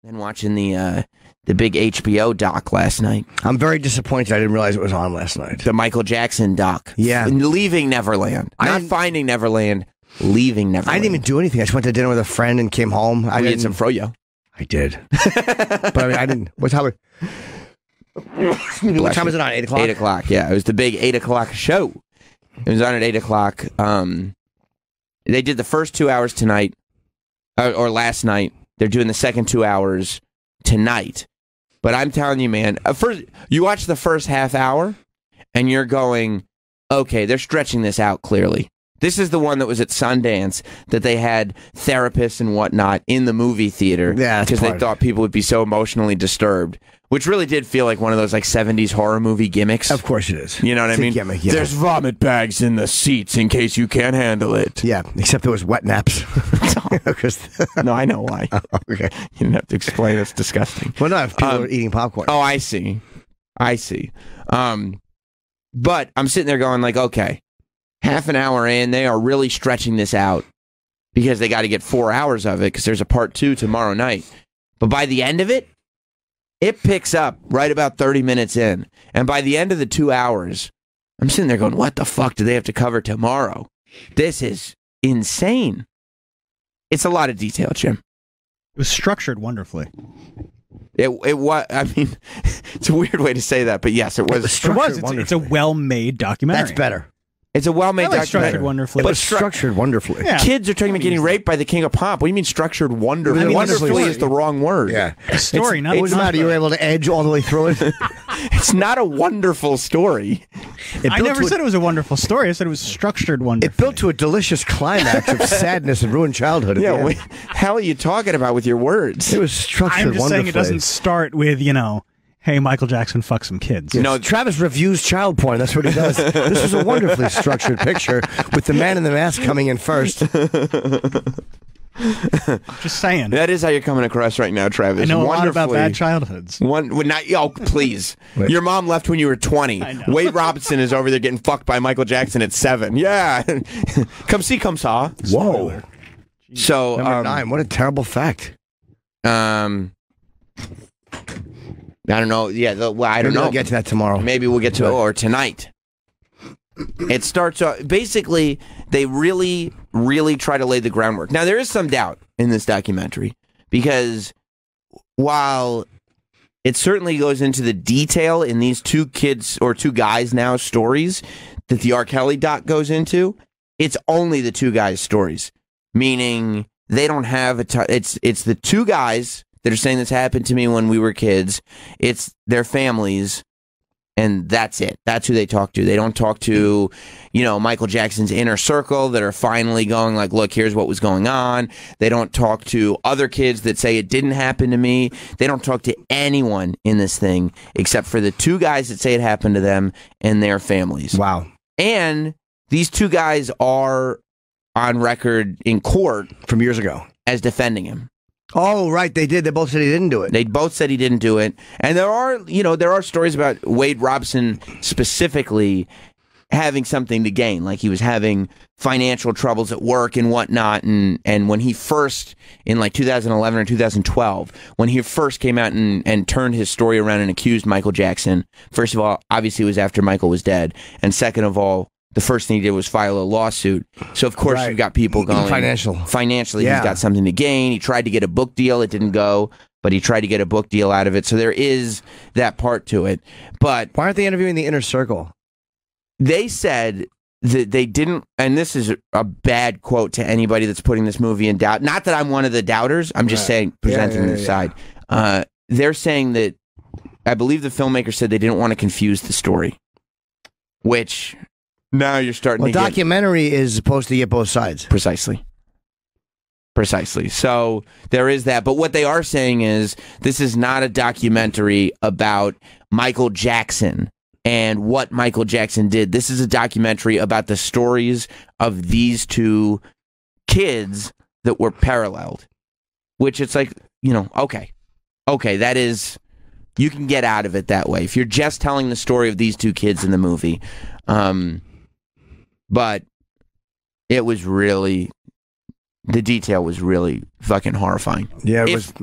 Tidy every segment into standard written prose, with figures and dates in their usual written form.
And watching the big HBO doc last night. I'm very disappointed. I didn't realize it was on last night. The Michael Jackson doc. Yeah. Leaving Neverland. Not Finding Neverland. Leaving Neverland. I didn't even do anything. I just went to dinner with a friend and came home. I did some froyo. I did. But I didn't. What time was it on? 8 o'clock? 8 o'clock, yeah. It was the big 8 o'clock show. It was on at 8 o'clock. They did the first 2 hours tonight, or last night. They're doing the second 2 hours tonight. But I'm telling you, man, first you watch the first half hour, and you're going, okay, they're stretching this out clearly. This is the one that was at Sundance that they had therapists and whatnot in the movie theater because they thought people would be so emotionally disturbed, which really did feel like one of those like 70s horror movie gimmicks. Of course it is. You know what I mean? Gimmick, yeah. There's vomit bags in the seats in case you can't handle it. Yeah, except there was wet naps. No, I know why. Okay. You didn't have to explain. It's disgusting. Well, no, if people are eating popcorn. Oh, I see. But I'm sitting there going like, okay, half an hour in, they are really stretching this out because they got to get 4 hours of it because there's a part 2 tomorrow night. But by the end of it, it picks up right about 30 minutes in. And by the end of the 2 hours, I'm sitting there going, what the fuck do they have to cover tomorrow? This is insane. It's a lot of detail, Jim. It was structured wonderfully. It was. I mean, it's a weird way to say that, but yes, it was. It's a well-made documentary. That's better. It's a well-made documentary. Structured wonderfully. But structured wonderfully. Yeah. Kids are talking about getting raped by the king of pop. What do you mean structured wonderfully? I mean, wonderfully is the wrong word. Yeah. The story, not what was the matter? You were able to edge all the way through it? It's not a wonderful story. I never said it was a wonderful story. I said it was structured wonderfully. It built to a delicious climax of sadness and ruined childhood. Yeah, what the hell are you talking about with your words? It was structured I'm just wonderfully. saying it doesn't start with, hey, Michael Jackson fuck some kids. No, Travis reviews child porn. That's what he does. This was a wonderfully structured picture with the man in the mask coming in first. Just saying. That is how you're coming across right now, Travis. I know a lot about bad childhoods. Please. Your mom left when you were 20. Wade Robinson is over there getting fucked by Michael Jackson at 7. Yeah. Come see, come saw. Whoa. So, Number 9. What a terrible fact. I don't know. Yeah, I don't know. We'll get to that tomorrow. Maybe we'll get to it or tonight. It starts off, basically, they really, really try to lay the groundwork. Now, there is some doubt in this documentary because while it certainly goes into the detail in these two kids or two guys now stories that the R. Kelly doc goes into, it's only the two guys' stories, meaning they don't have it's the two guys that are saying this happened to me when we were kids. It's their families, and that's it. That's who they talk to. They don't talk to, Michael Jackson's inner circle that are finally going like, look, here's what was going on. They don't talk to other kids that say it didn't happen to me. They don't talk to anyone in this thing except for the two guys that say it happened to them and their families. Wow. And these two guys are on record in court from years ago as defending him. Oh, right, they did. They both said he didn't do it. They both said he didn't do it. And there are stories about Wade Robson specifically having something to gain, like he was having financial troubles at work and whatnot. And when he first, in like 2011 or 2012, when he first came out and turned his story around and accused Michael Jackson, first of all, obviously it was after Michael was dead. And second of all, the first thing he did was file a lawsuit. So, of course, you've got people going... Financially, he's got something to gain. He tried to get a book deal. It didn't go, but he tried to get a book deal out of it. So there is that part to it. But... Why aren't they interviewing the inner circle? They said that they didn't... And this is a bad quote to anybody that's putting this movie in doubt. Not that I'm one of the doubters. I'm just saying, presenting this side. They're saying that... I believe the filmmaker said they didn't want to confuse the story. Which... Now you're starting to get... documentary is supposed to get both sides. Precisely. So there is that. But what they are saying is this is not a documentary about Michael Jackson and what Michael Jackson did. This is a documentary about the stories of these two kids that were paralleled. Which it's like, okay, that is... You can get out of it that way. If you're just telling the story of these two kids in the movie... But it was really the detail was really fucking horrifying. Yeah, it was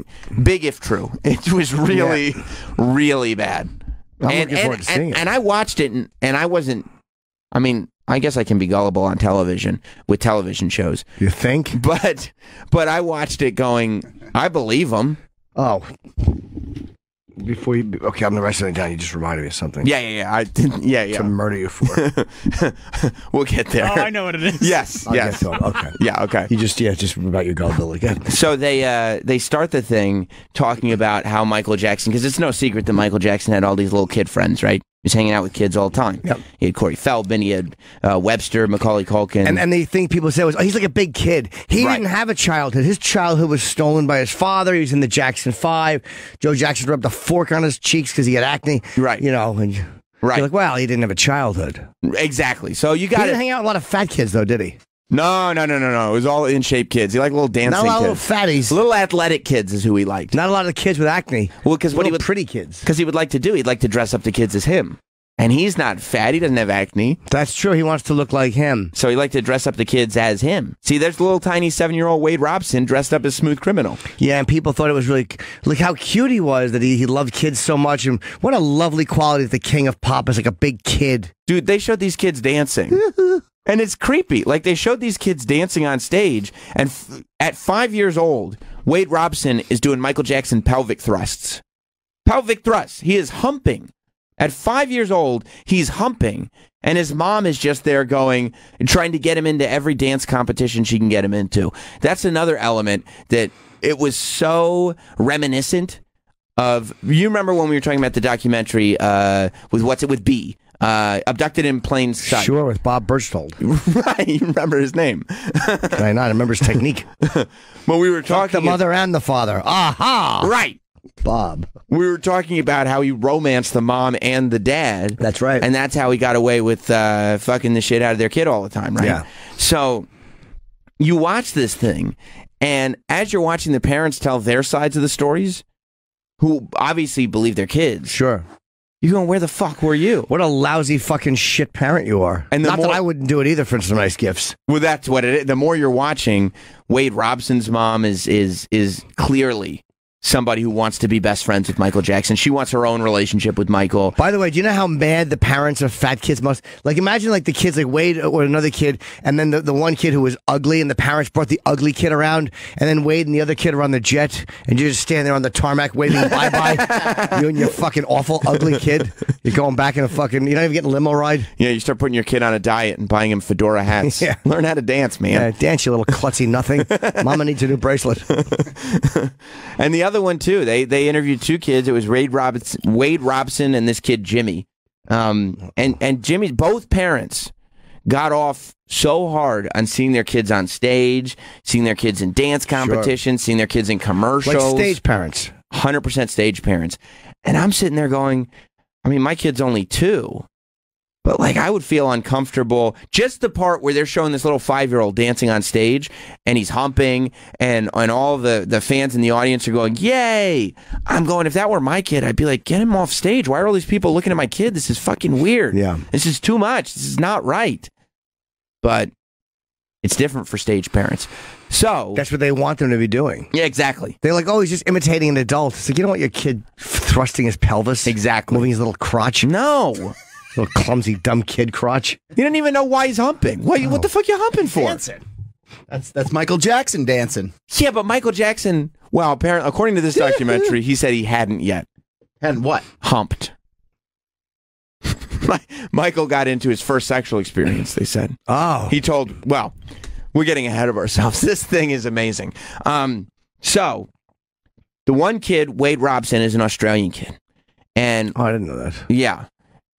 big if true. It was really, really bad. I'm looking forward to seeing it. And I watched it, and I wasn't. I mean, I guess I can be gullible on television with television shows. You think? But I watched it going, I believe him. Oh. Before you, okay, I'm gonna write something down. You just reminded me of something. Yeah. To murder you for. We'll get there. Oh, I know what it is. Yes. I'll get to it. Okay. Yeah. Okay. You just about your gullibility again. So they start the thing talking about how Michael Jackson, because it's no secret that Michael Jackson had all these little kid friends, right? He was hanging out with kids all the time. Yep. He had Corey Feldman, he had Webster, Macaulay Culkin. And they think people say, he's like a big kid. He didn't have a childhood. His childhood was stolen by his father. He was in the Jackson 5. Joe Jackson rubbed a fork on his cheeks because he had acne. Right. You know, and right. You're like, well, he didn't have a childhood. Exactly. So you He got didn't hang out with a lot of fat kids, though, did he? No. It was all in shape kids. He liked little dancing Not a lot of kids. little fatties. Little athletic kids is who he liked. Not a lot of kids with acne. Well, because what he would pretty kids. Because he would like to do, he'd like to dress up the kids as him. And he's not fat. He doesn't have acne. That's true. He wants to look like him. So he liked to dress up the kids as him. See, there's little tiny 7-year-old Wade Robson dressed up as Smooth Criminal. Yeah, and people thought it was really, like how cute he was, that he loved kids so much. And what a lovely quality that the king of pop is like a big kid. Dude, they showed these kids dancing. And it's creepy. Like, they showed these kids dancing on stage. And at 5 years old, Wade Robson is doing Michael Jackson pelvic thrusts. Pelvic thrusts. He is humping. At 5 years old, he's humping, and his mom is just there trying to get him into every dance competition she can get him into. That's another element that it was so reminiscent of. You remember when we were talking about the documentary with B, Abducted in Plain Sight? Sure, with Bob Berchtold. Right, you remember his name. Can I not? I remember his technique. When we were talking, the mother and the father. Aha! Right. Bob. We were talking about how he romanced the mom and the dad. That's right. And that's how he got away with fucking the shit out of their kid all the time, right? Yeah. So you watch this thing, and as you're watching the parents tell their sides of the stories, who obviously believe their kids, Sure. you're going, where the fuck were you? What a lousy fucking shit parent you are. And not that I wouldn't do it either for some nice gifts. Well, that's what it is. The more you're watching, Wade Robson's mom is clearly somebody who wants to be best friends with Michael Jackson. She wants her own relationship with Michael. By the way, do you know how mad the parents of fat kids must? Like, imagine like the kids like Wade or another kid, and then the one kid who was ugly, and the parents brought the ugly kid around, and then Wade and the other kid are on the jet, and you just stand there on the tarmac waving bye-bye. You and your fucking awful ugly kid. You're going back in a fucking, you're not even getting a limo ride. Yeah, you start putting your kid on a diet and buying him fedora hats. Yeah. Learn how to dance, man. Dance, you little klutzy nothing. Mama needs a new bracelet. And the other one, too, they interviewed two kids. It was Wade Robson and this kid, Jimmy. And Jimmy's both parents got off so hard on seeing their kids on stage, seeing their kids in dance competitions, seeing their kids in commercials. Like stage parents. 100% stage parents. And I'm sitting there going, I mean, my kid's only 2. But, like, I would feel uncomfortable. Just the part where they're showing this little 5-year-old dancing on stage, and he's humping, and all the fans in the audience are going, yay! I'm going, if that were my kid, I'd be like, get him off stage. Why are all these people looking at my kid? This is fucking weird. Yeah. This is too much. This is not right. But it's different for stage parents. So that's what they want them to be doing. Yeah, exactly. They're like, oh, he's just imitating an adult. It's like, you don't want your kid thrusting his pelvis. Exactly. Moving his little crotch. No. Little clumsy, dumb kid crotch. You don't even know why he's humping. What the fuck you humping for? Dancing. That's Michael Jackson dancing. Yeah, but Michael Jackson, well, apparently, according to this documentary, he said he hadn't yet. Hadn't what? Humped. Michael got into his first sexual experience, they said. Oh. He told, well, we're getting ahead of ourselves. This thing is amazing. So, the one kid, Wade Robson, is an Australian kid. And I didn't know that. Yeah.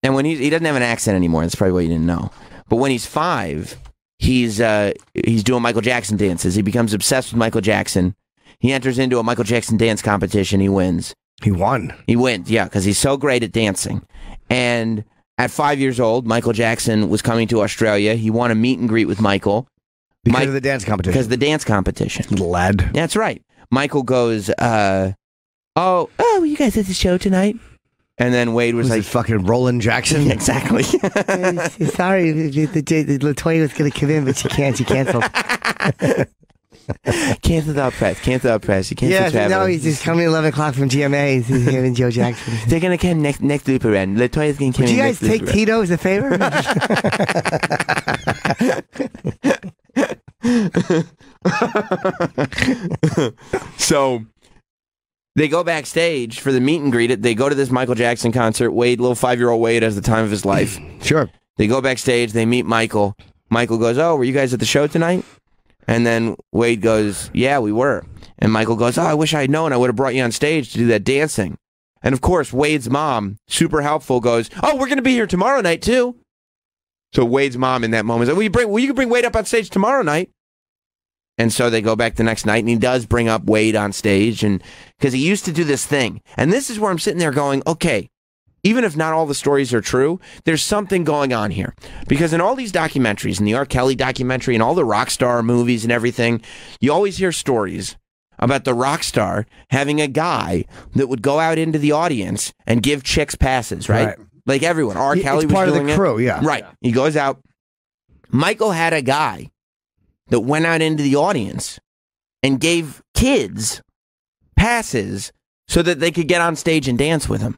And when he doesn't have an accent anymore, that's probably what you didn't know. But when he's 5, he's doing Michael Jackson dances. He becomes obsessed with Michael Jackson. He enters into a Michael Jackson dance competition. He wins. He won. He wins, yeah, because he's so great at dancing. And at 5 years old, Michael Jackson was coming to Australia. He won a meet and greet with Michael. Because of the dance competition. Because of the dance competition. Little lad. That's right. Michael goes, oh, you guys at the show tonight? And then Wade was like, fucking Roland Jackson. Exactly. Sorry, Latoya was going to come in, but she can't. She canceled. Cancel the press. Cancel the press. You can't Yeah, travel. no, he's just coming at 11 o'clock from GMA. He's here in Joe Jackson. They're gonna come next loop around. Latoya's gonna come. Would you guys next loop take around. Tito as a favor? So they go backstage for the meet and greet. They go to this Michael Jackson concert. Wade, little 5-year-old Wade, has the time of his life. Sure. They go backstage. They meet Michael. Michael goes, "Oh, were you guys at the show tonight?" And then Wade goes, "Yeah, we were." And Michael goes, "Oh, I wish I had known. I would have brought you on stage to do that dancing." And of course, Wade's mom, super helpful, goes, "Oh, we're going to be here tomorrow night too." So Wade's mom in that moment is like, "Will you bring Wade up on stage tomorrow night?" And so they go back the next night, and he does bring up Wade on stage, and because he used to do this thing. And this is where I'm sitting there going, okay, even if not all the stories are true, there's something going on here. Because in all these documentaries, in the R. Kelly documentary, and all the rock star movies and everything, you always hear stories about the rock star having a guy that would go out into the audience and give chicks passes, right? Like everyone. R. Kelly It's was part of doing the it. crew, yeah. Right. He goes out. Michael had a guy that went out into the audience and gave kids passes so that they could get on stage and dance with him.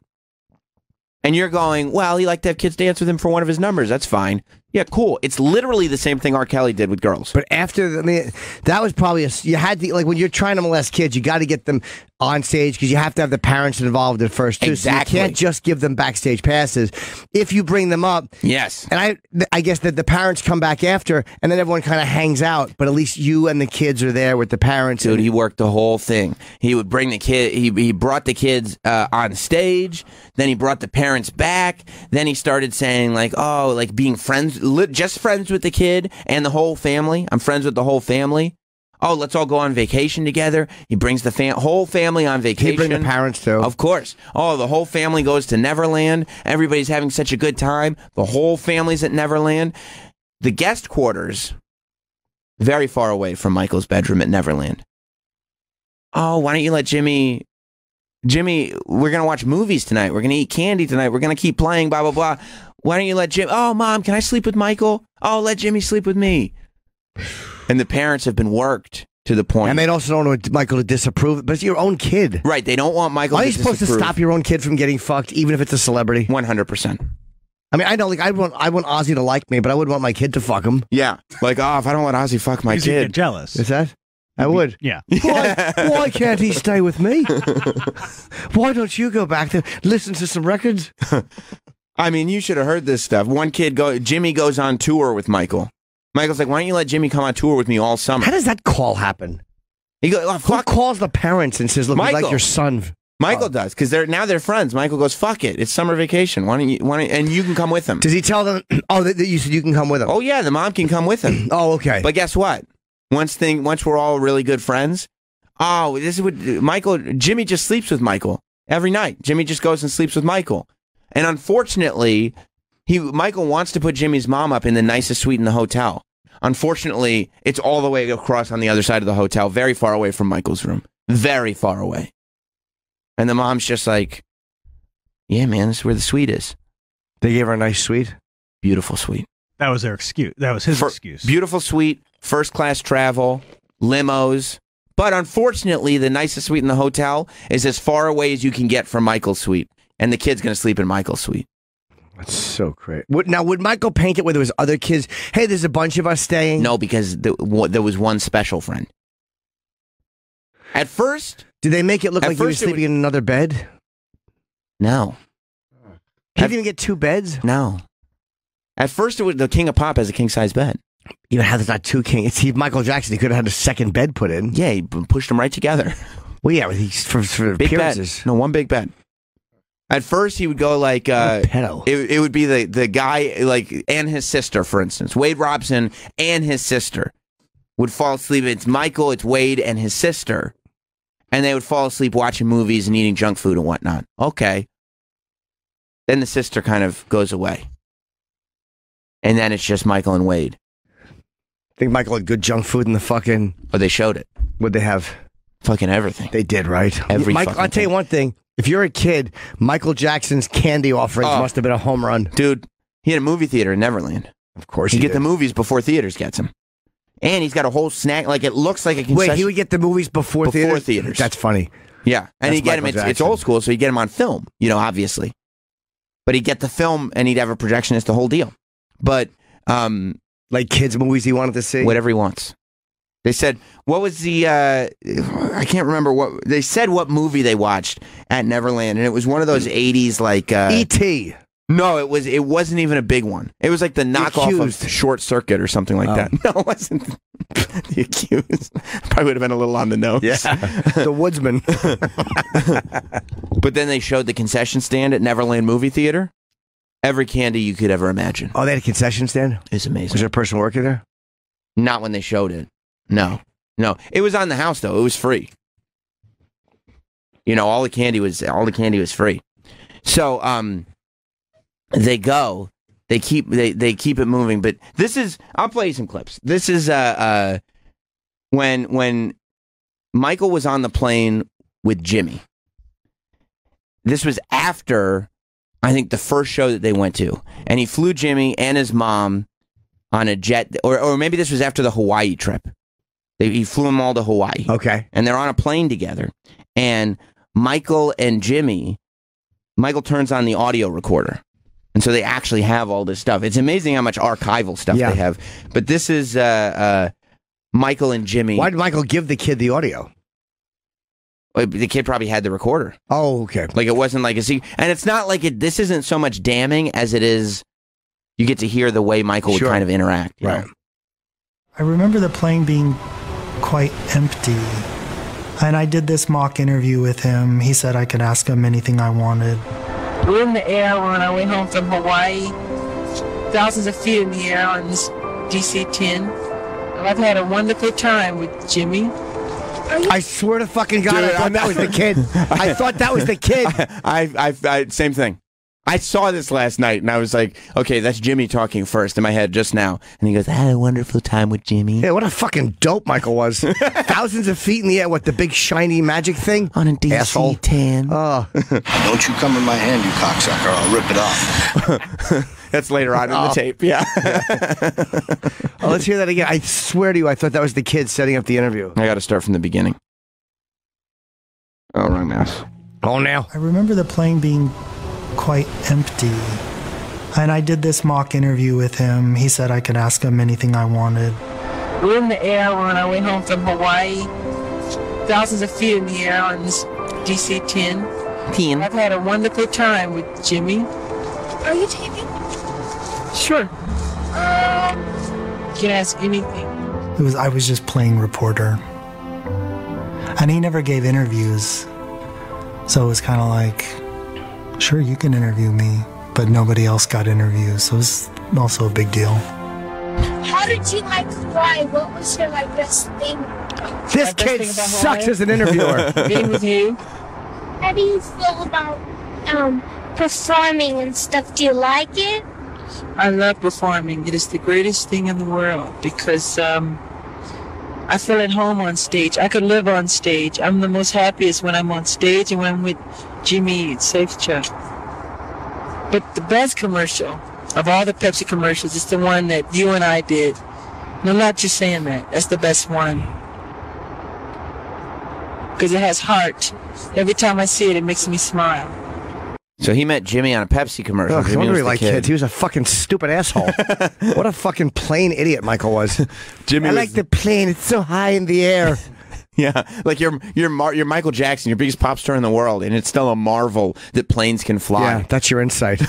And you're going, well, he liked to have kids dance with him for one of his numbers. That's fine. Yeah, cool. It's literally the same thing R. Kelly did with girls. But after, I mean, that was probably you had to, like, when you're trying to molest kids, you got to get them on stage because you have to have the parents involved at first, too. Exactly. So you can't just give them backstage passes. If you bring them up, Yes. and I guess that the parents come back after, and then everyone kind of hangs out, but at least you and the kids are there with the parents. Dude, he worked the whole thing. He would bring the kid. He brought the kids on stage. Then he brought the parents back. Then he started saying like, oh, like being friends, just friends with the kid and the whole family. I'm friends with the whole family. Oh, let's all go on vacation together. He brings the whole family on vacation. He'd bring the parents too. Of course. Oh, the whole family goes to Neverland. Everybody's having such a good time. The whole family's at Neverland. The guest quarters, very far away from Michael's bedroom at Neverland. Oh, why don't you let Jimmy, we're going to watch movies tonight. We're going to eat candy tonight. We're going to keep playing, blah, blah, blah. Why don't you let Jim, oh, Mom, can I sleep with Michael? Oh, let Jimmy sleep with me. And the parents have been worked to the point. And they also don't want Michael to disapprove, but it's your own kid. Right, they don't want Michael Are to you supposed to disapprove. stop your own kid from getting fucked, even if it's a celebrity? 100%. I mean, I know, like, I want Ozzy to like me, but I wouldn't want my kid to fuck him. Yeah. Like, oh, if I don't let Ozzy fuck my Because you get kid. jealous. Is that? I would. Yeah. Why can't he stay with me? Why don't you go back to listen to some records? I mean, you should have heard this stuff. One kid, Jimmy goes on tour with Michael. Michael's like, why don't you let Jimmy come on tour with me all summer? How does that call happen? He goes, oh, Who fuck. calls the parents and says, "Look, we like Michael. your son"? Michael does, because now they're friends. Michael goes, fuck it. It's summer vacation. Why don't you, and you can come with him. Does he tell them? Oh, that you said you can come with him. Oh, yeah, the mom can come with him. Oh, okay. But guess what? Once we're all really good friends, oh, this is what Jimmy just sleeps with Michael every night. Jimmy just goes and sleeps with Michael. And unfortunately, Michael wants to put Jimmy's mom up in the nicest suite in the hotel. Unfortunately, it's all the way across on the other side of the hotel, very far away from Michael's room. Very far away. And the mom's just like, yeah, man, this is where the suite is. They gave her a nice suite. Beautiful suite. That was their excuse. That was his excuse. Beautiful suite, first class travel, limos. But unfortunately, the nicest suite in the hotel is as far away as you can get from Michael's suite. And the kid's going to sleep in Michael's suite. That's so great. Now, would Michael paint it where there was other kids? Hey, there's a bunch of us staying. No, because there was one special friend. At first, Did they make it look At like he was first it sleeping in another bed? no. He didn't even get two beds. No. At first, the King of Pop has a king-size bed. Even how there's not two kings. It's Michael Jackson. He could have had a second bed put in. Yeah, he pushed them right together. Well, yeah, for Big bed. appearances. No, one big bed. At first, he would go like pedo. it would be the guy like and his sister, for instance. Wade Robson and his sister would fall asleep. It's Michael, it's Wade, and his sister, and they would fall asleep watching movies and eating junk food and whatnot. Okay. Then the sister kind of goes away, and then it's just Michael and Wade. I think Michael had good junk food in the fucking. Oh, they showed it. What'd they have? Fucking everything. They did, right? Every Mike, fucking I'll tell you thing. one thing. If you're a kid, Michael Jackson's candy offerings Oh. must have been a home run. Dude, he had a movie theater in Neverland. Of course, You he get did. the movies before theaters gets them. And he's got a whole snack. Like, it looks like a concession. Wait, he would get the movies before theaters? That's funny. Yeah. And That's he'd get Michael him, it's old school, so he'd get him on film, obviously. But he'd get the film and he'd have a projectionist, the whole deal. But, like kids' movies he wanted to see? whatever he wants. They said, what was the, I can't remember they said what movie they watched at Neverland, and it was one of those 80s, like, E.T. No, it wasn't even a big one. It was like the knockoff Accused. of Short Circuit or something like that. No, it wasn't. The Accused. Probably would have been a little on the nose. Yeah. The Woodsman. But then they showed the concession stand at Neverland Movie Theater. Every candy you could ever imagine. Oh, they had a concession stand? It's amazing. Was there a person working there? Not when they showed it. No. It was on the house though. It was free. All the candy was free. So they keep it moving, but this is, I'll play you some clips. This is when Michael was on the plane with Jimmy. This was after, I think, the first show that they went to, and he flew Jimmy and his mom on a jet, or maybe this was after the Hawaii trip. He flew them all to Hawaii. Okay. And they're on a plane together, and Michael turns on the audio recorder. And so they actually have all this stuff. It's amazing how much archival stuff they have. But this is Michael and Jimmy. Why did Michael give the kid the audio? The kid probably had the recorder. Oh, okay. Like, it wasn't like and it's not like this isn't so much damning as it is you get to hear the way Michael would kind of interact. Right. I remember the plane being quite empty. And I did this mock interview with him. He said I could ask him anything I wanted. We're in the air on our way home from Hawaii. Thousands of feet in the air on this DC-10. I've had a wonderful time with Jimmy. I swear to fucking God, I thought that was the kid. I thought that was the kid. I same thing. I saw this last night, and I was like, okay, that's Jimmy talking first in my head just now. And he goes, I had a wonderful time with Jimmy. Yeah, what a fucking dope Michael was. Thousands of feet in the air, what, the big shiny magic thing? On a DC-10. Oh. Don't you come in my hand, you cocksucker. I'll rip it off. That's later on in the tape, yeah. Oh, let's hear that again. I swear to you, I thought that was the kid setting up the interview. I got to start from the beginning. Oh, wrong mouse. Oh, now. I remember the plane being quite empty. And I did this mock interview with him. He said I could ask him anything I wanted. We're in the air on our way home from Hawaii. Thousands of feet in the air on this DC-10. I've had a wonderful time with Jimmy. Are you taping? Sure. You can ask anything. I was just playing reporter. And he never gave interviews. So it was kind of like, sure, you can interview me, but nobody else got interviews, so it was also a big deal. How did you like Hawaii? What was your best thing? This kid sucks as an interviewer. Being with you. How do you feel about performing and stuff? Do you like it? I love performing. It is the greatest thing in the world because I feel at home on stage. I could live on stage. I'm the most happiest when I'm on stage and when I'm with Jimmy Safechuck. But the best commercial of all the Pepsi commercials is the one that you and I did. And I'm not just saying that. That's the best one. Because it has heart. Every time I see it, it makes me smile. So he met Jimmy on a Pepsi commercial. Ugh, I Jimmy wonder was he the liked kid. kids. He was a fucking stupid asshole. What a fucking plain idiot Michael was. Jimmy I was like the plane. It's so high in the air. Yeah, like you're Michael Jackson, your biggest pop star in the world, and it's still a marvel that planes can fly. Yeah, that's your insight.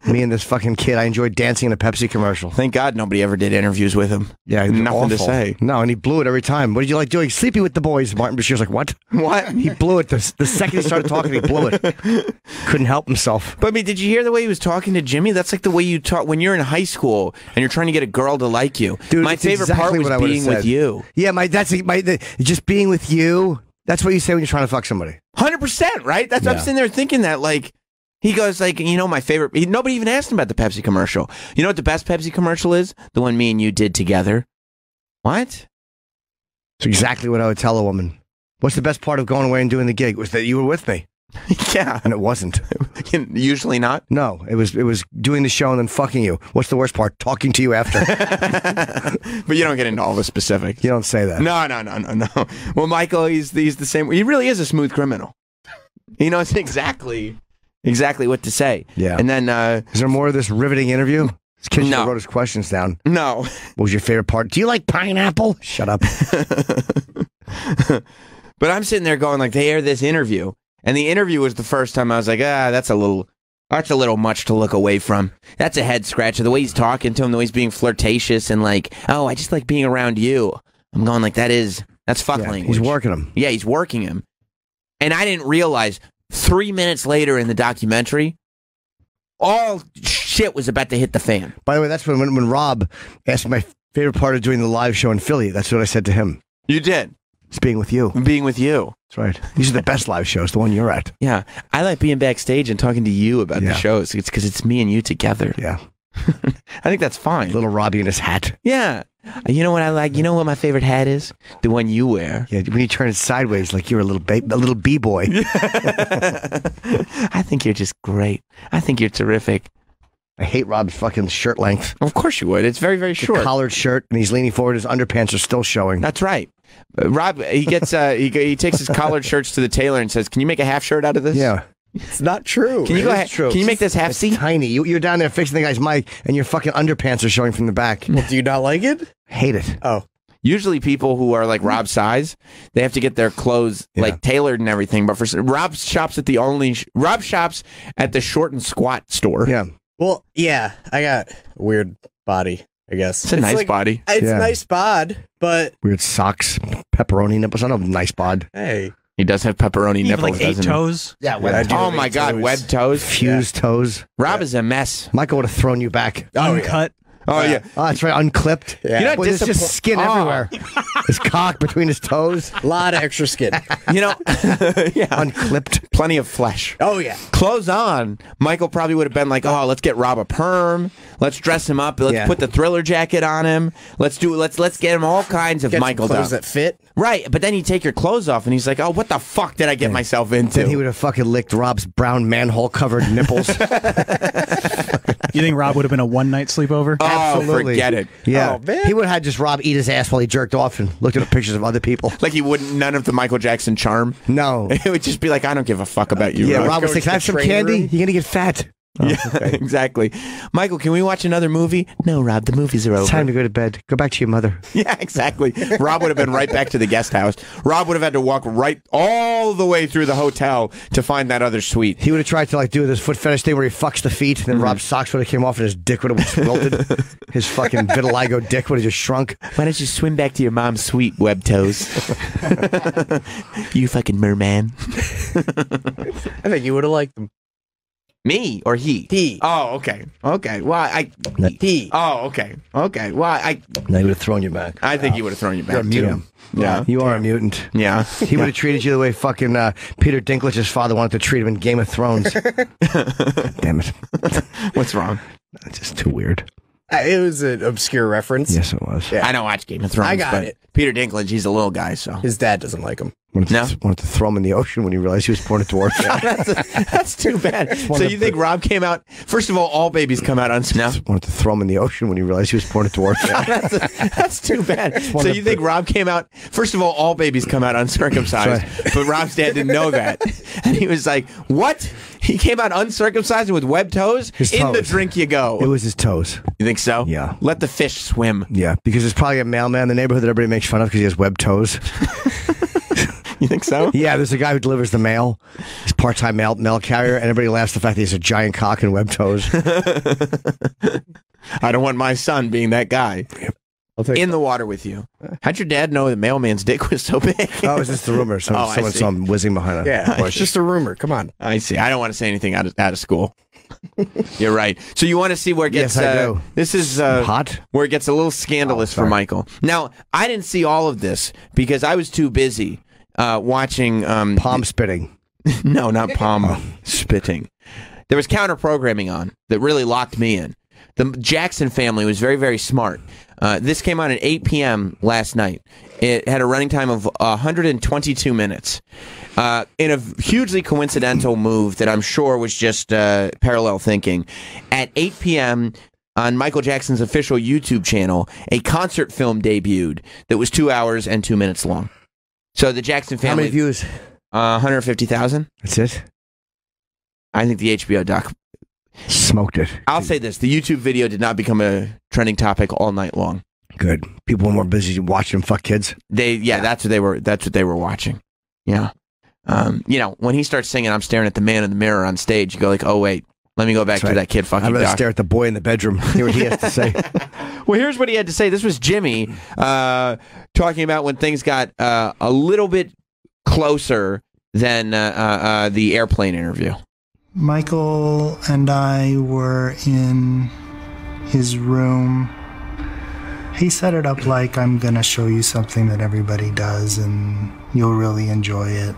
Me and this fucking kid, I enjoyed dancing in a Pepsi commercial. Thank God nobody ever did interviews with him. Yeah, he was nothing to awful. say. No, and he blew it every time. What did you like doing? Sleepy with the boys. Martin Bashir's like, what? What? He blew it. The second he started talking, he blew it. Couldn't help himself. But I mean, did you hear the way he was talking to Jimmy? That's like the way you talk when you're in high school and you're trying to get a girl to like you. Dude, my it's favorite exactly part what I was would've being said. with you. Yeah, just being with you. That's what you say when you're trying to fuck somebody. 100%, right? That's I'm sitting there thinking that, like, he goes like, my favorite. Nobody even asked him about the Pepsi commercial. You know what the best Pepsi commercial is? The one me and you did together. What? It's exactly what I would tell a woman. What's the best part of going away and doing the gig? Was that you were with me. Yeah. And it wasn't. Usually not. No, it was doing the show and then fucking you. What's the worst part? Talking to you after. But you don't get into all the specifics. You don't say that. No. Well, Michael, he's the same. He really is a smooth criminal. He knows exactly what to say. Yeah. And then is there more of this riveting interview? This kid No. wrote his questions down. no. What was your favorite part? Do you like pineapple? Shut up. But I'm sitting there going like, they air this interview, and the interview was the first time I was like, that's a little much to look away from. That's a head scratcher. The way he's talking to him, the way he's being flirtatious, and like, oh, I just like being around you. I'm going like, that's fuck language. He's working him. Yeah, he's working him. And I didn't realize 3 minutes later in the documentary, all shit was about to hit the fan. By the way, that's when Rob asked me my favorite part of doing the live show in Philly. That's what I said to him. You did. It's being with you. Being with you. That's right. These are the best live shows, the one you're at. Yeah. I like being backstage and talking to you about the Yeah. shows. It's because it's me and you together. Yeah. I think that's fine. Little Robbie in his hat. Yeah. You know what I like? You know what my favorite hat is? The one you wear. Yeah, when you turn it sideways like you're a little b-boy. I think you're just great. I think you're terrific. I hate Rob's fucking shirt length. Of course you would. It's very, very The short. collared shirt, and he's leaning forward. His underpants are still showing. That's right. Rob, he gets he takes his collared shirts to the tailor and says, "Can you make a half shirt out of this?" Yeah. It's not true. Can you go It ahead? is true. Can you make this half It's C? tiny. You're down there fixing the guy's mic, and your fucking underpants are showing from the back. Well, do you not like it? Hate it. Oh. Usually, people who are like Rob's size, they have to get their clothes Yeah. like tailored and everything. But Rob shops at Rob shops at the Short and Squat store. Yeah. Well, yeah, I got a weird body, I guess. It's a nice body. It's Yeah. a nice bod, but Weird socks, pepperoni nipples. I don't know, nice bod. hey. He does have pepperoni You have nipples. like 8 doesn't he? toes. Yeah, Oh my God, webbed toes. Fused toes. Rob is a mess. Michael would have thrown you back. Uncut. Oh yeah. Oh, that's right. Unclipped. Yeah. You're not Boy, there's just disappoint- skin Oh. everywhere. His cock between his toes. A lot of extra skin. You know, yeah, Unclipped. plenty of flesh. Oh, yeah. Clothes on, Michael probably would have been like, "Oh, let's get Rob a perm. Let's dress him up. Let's Yeah. put the Thriller jacket on him. Let's get him all kinds of Get some Michael clothes stuff." that fit. Right, but then you take your clothes off, and he's like, "Oh, what the fuck did I get myself into?" Then he would have fucking licked Rob's brown manhole covered nipples. You think Rob would have been a one-night sleepover? Oh, Absolutely. forget it. Yeah. Oh, man. He would have had just Rob eat his ass while he jerked off and looked at the pictures of other people. Like he wouldn't. None of the Michael Jackson charm. No. It would just be like, "I don't give a fuck about you." Yeah, Rob. Rob would go say, to "Can I the have some training candy? room?" You're going to get fat." Yeah, exactly. Michael, can we watch another movie? No, Rob, the movies are over. It's time to go to bed. Go back to your mother. Yeah, exactly. Rob would have been right back to the guest house. Rob would have had to walk right all the way through the hotel to find that other suite. He would have tried to like do this foot fetish thing where he fucks the feet, and then Rob's socks would have came off and his dick would have wilted. His fucking vitiligo dick would have just shrunk. Why don't you swim back to your mom's suite, web toes? You fucking merman. I think you would have liked them. Me or he? He. Oh, okay. Okay. Why? He. Oh, okay. Okay. Why? No, he would have thrown you back. I think he would have thrown you back. You're a mutant. Too. Yeah. You are a mutant. Yeah. He would have treated you the way fucking Peter Dinklage's father wanted to treat him in Game of Thrones. Damn it. What's wrong? That's just too weird. It was an obscure reference. Yes, it was. Yeah. I don't watch Game of Thrones. I got but it. Peter Dinklage, he's a little guy, so. His dad doesn't like him. Wanted to throw him in the ocean when he realized he was born a dwarf. That's too bad. So you think Rob came out? First of all babies come out uncircumcised. Wanted to throw him in the ocean when he realized he was born a dwarf. That's too bad. So you think Rob came out? First of all babies come out uncircumcised, but Rob's dad didn't know that, and he was like, "What? He came out uncircumcised and with webbed toes? His In the toes. drink you go." It was his toes. You think so? Yeah. Let the fish swim. Yeah, because there's probably a mailman in the neighborhood that everybody makes fun of because he has webbed toes. You think so? Yeah, there's a guy who delivers the mail. He's part-time mail carrier, and everybody laughs at the fact that he has a giant cock and webbed toes. I don't want my son being that guy. I'll take In the water with you. How'd your dad know the mailman's dick was so big? Oh, is this the rumor? I Someone see. saw him whizzing behind him. Yeah, it's just a rumor. Come on. I see. I don't want to say anything out of school. You're right. So you want to see where it gets? Yes, I do. This is Hot? where it gets a little scandalous for sorry. Michael. Now, I didn't see all of this because I was too busy watching. Palm spitting. No, not palm spitting. There was counter programming on that really locked me in. The Jackson family was very, very smart. This came on at 8 p.m. last night. It had a running time of 122 minutes. in a hugely coincidental move that I'm sure was just parallel thinking, at 8 p.m. on Michael Jackson's official YouTube channel, a concert film debuted that was 2 hours and 2 minutes long. So the Jackson How family... many views? 150,000. That's it? I think the HBO doc... Smoked it. I'll say this. The YouTube video did not become a trending topic all night long. Good. People were more busy watching them fuck kids. That's what they were watching. Yeah. You know, when he starts singing, I'm staring at the man in the mirror on stage, you go like, oh, wait, let me go back to that kid fucking I'd rather doc. stare at the boy in the bedroom, hear what he has to say. Well, here's what he had to say. This was Jimmy talking about when things got a little bit closer than the airplane interview. Michael and I were in his room. He set it up like, I'm going to show you something that everybody does and you'll really enjoy it.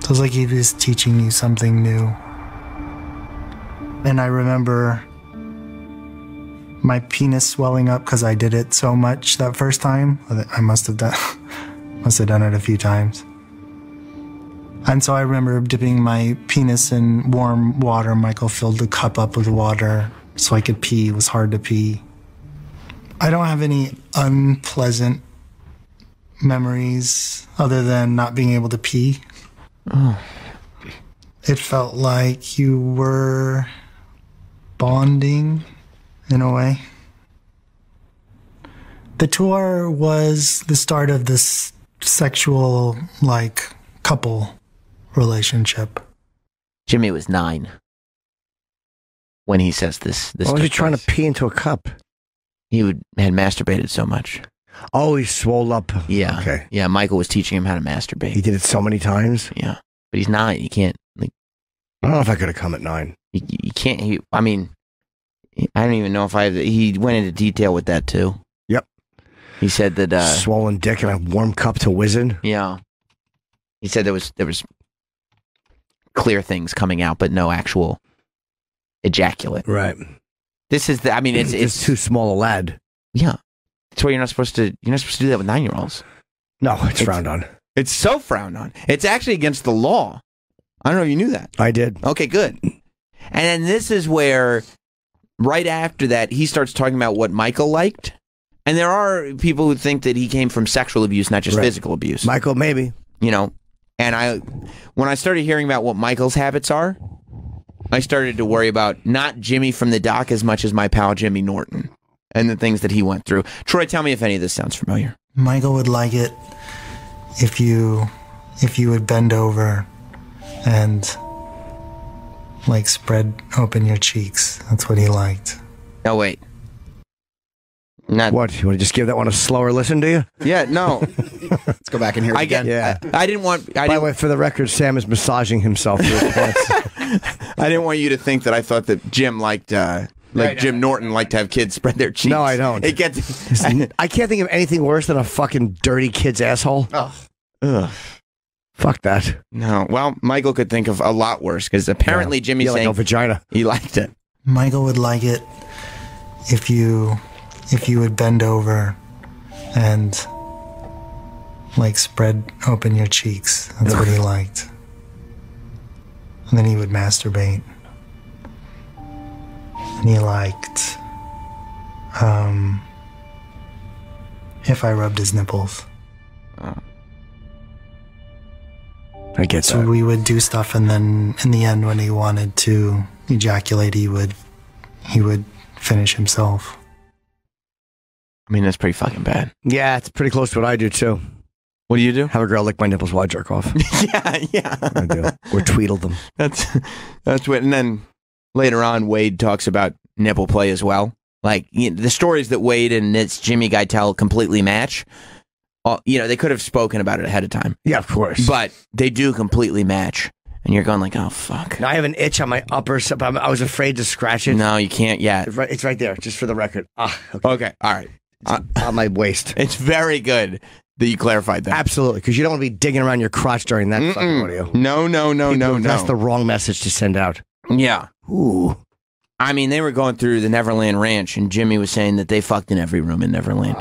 So it was like he was teaching you something new. And I remember my penis swelling up because I did it so much that first time. I must have done it a few times. And so I remember dipping my penis in warm water. Michael filled the cup up with water so I could pee. It was hard to pee. I don't have any unpleasant memories other than not being able to pee. Oh. It felt like you were bonding in a way. The tour was the start of this sexual, like, couple relationship. Jimmy was 9 when he says this. Why was he trying to pee into a cup? He had masturbated so much. Oh, he swole up. Yeah. Okay. Yeah, Michael was teaching him how to masturbate. He did it so many times. Yeah. But he's 9. You can't, like... I don't know if I could have come at 9. You can't... I mean, I don't even know if he went into detail with that, too. Yep. He said that... swollen dick and a warm cup to whiz in. Yeah. He said there was clear things coming out, but no actual ejaculate. Right. This is I mean, it's too small a lad. Yeah. That's why you're not supposed to do that with 9-year-olds. No, it's frowned on. It's so frowned on. It's actually against the law. I don't know if you knew that. I did. Okay, good. And then this is where, right after that, he starts talking about what Michael liked. And there are people who think that he came from sexual abuse, not just physical abuse. Michael, maybe. You know, and when I started hearing about what Michael's habits are, I started to worry about not Jimmy from the doc as much as my pal Jimmy Norton and the things that he went through. Troy, tell me if any of this sounds familiar. Michael would like it if you would bend over and like spread open your cheeks. That's what he liked. Oh, wait. Not what? You want to just give that one a slower listen, do you? Yeah, no. Let's go back and hear it again. Yeah. I didn't want... By the way, for the record, Sam is massaging himself through his pants. I didn't want you to think that I thought that Jim liked... Jim Norton liked to have kids spread their cheeks. No, I don't. It gets... I can't think of anything worse than a fucking dirty kid's asshole. Oh. Ugh. Fuck that. No. Well, Michael could think of a lot worse because apparently Jimmy's saying... like a vagina. He liked it. Michael would like it if you would bend over and like spread open your cheeks. That's what he liked. And then he would masturbate. And he liked if I rubbed his nipples. I get so that. we would do stuff, and then in the end, when he wanted to ejaculate, he would finish himself. I mean, that's pretty fucking bad. Yeah, it's pretty close to what I do, too. What do you do? Have a girl lick my nipples while I jerk off. Yeah. I do. Or tweedle them. That's what. And then later on, Wade talks about nipple play as well. Like, you know, the stories that Wade and this Jimmy guy tell completely match. You know, they could have spoken about it ahead of time. Yeah, of course. But they do completely match. And you're going like, oh, fuck. Now I have an itch on my upper... I was afraid to scratch it. No, you can't yet. It's right there, just for the record. Okay, all right. On my waist. It's very good that you clarified that. Absolutely, because you don't want to be digging around your crotch during that fucking audio. No. That's the wrong message to send out. Yeah. Ooh. I mean, they were going through the Neverland Ranch, and Jimmy was saying that they fucked in every room in Neverland.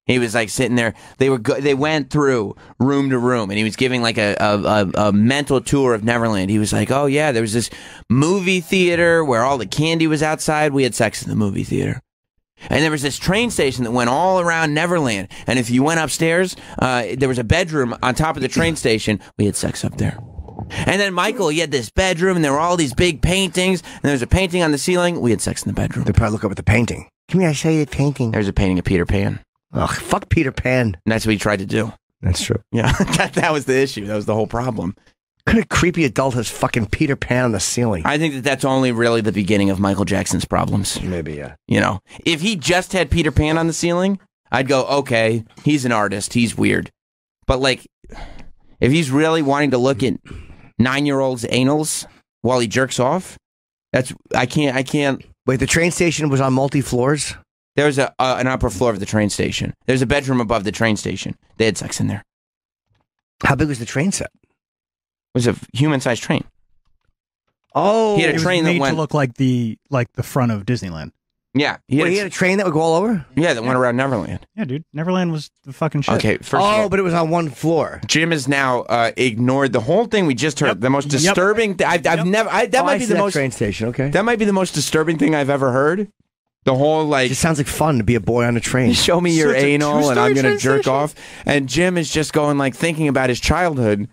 He was like sitting there. They went through room to room, and he was giving like a mental tour of Neverland. He was like, "Oh yeah, there was this movie theater where all the candy was outside. We had sex in the movie theater, and there was this train station that went all around Neverland. And if you went upstairs, there was a bedroom on top of the train station. We had sex up there." And then Michael, he had this bedroom, and there were all these big paintings, and there was a painting on the ceiling. We had sex in the bedroom. They probably look up at the painting. Come here, I show you the painting. There's a painting of Peter Pan. Ugh, fuck Peter Pan. And that's what he tried to do. That's true. Yeah, that was the issue. That was the whole problem. What kind of creepy adult has fucking Peter Pan on the ceiling? I think that's only really the beginning of Michael Jackson's problems. Maybe, yeah. You know, if he just had Peter Pan on the ceiling, I'd go, okay, he's an artist. He's weird. But like, if he's really wanting to look at 9-year-olds' anals while he jerks off, I can't. Wait, the train station was on multi-floors? There was an upper floor of the train station. There's a bedroom above the train station. They had sex in there. How big was the train set? It was a human-sized train. Oh, he had a It was train that made went. to look like the front of Disneyland. Yeah, he had a train that would go all over? Yeah, that went around Neverland. Yeah, dude. Neverland was the fucking shit. Okay, first of all, but it was on one floor. Jim has now ignored the whole thing we just heard. Yep. The most disturbing. I've never. That might be the most train station. Okay, that might be the most disturbing thing I've ever heard. The whole like. It just sounds like fun to be a boy on a train. Show me your So it's a anal, and two-story I'm gonna train jerk station? off. And Jim is just going like thinking about his childhood.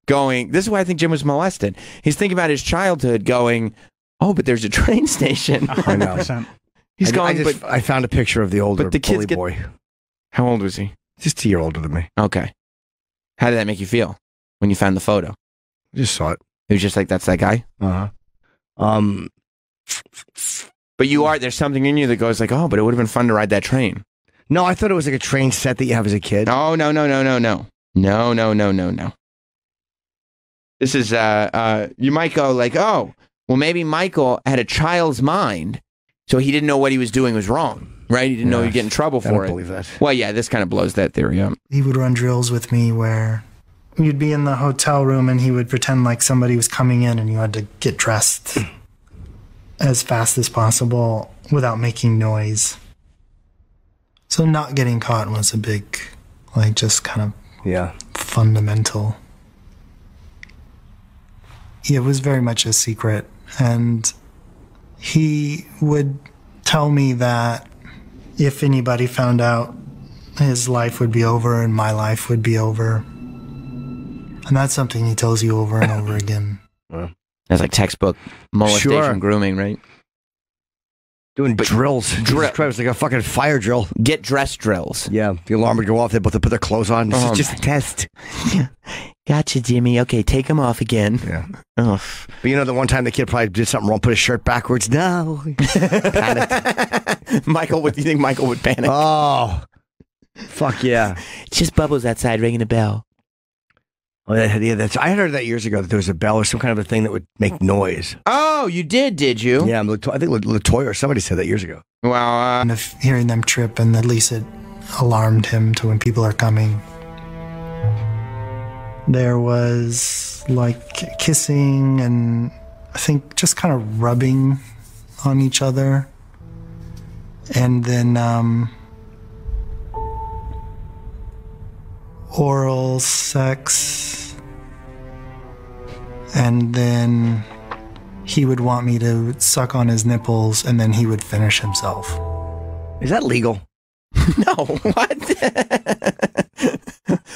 Going. This is why I think Jim was molested. He's thinking about his childhood. Going. Oh, but there's a train station. 100%. He's going. But I found a picture of the older the kids bully boy. how old was he? Just 2 year older than me. Okay. How did that make you feel when you found the photo? I just saw it. It was just like that's that guy. But there's something in you that goes like, oh, but it would have been fun to ride that train. No, I thought it was like a train set that you have as a kid. Oh, no. This is, you might go like, oh, well, maybe Michael had a child's mind, so he didn't know what he was doing was wrong, right? He didn't know he'd get in trouble I for don't it. believe that. Well, yeah, this kind of blows that theory up. He would run drills with me where you'd be in the hotel room and he would pretend like somebody was coming in and you had to get dressed as fast as possible without making noise. So not getting caught was a big, like, just kind of fundamental. It was very much a secret, and he would tell me that if anybody found out, his life would be over and my life would be over. And that's something he tells you over and over again. That's like textbook molestation, grooming, right? Doing drills. Jesus Christ, it was like a fucking fire drill. Get dressed drills. Yeah, the alarm would go off. They both put their clothes on. This is just a test. Gotcha, Jimmy. Okay, take them off again. Yeah. Oh. But you know, the one time the kid probably did something wrong, put his shirt backwards. No. Panicked. Michael, what do you think Michael would panic? Oh, fuck yeah. It's just Bubbles outside ringing a bell. Oh, yeah, I had heard that years ago that there was a bell or some kind of a thing that would make noise. Oh, you did you? Yeah, I think LaToya or somebody said that years ago. Well, And if hearing them trip, and at least it alarmed him to when people are coming. There was like kissing and I think just kind of rubbing on each other. And then oral sex. And then he would want me to suck on his nipples and then he would finish himself. Is that legal? No, what?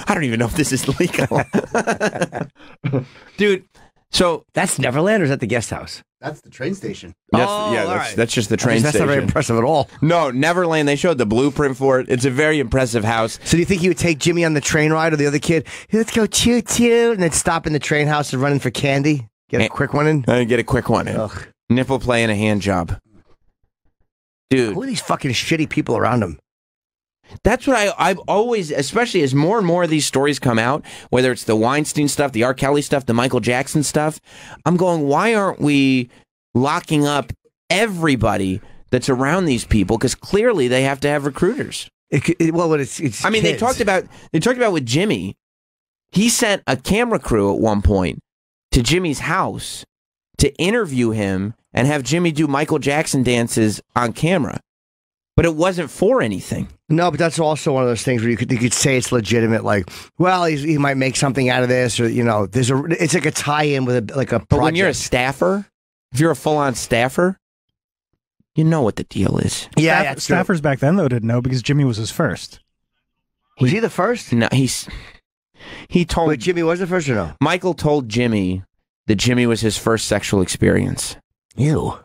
I don't even know if this is legal. Dude, so that's Neverland or is that the guest house? That's the train station. That's just the train That's station. not very impressive at all. No, Neverland, they showed the blueprint for it. It's a very impressive house. So do you think he would take Jimmy on the train ride or the other kid? Hey, let's go choo-choo, and then stop in the train house and run in for candy? Get a quick one in? Get a quick one in. Ugh. Nipple play and a hand job. Dude. Who are these fucking shitty people around him? That's what I've always, especially as more and more of these stories come out, whether it's the Weinstein stuff, the R. Kelly stuff, the Michael Jackson stuff, I'm going, why aren't we locking up everybody that's around these people? Because clearly they have to have recruiters. It's I mean, kids. they talked about with Jimmy. He sent a camera crew at one point to Jimmy's house to interview him and have Jimmy do Michael Jackson dances on camera. but it wasn't for anything. No, but that's also one of those things where you could say it's legitimate. Like, well, he might make something out of this, or it's like a tie-in with a project. But when you're a staffer, if you're a full-on staffer, you know what the deal is. Yeah, Staffers back then though didn't know because Jimmy was his first. Was he the first? No, he told. Wait, Jimmy was the first or no? Michael told Jimmy that Jimmy was his first sexual experience. Ew.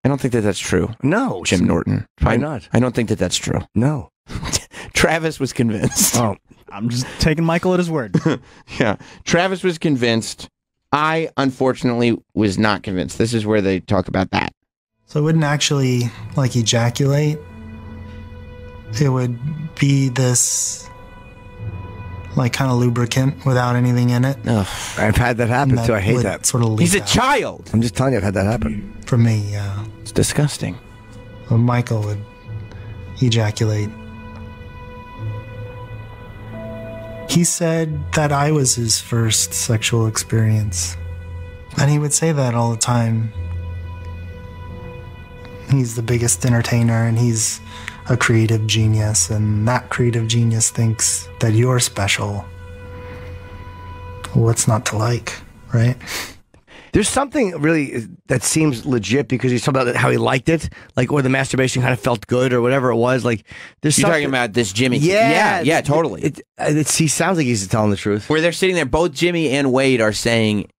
I don't think that that's true. No, Jim Norton. Why not? I don't think that that's true. No. Travis was convinced. Oh, I'm just taking Michael at his word. Yeah, Travis was convinced. I unfortunately was not convinced. This is where they talk about that. So it wouldn't actually like ejaculate. It would be this like kind of lubricant without anything in it. Ugh. I've had that happen too. I hate that. Sort of He's a leak out. child. I'm just telling you, I've had that happen. For me, yeah. It's disgusting. Well, Michael would ejaculate. He said that I was his first sexual experience. And he would say that all the time. He's the biggest entertainer and he's a creative genius, and that creative genius thinks that you're special. What's not to like, right? There's something really that seems legit because he's talking about how he liked it, like, or the masturbation kind of felt good or whatever it was. Like, there's You're something. talking about this Jimmy? Yeah, totally. He sounds like he's telling the truth. Where they're sitting there, both Jimmy and Wade are saying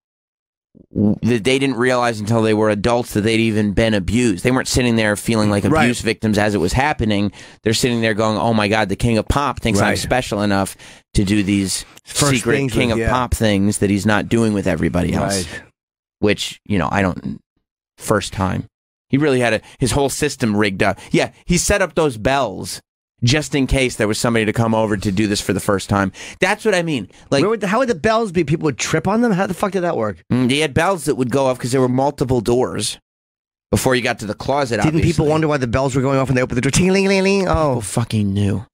that they didn't realize until they were adults that they'd even been abused. They weren't sitting there feeling like abuse victims as it was happening. They're sitting there going, "Oh my God, the King of Pop thinks I'm special enough to do these secret King of Pop things that he's not doing with everybody else." Right. Which, I don't. First time, he really had his whole system rigged up. Yeah, he set up those bells just in case there was somebody to come over to do this for the first time. That's what I mean. Like, how would the bells be? People would trip on them? How the fuck did that work? They had bells that would go off because there were multiple doors before you got to the closet. Didn't people wonder why the bells were going off when they opened the door? Ting-a-ling-a-ling-a-ling. Oh, people fucking knew.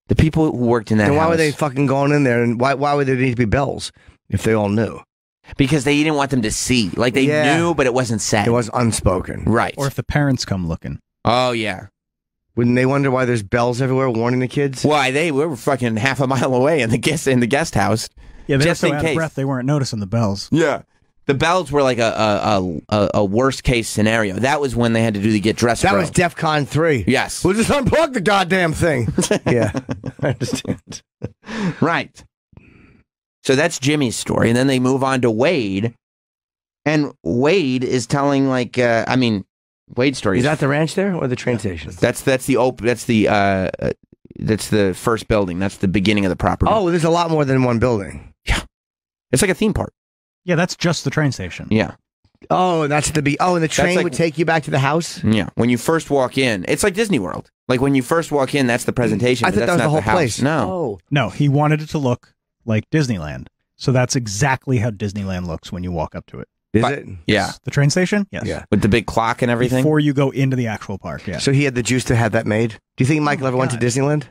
The people who worked in that Then why house. were they fucking going in there? And why would there need to be bells if they all knew? Because they didn't want them to see. Like, they knew, but it wasn't said. It was unspoken. Right. Or if the parents come looking. Oh, yeah. Wouldn't they wonder why there's bells everywhere warning the kids? Why, they were fucking half a mile away in the guest house. Yeah, they just were so in out case. of breath they weren't noticing the bells. Yeah. The bells were like a worst case scenario. That was when they had to do the get dressed. That was DEFCON 3. Yes. We'll just unplug the goddamn thing. Yeah, I understand. Right. So that's Jimmy's story. And then they move on to Wade. And Wade is telling Wade's story. Is that the ranch there or the train station? That's the first building. That's the beginning of the property. Oh, there's a lot more than one building. Yeah. It's like a theme park. Yeah, that's just the train station. Yeah. Oh, and that's and the train would take you back to the house? Yeah. When you first walk in, it's like Disney World. Like when you first walk in, that's the presentation. I thought that was the whole place. No. Oh. No, he wanted it to look like Disneyland. So that's exactly how Disneyland looks when you walk up to it. Is it? Yeah. The train station? Yes. Yeah. With the big clock and everything? Before you go into the actual park, yeah. So he had the juice to have that made? Do you think Michael ever went to Disneyland?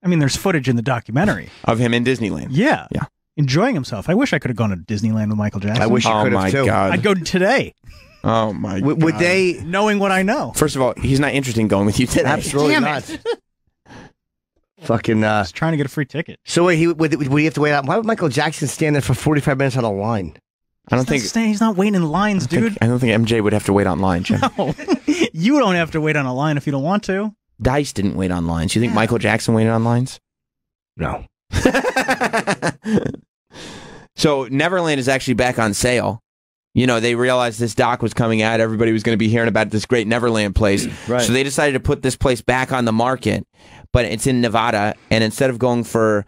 I mean, there's footage in the documentary. Of him in Disneyland. Yeah. Yeah. Enjoying himself. I wish I could have gone to Disneyland with Michael Jackson. I wish you could have too. God. I'd go today, Oh my God. Would they? knowing what I know. First of all, he's not interested in going with you today. Absolutely Damn not. Fucking. Just trying to get a free ticket. So wait, would he have to wait out? Why would Michael Jackson stand there for 45 minutes on a line? I don't think. He's not waiting in lines, dude. I don't think MJ would have to wait online, Jim. No. You don't have to wait on a line if you don't want to. Dice didn't wait on lines. You think Michael Jackson waited on lines? No. So Neverland is actually back on sale. They realized this doc was coming out. Everybody was going to be hearing about this great Neverland place. Right. So they decided to put this place back on the market, but it's in Nevada. And instead of going for,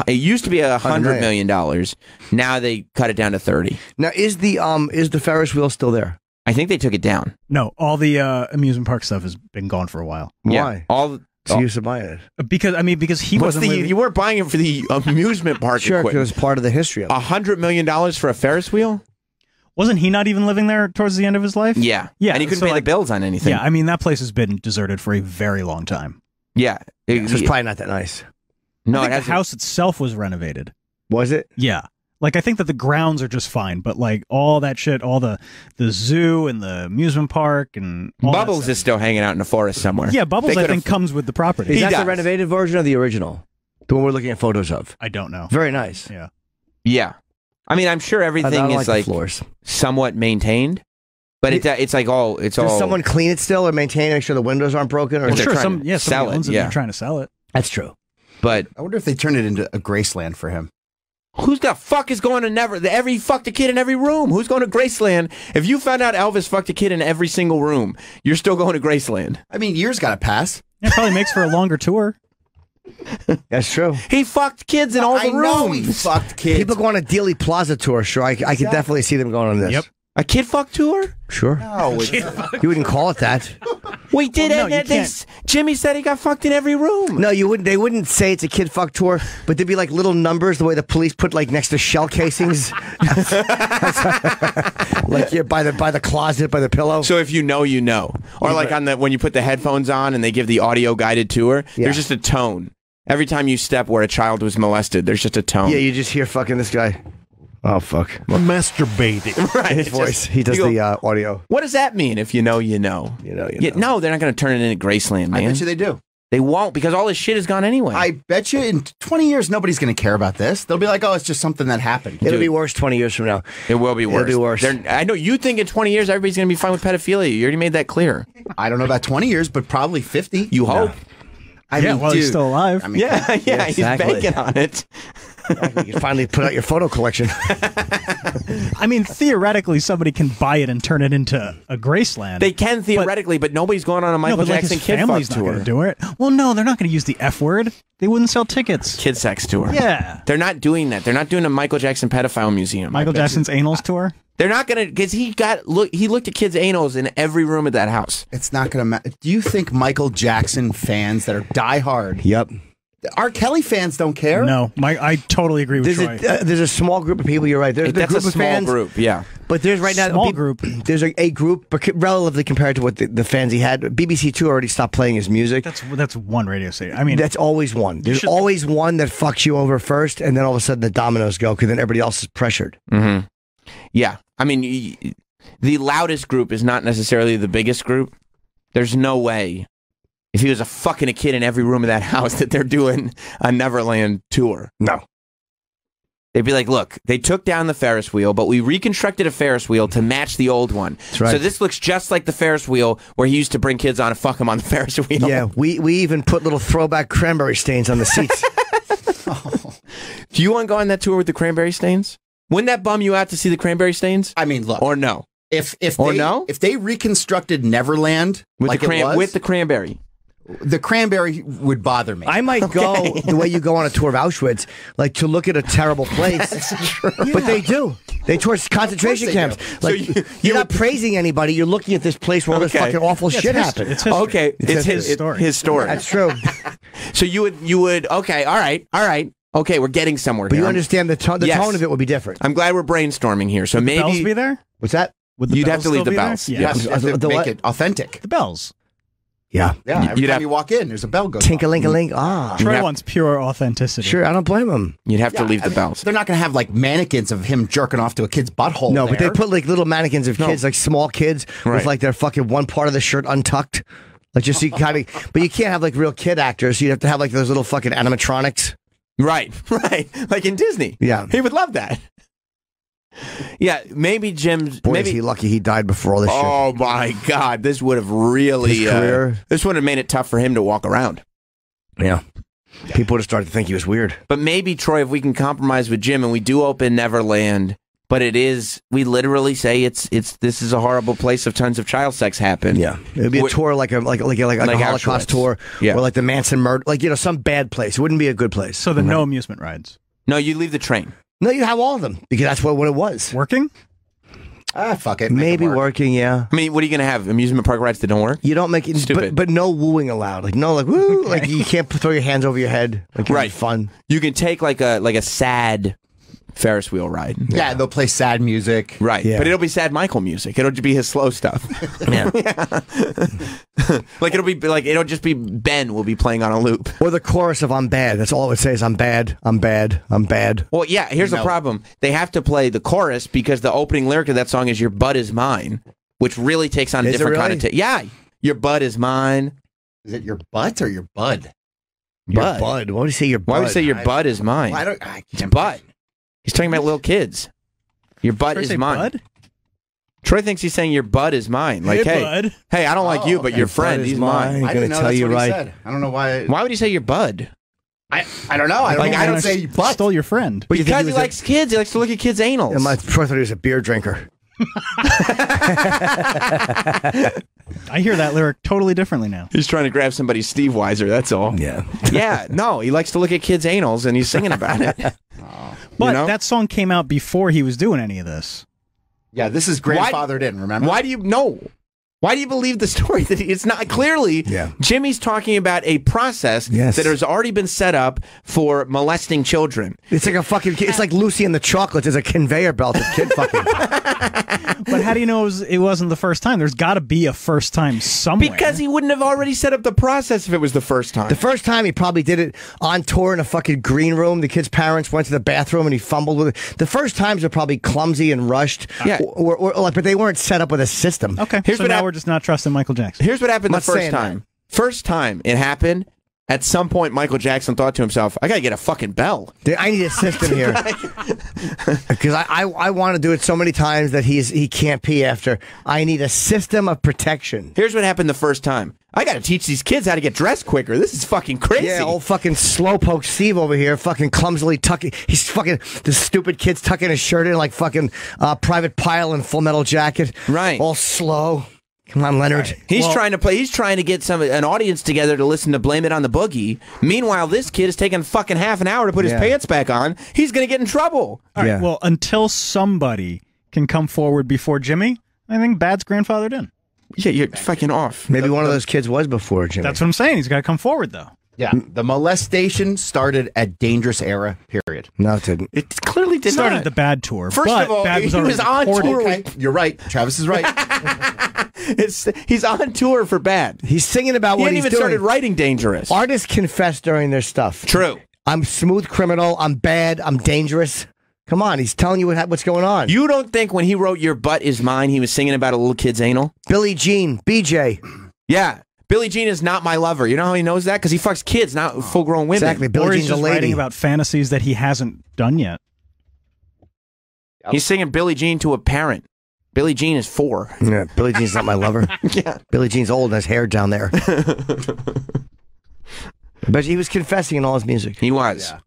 it used to be $100 million. Now they cut it down to 30. Now is the Ferris wheel still there? I think they took it down. No, all the amusement park stuff has been gone for a while. Why? Yeah, So you used to buy it? Because he wasn't living. You weren't buying it for the amusement park Sure, because it equipment. was part of the history of it. $100 million for a Ferris wheel? Wasn't he not even living there towards the end of his life? Yeah. Yeah, And he couldn't so, pay the like, bills on anything. Yeah, I mean, that place has been deserted for a very long time. Yeah. So it's probably not that nice. No, I it think has the house itself was renovated. Was it? Yeah. Like, I think that the grounds are just fine, but like all that shit, all the zoo and the amusement park and all that Bubbles stuff. is still hanging out in the forest somewhere. Yeah, Bubbles, They I could've- think, comes with the property. Is that does. the renovated version or the original? The one we're looking at photos of. I don't know. Very nice. Yeah. Yeah. I mean, I'm sure I everything don't is the like floors. somewhat maintained, but it's like all it's Does all. someone clean it still or maintain it, make sure the windows aren't broken? Or Well, they're sure, trying to sell somebody it, owns it. yeah. They're trying to sell it. That's true. But I wonder if they turn it into a Graceland for him. who's the fuck is going to every fucked a kid in every room? Who's going to Graceland? If you found out Elvis fucked a kid in every single room, you're still going to Graceland. I mean, years got to pass. It probably makes for a longer tour. That's true. He fucked kids in all the I know he rooms. fucked kids. People go on a Dealey Plaza tour, sure. I could definitely see them going on this. Yep. A kid fuck tour? Sure. No, You wouldn't call it that. We did Well, it. no, you and they can't. Jimmy said he got fucked in every room. No, you wouldn't. They wouldn't say it's a kid fuck tour, but there'd be like little numbers, the way the police put like next to shell casings, like yeah, by the closet, by the pillow. So if you know, you know. Or like on the when you put the headphones on and they give the audio guided tour, Yeah. there's just a tone. Every time you step where a child was molested, there's just a tone. Yeah, you just hear fucking this guy. Oh fuck! Masturbating. Right. His it's voice. just- He does you go, the audio. What does that mean? If you know, you know. You know. Yeah, no, they're not going to turn it into Graceland, I man. bet you they do. They won't because all this shit is gone anyway. I bet you in 20 years, nobody's going to care about this. They'll be like, oh, it's just something that happened. It'll be worse 20 years from now. It will be worse. It'll be worse. I know you think in 20 years everybody's going to be fine with pedophilia. You already made that clear. I don't know about 20 years, but probably 50. You hope. I Yeah, mean, while dude, he's still alive. I mean, Yeah, yeah, he's exactly. banking on it. You can finally put out your photo collection. I mean, theoretically, somebody can buy it and turn it into a Graceland. They can theoretically, but nobody's going on a Michael no, but like Jackson his kid fuck family's not tour. going to do it. Well, no, they're not going to use the F word. They wouldn't sell tickets. Kid sex tour. Yeah. They're not doing that. They're not doing a Michael Jackson pedophile museum. Michael Jackson's anals tour. They're not going to, because he looked at kids' anals in every room at that house. it's not going to matter. Do you think Michael Jackson fans that are diehard, Yep. R. Kelly fans don't care? No, I totally agree with There's Troy. there's a small group of people. You're right. There's the That's group a of small fans, group, yeah. but there's right now Small group. There's a group, but relatively compared to what the fans he had. BBC Two already stopped playing his music. That's one radio station. I mean, That's always one. There's should- always one that fucks you over first, and then all of a sudden the dominoes go because then everybody else is pressured. Mm-hmm. Yeah. I mean, the loudest group is not necessarily the biggest group. There's no way, if he was fucking a kid in every room of that house, that they're doing a Neverland tour. No. They'd be like, look, they took down the Ferris wheel, but we reconstructed a Ferris wheel to match the old one. right. So this looks just like the Ferris wheel where he used to bring kids on and fuck them on the Ferris wheel. Yeah, we even put little throwback cranberry stains on the seats. Do you want to go on that tour with the cranberry stains? Wouldn't that bum you out to see the cranberry stains? I mean, look. Or no? If Or they, no? if they reconstructed Neverland With like the it was, with the cranberry. the cranberry would bother me. I might go the way you go on a tour of Auschwitz, like to look at a terrible place. But they do. They tour concentration they camps. do. Like So you you're not praising anybody. You're looking at this place where all this Okay. fucking awful shit happened. It's history. Okay, it's his story. His story. That's true. So you would. Okay, all right. Okay, we're getting somewhere. But here. you understand the tone. The Yes. tone of it would be different. I'm glad we're brainstorming here. So Would the bells be maybe there? What's that? Would the You'd have bells to leave still the be there? bells. Yeah. Yes, you have to The make what? it authentic. The bells. Yeah. Yeah, every You'd time have- you walk in, there's a bell goes off. Tink-a-link-a-link. Ah. Troy have- wants pure authenticity. Sure, I don't blame him. you'd have to Yeah, leave I the mean, bells. They're not going to have like mannequins of him jerking off to a kid's butthole. No, but they there. put like little mannequins of kids, like small kids, Right. with like their fucking one part of the shirt untucked. Like just so you kind of, but you can't have like real kid actors. You'd have to have like those little fucking animatronics. Right, like in Disney. Yeah. he would love that. Yeah, maybe Jim's. Boy, maybe is he lucky he died before all this shit. Oh my God, this would have really His career. this would have made it tough for him to walk around. Yeah. People would have started to think he was weird. But maybe Troy, if we can compromise with Jim and we do open Neverland, but we literally say it's this is a horrible place of tons of child sex happen. Yeah, it would be a Wh- tour like a Holocaust Auschwitz. tour, Yeah. or like the Manson murder, like some bad place. It wouldn't be a good place. So then no amusement rides. No, you leave the train. No, you have all of them because that's what it was. Working? fuck it. make Maybe them work. working, yeah. I mean, what are you going to have? Amusement park rides that don't work? You don't make it, Stupid. but no wooing allowed. Like no, like woo, like you can't throw your hands over your head. Like Right. fun. You can take like a sad Ferris wheel ride. Yeah, they'll play sad music. Right. Yeah. But it'll be sad Michael music. It'll just be his slow stuff. Yeah. Like it'll just be Ben will be playing on a loop. Or the chorus of "I'm bad." That's all it would say is "I'm bad, I'm bad, I'm bad." Well, yeah, here's the problem. They have to play the chorus because the opening lyric of that song is "Your butt is mine," which really takes on a Is it different really? connotation. Yeah. Your butt is mine. Is it your butt or your bud? Your Bud. bud. Why would you say your bud? Why would you say your butt is mine? I It's can't. butt. He's talking about little kids. Your butt Did I is say mine. bud? Troy thinks he's saying your butt is mine. Like, hey, bud. hey, I don't like you, but okay. your Bud friend, is he's mine. mine. I gonna didn't know tell that's you what right. he said. I don't know why. Why would he say your bud? I don't know. I don't, Like, know. I I don't don't say butt. Stole your friend. But you think Because he was a- likes kids. He likes to look at kids' anals. And my Troy thought he was a beer drinker. I hear that lyric totally differently now. He's trying to grab somebody's Steve Weiser, that's all. Yeah. Yeah, no, he likes to look at kids' anals and he's singing about it. But You know? that song came out before he was doing any of this. Yeah, this is grandfathered in. Remember? Why do you Why do you believe the story that it's not clearly? Yeah. Jimmy's talking about a process Yes. that has already been set up for molesting children. It's like a fucking. It's like Lucy and the Chocolates. It's a conveyor belt of kid fucking. But how do you know it wasn't the first time? There's got to be a first time somewhere. Because he wouldn't have already set up the process if it was the first time. The first time he probably did it on tour in a fucking green room. The kid's parents went to the bathroom and he fumbled with it. The first times are probably clumsy and rushed. Yeah. But they weren't set up with a system. Okay, Here's so what now hap- we're just not trusting Michael Jackson. Here's what happened the Not first saying time. First time it happened, at some point Michael Jackson thought to himself, I gotta get a fucking bell. I need a system here because I want to do it so many times that he can't pee after. I need a system of protection. Here's what happened the first time. I gotta teach these kids how to get dressed quicker. This is fucking crazy. Yeah, old fucking slowpoke Steve over here, fucking clumsily tucking. He's fucking the stupid kid's tucking his shirt in like fucking Private Pile in Full Metal Jacket. Right. All slow. Come on, Leonard. He's trying to get an audience together to listen to Blame It on the Boogie. Meanwhile, this kid is taking fucking half an hour to put his Yeah. pants back on. He's gonna get in trouble. All right, Yeah. well, until somebody can come forward before Jimmy, I think Bad's grandfathered in. Yeah, you're fucking off. Maybe one of those kids was before Jimmy. That's what I'm saying. He's got to come forward, though. Yeah, the molestation started at Dangerous Era. Period. No, it didn't. It clearly did Started not. the Bad tour. First but of all, Bad he already was on recorded. tour. Okay, you're right. Travis is right. He's on tour for Bad. He's singing about He what hadn't he's even doing. started writing Dangerous. Artists confess during their stuff. True. I'm smooth criminal. I'm bad. I'm dangerous. Come on, he's telling you what's going on. You don't think when he wrote Your Butt Is Mine, he was singing about a little kid's anal? Billie Jean, BJ. Yeah. Billie Jean is not my lover. You know how he knows that? Because he fucks kids, not full-grown women. Exactly. Or Billie he's Jean's a just writing lady. about fantasies that he hasn't done yet. He's singing Billie Jean to a parent. Billie Jean is 4. Yeah, Billie Jean's not my lover. Yeah. Billie Jean's old and has hair down there. But he was confessing in all his music. He was. Yeah.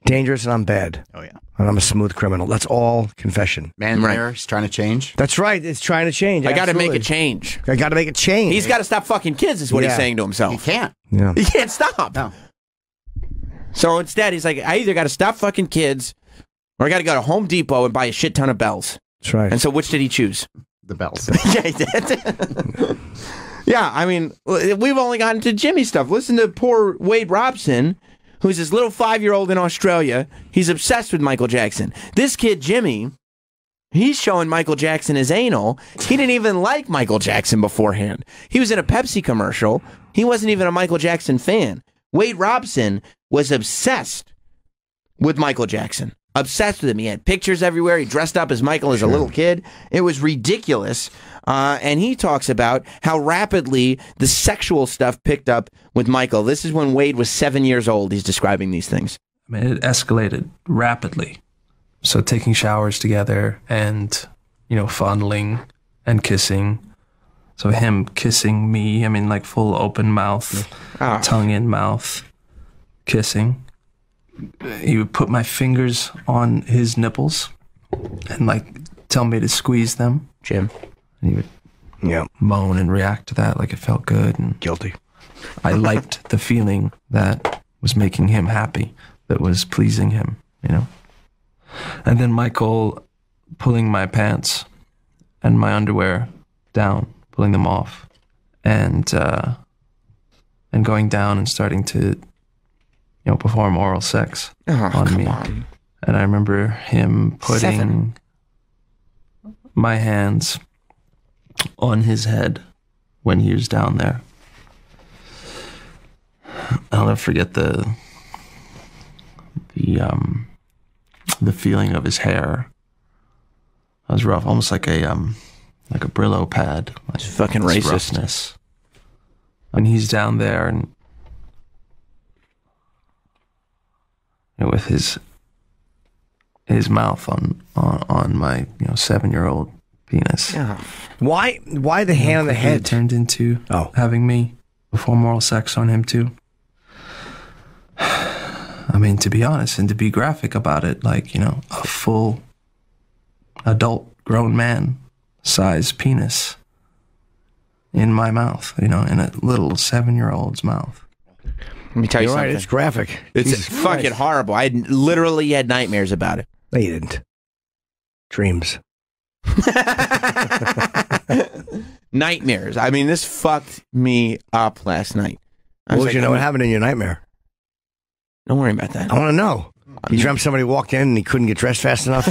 Dangerous and I'm bad. Oh, yeah. And I'm a smooth criminal. That's all confession. Man Right. there, he's trying to change. That's right. It's trying to change. I got to make Absolutely. a change. I got to make a change. He's got to stop fucking kids, is what he's Yeah. saying to He himself. can't. Yeah. He can't stop. No. So instead, he's like, I either got to stop fucking kids or I got to go to Home Depot and buy a shit ton of bells. That's right. And so which did he choose? The bells. Yeah, he did. Yeah, I mean, we've only gotten to Jimmy stuff. Listen to poor Wade Robson, who's this little 5-year-old in Australia. He's obsessed with Michael Jackson. This kid, Jimmy, he's showing Michael Jackson his anal. He didn't even like Michael Jackson beforehand. He was in a Pepsi commercial. He wasn't even a Michael Jackson fan. Wade Robson was obsessed with Michael Jackson. Obsessed with him. He had pictures everywhere. He dressed up as Michael as a little kid. It was ridiculous. And he talks about how rapidly the sexual stuff picked up with Michael. This is when Wade was 7 years old. He's describing these things. I mean, it escalated rapidly. So taking showers together and, fondling and kissing. So him kissing me, I mean, like full open mouth, tongue in mouth, kissing. He would put my fingers on his nipples and tell me to squeeze them. Jim. And he would moan and react to that like it felt good. And guilty. I liked the feeling that was making him happy, that was pleasing him, And then Michael pulling my pants and my underwear down, pulling them off, and going down and starting to perform oral sex on me. And I remember him putting my hands on his head when he was down there. I'll never forget the feeling of his hair. That was rough, almost like a Brillo pad. Like it's fucking racist. Roughness. And he's down there and with his mouth on my 7-year-old penis. Yeah. Why the hand on the head? It turned into having me perform oral sex on him too. I mean, to be honest and to be graphic about it, like, a full adult grown man size penis in my mouth, in a little 7-year-old's mouth. Let me tell you something. Right, it's graphic. It's Jesus fucking Christ. horrible. I literally had nightmares about it. No, you didn't. Dreams. Nightmares. I mean, this fucked me up last night. What happened in your nightmare? Don't worry about that. I want to know. You dreamt somebody walked in and he couldn't get dressed fast enough?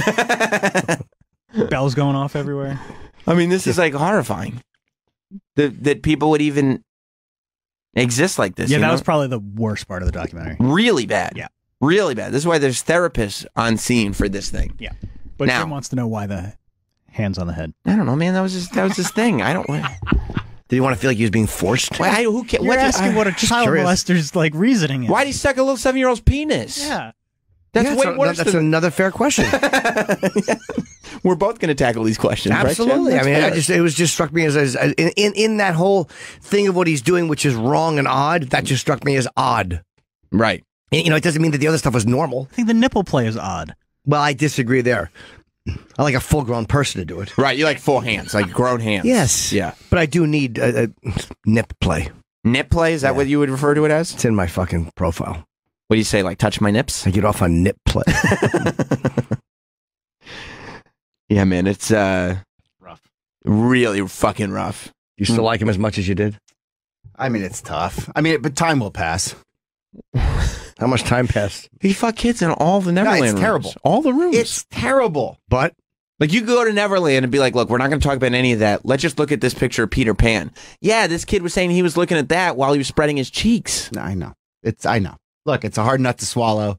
Bells going off everywhere. I mean, this is like horrifying. That people would even exist like this. Yeah, that was probably the worst part of the documentary. Really bad. Yeah. Really bad. This is why there's therapists on scene for this thing. Yeah. But now, Jim wants to know why the hands on the head. I don't know, man. That was his thing. I don't. Did he want to feel like he was being forced? Why, who cares? You're asking what a child molester's reasoning is. Why'd he suck a little 7-year-old's penis? Yeah. That's way worse. That's another fair question. We're both going to tackle these questions. Absolutely. Right, I mean, it was just struck me as in that whole thing of what he's doing, which is wrong and odd. That just struck me as odd. Right. And, it doesn't mean that the other stuff was normal. I think the nipple play is odd. Well, I disagree there. I like a full-grown person to do it. Right. You like full hands, like grown hands. Yes. Yeah. But I do need a nip play. Nip play? Is that what you would refer to it as? It's in my fucking profile. What do you say? Like touch my nips? I get off on nip play. Yeah, man. It's rough. Really fucking rough. You still like him as much as you did? I mean, it's tough. I mean, but time will pass. How much time passed? He fucked kids in all the Neverland it's rooms. terrible. All the rooms. It's terrible. But like you could go to Neverland and be like, look, we're not going to talk about any of that. Let's just look at this picture of Peter Pan. Yeah, this kid was saying he was looking at that while he was spreading his cheeks. I know. I know. Look, it's a hard nut to swallow.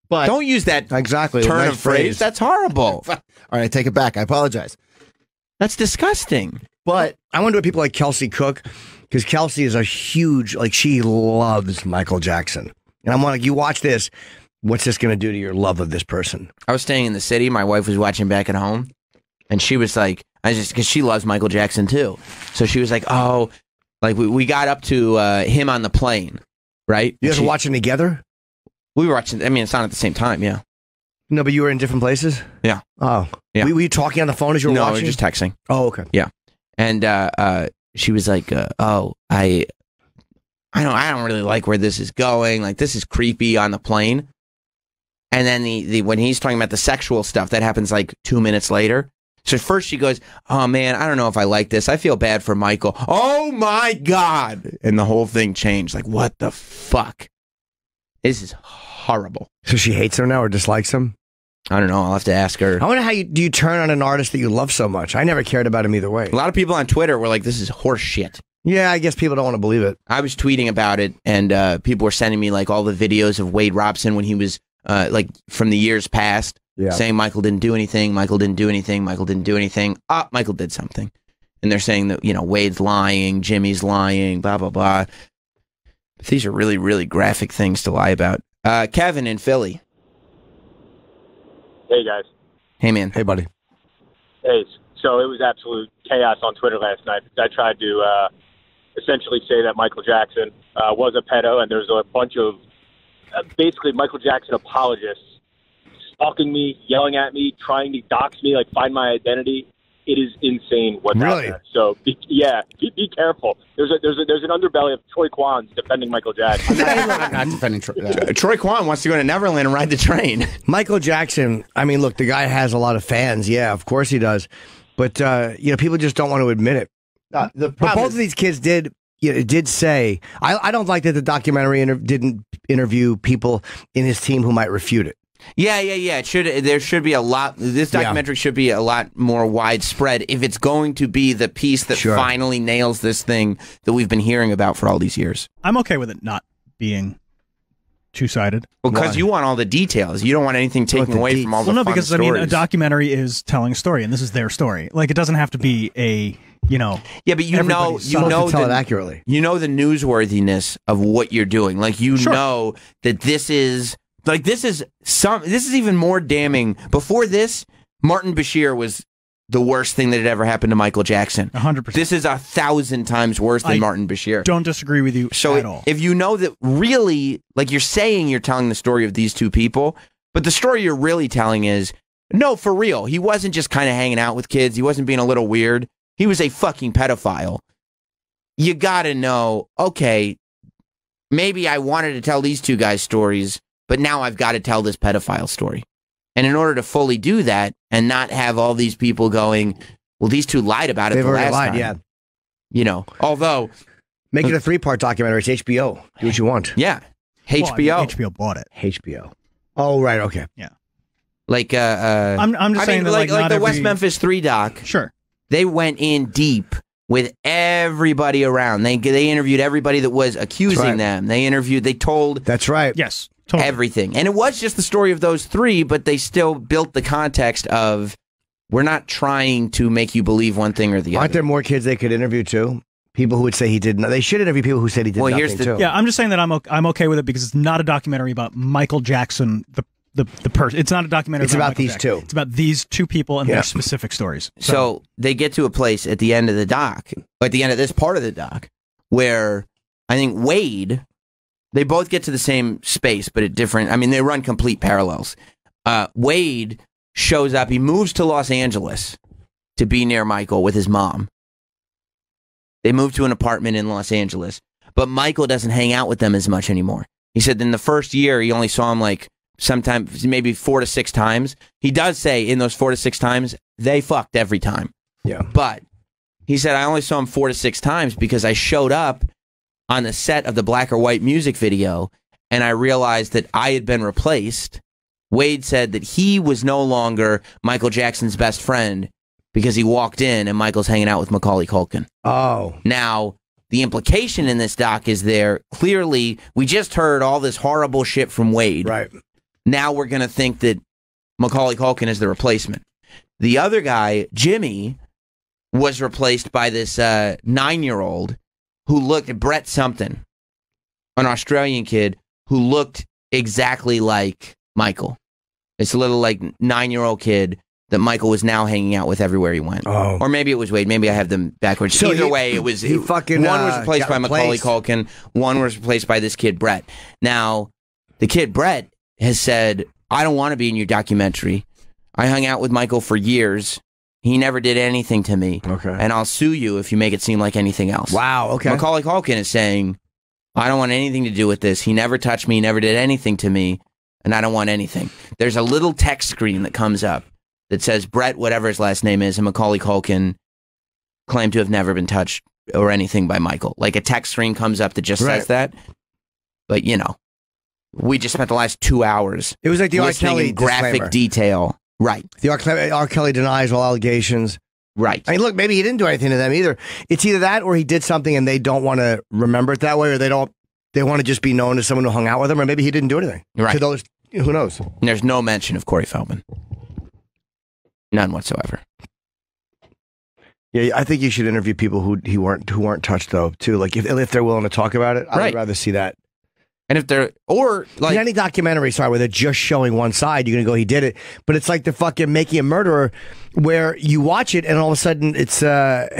But don't use that exactly turn nice of phrase. That's horrible. All right, I take it back. I apologize. That's disgusting. But I wonder what people like Kelsey Cook, because Kelsey is a huge, she loves Michael Jackson. And I'm like, you watch this. What's this going to do to your love of this person? I was staying in the city. My wife was watching back at home. And she was like, because she loves Michael Jackson too. So she was like, oh, like we got up to him on the plane, right? You guys were watching together? We were watching. I mean, it's not at the same time, yeah. No, but you were in different places? Yeah. Oh. Yeah. Were you talking on the phone as you were watching? No, we were just texting. Oh, okay. Yeah. And she was like, oh, I don't really like where this is going. Like, this is creepy on the plane. And then the when he's talking about the sexual stuff, that happens like 2 minutes later. So first she goes, oh man, I don't know if I like this. I feel bad for Michael. Oh my God. And the whole thing changed. Like, what the fuck? This is horrible. So she hates him now or dislikes him? I don't know. I'll have to ask her. I wonder how do you turn on an artist that you love so much? I never cared about him either way. A lot of people on Twitter were like, this is horse shit. Yeah, I guess people don't want to believe it. I was tweeting about it, and people were sending me like all the videos of Wade Robson when he was like from the years past, saying Michael didn't do anything, Michael didn't do anything, Michael didn't do anything. Michael did something. And they're saying that, Wade's lying, Jimmy's lying, blah, blah, blah. But these are really, really graphic things to lie about. Kevin in Philly. Hey, guys. Hey, man. Hey, buddy. Hey, so it was absolute chaos on Twitter last night. I tried to essentially say that Michael Jackson was a pedo, and there's a bunch of basically Michael Jackson apologists stalking me, yelling at me, trying to dox me, find my identity. It is insane what's out there. So be careful. There's an underbelly of Troy Kwan's defending Michael Jackson. I'm not defending Troy. Troy Kwan wants to go to Neverland and ride the train. Michael Jackson, I mean, look, the guy has a lot of fans. Yeah, of course he does. But, people just don't want to admit it. But both of these kids did say, I don't like that the documentary didn't interview people in his team who might refute it. Yeah. It should. There should be a lot. This documentary should be a lot more widespread if it's going to be the piece that finally nails this thing that we've been hearing about for all these years. I'm okay with it not being two-sided. Well, because you want all the details. You don't want anything taken away from all the fun because stories. I mean, a documentary is telling a story, and this is their story. Like, it doesn't have to be a, Yeah, but you know tell it accurately. You know the newsworthiness of what you're doing. Like, you know that this is even more damning. Before this, Martin Bashir was the worst thing that had ever happened to Michael Jackson. 100%. This is 1,000 times worse than Martin Bashir. Don't disagree with you at all. If you know that really, like you're saying you're telling the story of these two people, but the story you're really telling is, no, for real, he wasn't just kind of hanging out with kids. He wasn't being a little weird. He was a fucking pedophile. You gotta know, okay, maybe I wanted to tell these two guys stories, but now I've got to tell this pedophile story. And in order to fully do that and not have all these people going, well, these two lied about it the last time. Yeah. You know, although... Make it a 3-part documentary. It's HBO. Do what you want. Yeah. HBO. Well, I mean, HBO bought it. HBO. Oh, right. Okay. Yeah. Like, I'm just saying that, like not the every... West Memphis 3 doc. Sure. They went in deep with everybody around. They interviewed everybody that was accusing them. They told... That's right. Yes. Totally. Everything. And it was just the story of those 3, but they still built the context of, we're not trying to make you believe one thing or the other. Aren't there more kids they could interview too? People who would say he did not. They should interview people who said he did nothing too. Yeah, I'm just saying that I'm okay with it because it's not a documentary about Michael Jackson, the person. It's not a documentary It's about Michael these Jackson. two. It's about these two people and their specific stories. So they get to a place at the end of the doc, or at the end of this part of the doc, where I think Wade... They both get to the same space, but at different... I mean, they run complete parallels. Wade shows up. He moves to Los Angeles to be near Michael with his mom. They move to an apartment in Los Angeles. But Michael doesn't hang out with them as much anymore. He said in the first year, he only saw him like sometimes, maybe 4 to 6 times. He does say in those 4 to 6 times, they fucked every time. Yeah. But he said, I only saw him 4 to 6 times because I showed up on the set of the Black or White music video, and I realized that I had been replaced. Wade said that he was no longer Michael Jackson's best friend because he walked in and Michael's hanging out with Macaulay Culkin. Oh. Now, the implication in this doc is there. Clearly, we just heard all this horrible shit from Wade. Right. Now we're going to think that Macaulay Culkin is the replacement. The other guy, Jimmy, was replaced by this 9-year-old who looked at Brett something, an Australian kid who looked exactly like Michael. It's a little like 9-year-old kid that Michael was now hanging out with everywhere he went. Oh. Or maybe it was Wade. Maybe I have them backwards. So Either way, it was one was replaced by Macaulay Culkin. One was replaced by this kid, Brett. Now, the kid, Brett, has said, I don't want to be in your documentary. I hung out with Michael for years. He never did anything to me. Okay. And I'll sue you if you make it seem like anything else. Wow, okay. Macaulay Culkin is saying, I don't want anything to do with this. He never touched me. He never did anything to me. And I don't want anything. There's a little text screen that comes up that says Brett, whatever his last name is, and Macaulay Culkin claim to have never been touched or anything by Michael. Like a text screen comes up that just says that. But, you know, we just spent the last 2 hours. It was like the R. listening Kelly in graphic disclaimer. detail. Right. The R. Kelly denies all allegations. Right. I mean, look, maybe he didn't do anything to them either. It's either that or he did something and they don't want to remember it that way, or they want to just be known as someone who hung out with him, or maybe he didn't do anything. Right. To those, who knows? And there's no mention of Corey Feldman. None whatsoever. Yeah, I think you should interview people who weren't touched though too. Like if they're willing to talk about it, I'd rather see that. And if they're in any documentary, where they're just showing one side, you're gonna go, he did it. But it's like the fucking Making a Murderer, where you watch it and all of a sudden it's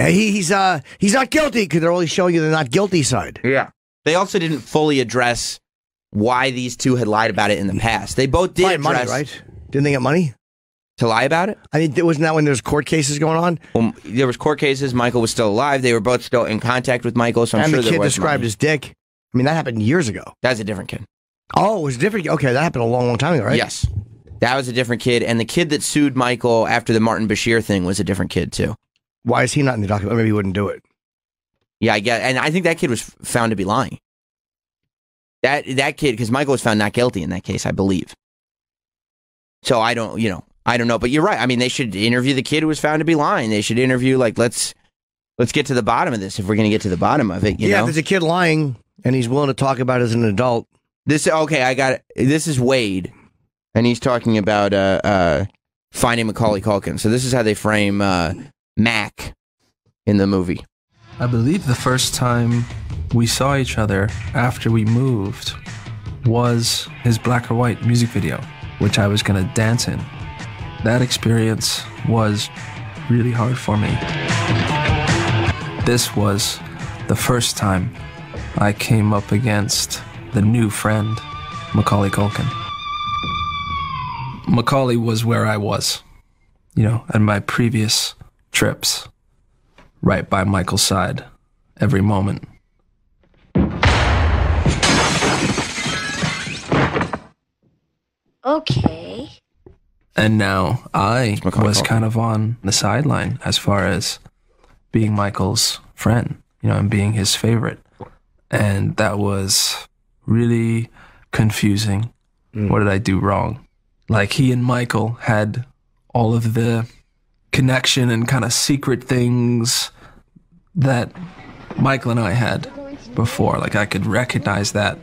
he's not guilty because they're only showing you the not guilty side. Yeah. They also didn't fully address why these two had lied about it in the past. They both did address money, right? Didn't they get money to lie about it? I mean, wasn't that when there's court cases going on? Well, there was court cases. Michael was still alive. They were both still in contact with Michael, so I'm sure there was the kid described money. his dick. I mean, that happened years ago. That's a different kid. Oh, it was different. Okay, that happened a long, long time ago, right? Yes. That was a different kid. And the kid that sued Michael after the Martin Bashir thing was a different kid, too. Why is he not in the document? Maybe he wouldn't do it. Yeah, I get. And I think that kid was found to be lying. That kid, because Michael was found not guilty in that case, I believe. So I don't know, but you're right. I mean, they should interview the kid who was found to be lying. They should interview, like, let's get to the bottom of this if we're going to get to the bottom of it. You know? If there's a kid lying and he's willing to talk about it as an adult. I got it. This is Wade, and he's talking about finding Macaulay Culkin. So this is how they frame Mac in the movie. I believe the first time we saw each other after we moved was his Black or White music video, which I was going to dance in. That experience was really hard for me. This was the first time I came up against the new friend, Macaulay Culkin. Macaulay was where I was, at my previous trips, right by Michael's side, every moment. Okay. And now I was kind of on the sideline as far as being Michael's friend, and being his favorite. And that was really confusing. What did I do wrong? Like, he and Michael had all of the connection and kind of secret things that Michael and I had before. Like, I could recognize that.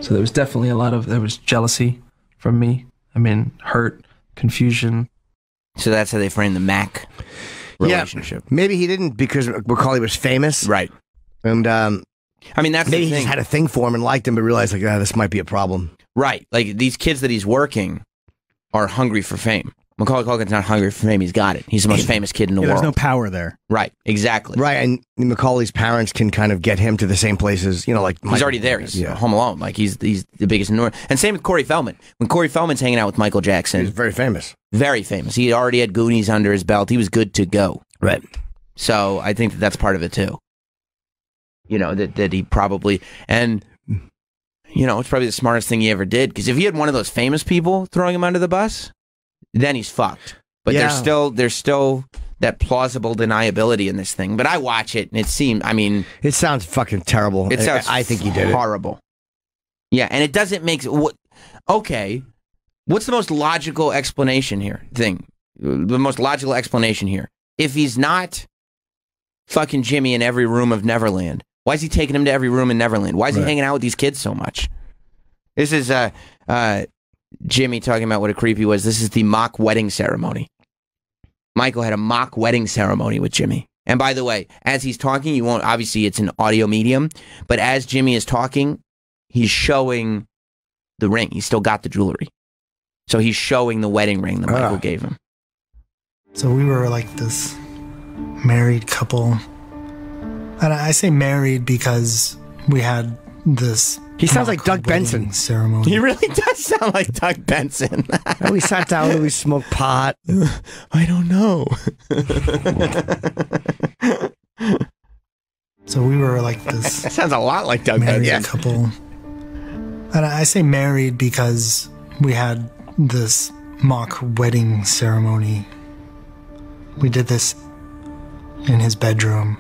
So there was definitely there was jealousy from me. I mean, hurt, confusion. So that's how they frame the Mac relationship. Yeah, maybe he didn't because Macaulay was famous. Right. And, I mean, that's maybe the thing. he just had a thing for him and liked him, but realized, like, this might be a problem. Right. Like, these kids that he's working are hungry for fame. Macaulay Culkin's not hungry for fame. He's got it. He's the most famous kid in the world. There's no power there. Right. Exactly. Right. And Macaulay's parents can kind of get him to the same places, like he's already there. He's Home Alone. Like, he's the biggest in the world. And same with Corey Feldman. When Corey Feldman's hanging out with Michael Jackson. He's very famous. Very famous. He already had Goonies under his belt. He was good to go. Right. So I think that's part of it too. That he probably, and it's probably the smartest thing he ever did. Because if he had one of those famous people throwing him under the bus, then he's fucked. But there's still that plausible deniability in this thing. But I watch it and it sounds fucking terrible. I think he did horrible. Yeah, and it doesn't make okay. What's the most logical explanation here? The most logical explanation here. If he's not fucking Jimmy in every room of Neverland, why is he taking him to every room in Neverland? Why is he hanging out with these kids so much? This is Jimmy talking about what a creep he was. This is the mock wedding ceremony. Michael had a mock wedding ceremony with Jimmy. And by the way, as he's talking, you won't, obviously it's an audio medium, but as Jimmy is talking, he's showing the ring. He's still got the jewelry. So he's showing the wedding ring that Michael gave him. So we were like this married couple. And I say married because we had this. He sounds like Doug Benson. Ceremony. He really does sound like Doug Benson. We sat down and we smoked pot. I don't know. So we were like this. That sounds a lot like Doug Benson. Benson. Couple. And I say married because we had this mock wedding ceremony. We did this in his bedroom.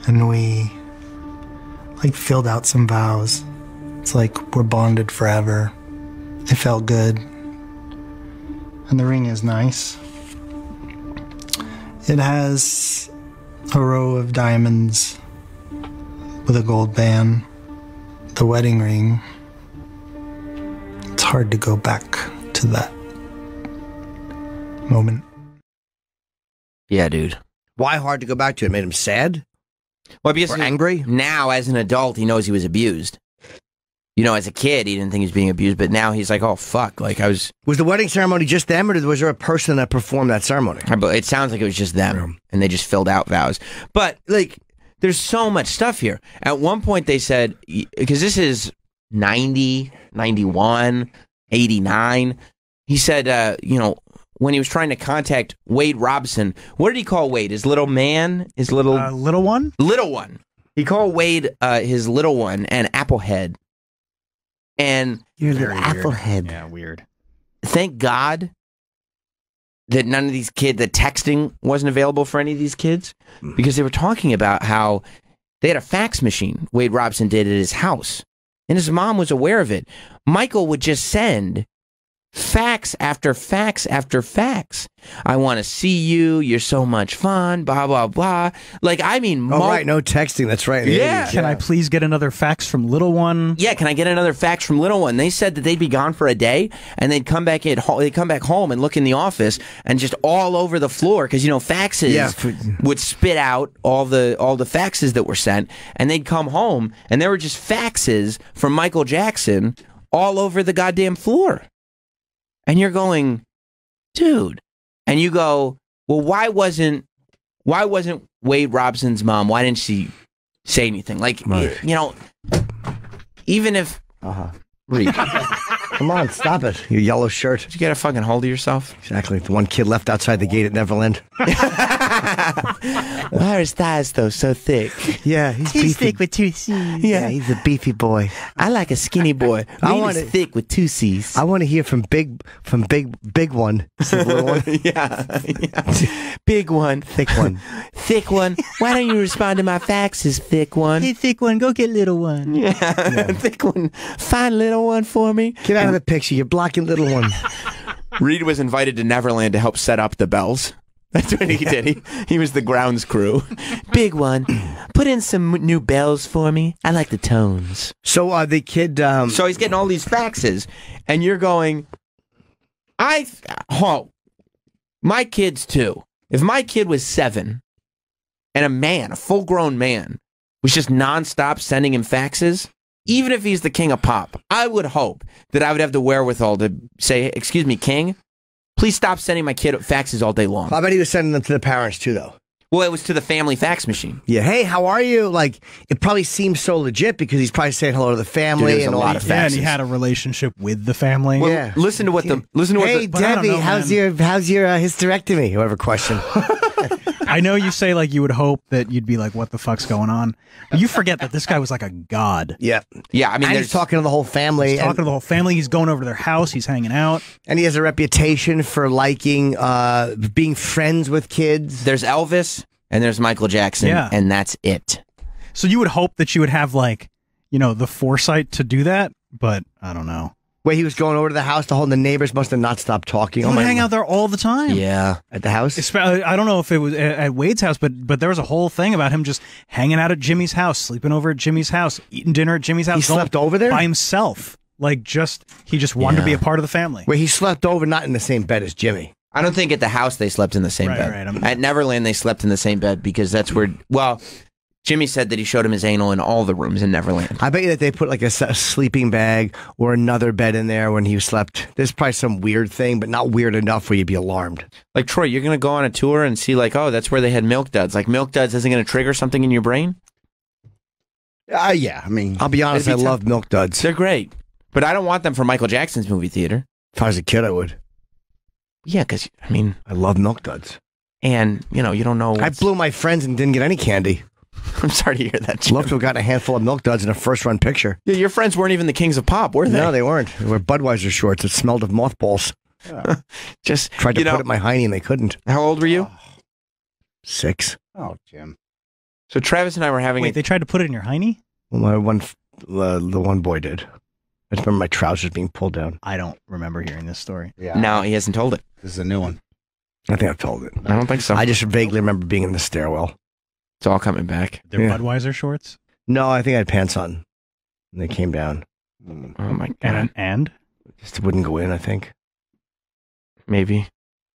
And we filled out some vows. It's like we're bonded forever. It felt good. And the ring is nice. It has a row of diamonds with a gold band. The wedding ring. It's hard to go back to that moment. Yeah, dude. Why hard to go back to? It made him sad? Well, because or angry? Now, as an adult, he knows he was abused. As a kid, he didn't think he was being abused, but now he's like, oh, fuck. Like, Was the wedding ceremony just them, or was there a person that performed that ceremony? It sounds like it was just them, and they just filled out vows. But, there's so much stuff here. At one point, they said, because this is 90, 91, 89, he said, when he was trying to contact Wade Robson, what did he call Wade? His little man? His little... little one? Little one. He called Wade his little one an applehead. And... Your little applehead. Yeah, weird. Thank God that none of these kids, that texting wasn't available for any of these kids, because they were talking about how they had a fax machine, Wade Robson did at his house, and his mom was aware of it. Michael would just send facts after facts after facts. I want to see you. You're so much fun. Blah blah blah. Like I mean, oh right, no texting. That's right. Yeah. Can I please get another fax from little one? Yeah, can I get another fax from little one? They said that they'd be gone for a day, and they'd come back they'd come back home and look in the office, and just all over the floor because faxes would spit out all the faxes that were sent, and they'd come home and there were just faxes from Michael Jackson all over the goddamn floor. And you're going, dude. And you go, well, why wasn't Wade Robson's mom, why didn't she say anything? Like, even if... Reed. Come on, stop it. Your yellow shirt. Did you get a fucking hold of yourself? Exactly. The one kid left outside the gate at Neverland. Why are his thighs, though, so thick? Yeah, he's thick with 2 C's. Yeah, he's a beefy boy. I like a skinny boy. He's thick with 2 C's. I want to hear from big one. Little one. Yeah. Big one. Thick one. Thick one. Why don't you respond to my faxes, thick one? Hey, thick one, go get little one. Yeah. Thick one. Find little one for me. Get out of the picture. You're blocking little one. Reed was invited to Neverland to help set up the bells. That's what he did. He was the grounds crew. Big one. Put in some new bells for me. I like the tones. So the kid... So he's getting all these faxes, and you're going, my kids too. If my kid was 7, and a full-grown man, was just nonstop sending him faxes, even if he's the king of pop, I would hope that I would have the wherewithal to say, excuse me, king, please stop sending my kid faxes all day long. I bet he was sending them to the parents too, though. Well, it was to the family fax machine. Yeah, hey, how are you? Like, it probably seems so legit because he's probys saying hello to the family. Dude, and a lot of faxes. Yeah, and he had a relationship with the family. Well, yeah. Listen to what Hey, Debbie, how's your hysterectomy? Whoever question. I know you say like you would hope that you'd be like, what the fuck's going on? But you forget that this guy was like a god. Yeah. Yeah, I mean, and he's talking to the whole family. He's talking to the whole family. He's going over to their house. He's hanging out. And he has a reputation for liking being friends with kids. There's Elvis and there's Michael Jackson, and that's it. So you would hope that you would have like, the foresight to do that, but I don't know. Where he was going over to the house to hold the neighbors must have not stopped talking. He would hang out there all the time. Yeah. At the house? I don't know if it was at Wade's house, but there was a whole thing about him just hanging out at Jimmy's house, sleeping over at Jimmy's house, eating dinner at Jimmy's house. He slept over there? By himself. Like he just wanted to be a part of the family. Where he slept over not in the same bed as Jimmy. I don't think at the house they slept in the same bed. Right, at Neverland they slept in the same bed because that's where, Jimmy said that he showed him his anal in all the rooms in Neverland. I bet you that they put like a sleeping bag or another bed in there when he slept. There's probably some weird thing, but not weird enough where you'd be alarmed. Like, Troy, you're going to go on a tour and see like, oh, that's where they had Milk Duds. Like, Milk Duds isn't going to trigger something in your brain? Yeah, I mean... I'll be honest, I love Milk Duds. They're great. But I don't want them for Michael Jackson's movie theater. If I was a kid, I would. Yeah, because, I mean... I love Milk Duds. And, you don't know... I blew my friends and didn't get any candy. I'm sorry to hear that, Jim. Love to have gotten a handful of Milk Duds in a first-run picture. Yeah, your friends weren't even the kings of pop, were they? No, they weren't. They were Budweiser shorts that smelled of mothballs. Just tried to put it in my hiney and they couldn't. How old were you? 6. Oh, Jim. So Travis and I were having... Wait, they tried to put it in your hiney? Well, the one boy did. I just remember my trousers being pulled down. I don't remember hearing this story. Yeah. No, he hasn't told it. This is a new one. I think I've told it. I don't think so. I just vaguely remember being in the stairwell. It's all coming back. They're Budweiser shorts? No, I think I had pants on. And they came down. Oh, my God. And? Just wouldn't go in, I think. Maybe.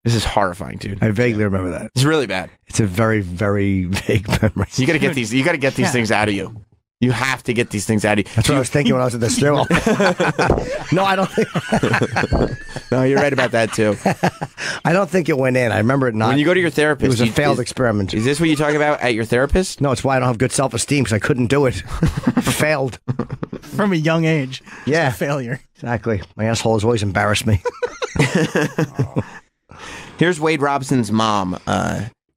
This is horrifying, dude. I vaguely remember that. It's really bad. It's a very, very vague memory. You got to get these. You got to get these things out of you. You have to get these things out of you. That's what I was thinking when I was at the stairwell. No, I don't think. No, you're right about that too. I don't think it went in. I remember it not. When you go to your therapist, it was a failed experiment. Is this what you talk about at your therapist? No, it's why I don't have good self-esteem because I couldn't do it. Failed from a young age. Yeah, failure. Exactly. My asshole has always embarrassed me. Here's Wade Robson's mom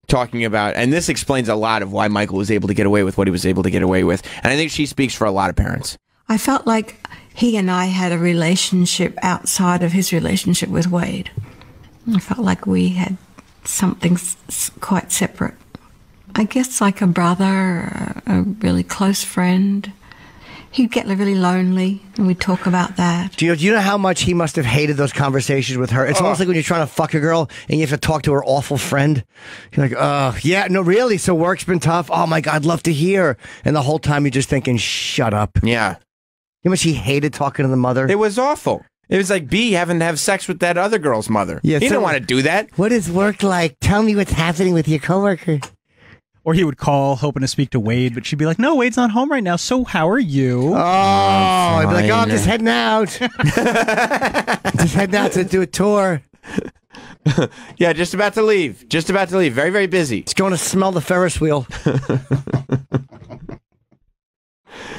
talking about, and this explains a lot of why Michael was able to get away with what he was able to get away with. And I think she speaks for a lot of parents. I felt like he and I had a relationship outside of his relationship with Wade. I felt like we had something quite separate. I guess like a brother, a really close friend. he'd get really lonely, and we'd talk about that. Do you know how much he must have hated those conversations with her? It's almost like when you're trying to fuck a girl and you have to talk to her awful friend. You're like, oh, yeah, no, really? So work's been tough? Oh, my God, I'd love to hear. And the whole time you're just thinking, shut up. Yeah. You know how much he hated talking to the mother? It was awful. It was like B having to have sex with that other girl's mother. Yeah, he didn't want to do that. What is work like? Tell me what's happening with your coworker. Or he would call hoping to speak to Wade, but she'd be like, no, Wade's not home right now, so how are you? Oh, I'd be like, oh, I'm just heading out. Just heading out to do a tour. Yeah, just about to leave. Just about to leave. Very, very busy. Just going to smell the Ferris wheel.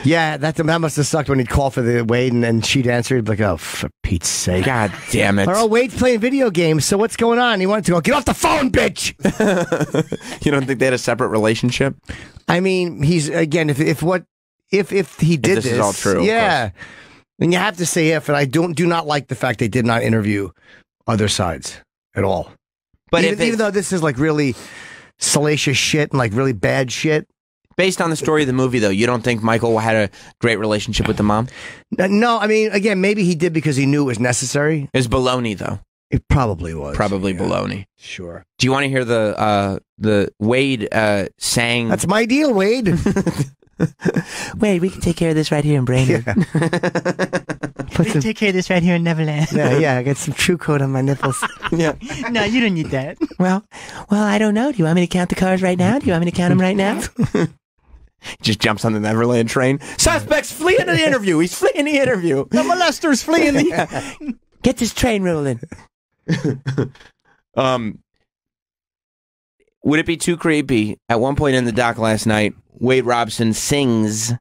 Yeah, that must have sucked when he'd call for the Wade and she'd answer. He'd be like, oh, for Pete's sake. God damn it. Oh, Wade's playing video games, so what's going on? He wanted to go, get off the phone, bitch! You don't think they had a separate relationship? I mean, he's, again, if he did this is all true, yeah. And you have to say if, and I do not like the fact they did not interview other sides at all. But even though this is like really salacious shit and like really bad shit. Based on the story of the movie, though, you don't think Michael had a great relationship with the mom? No, I mean, again, maybe he did because he knew it was necessary. It was baloney, though. It probably was. Probably baloney. Sure. Do you want to hear the Wade sang? That's my deal, Wade. Wade, we can take care of this right here in Brainerd. Yeah. We can take care of this right here in Neverland. Yeah, I got some True Coat on my nipples. Yeah. No, you don't need that. Well, I don't know. Do you want me to count the cars right now? Do you want me to count them right now? Just jumps on the Neverland train. Suspects fleeing the interview. He's fleeing the interview. The molester's fleeing the... Get this train rolling. Would it be too creepy? At one point in the doc last night, Wade Robson sings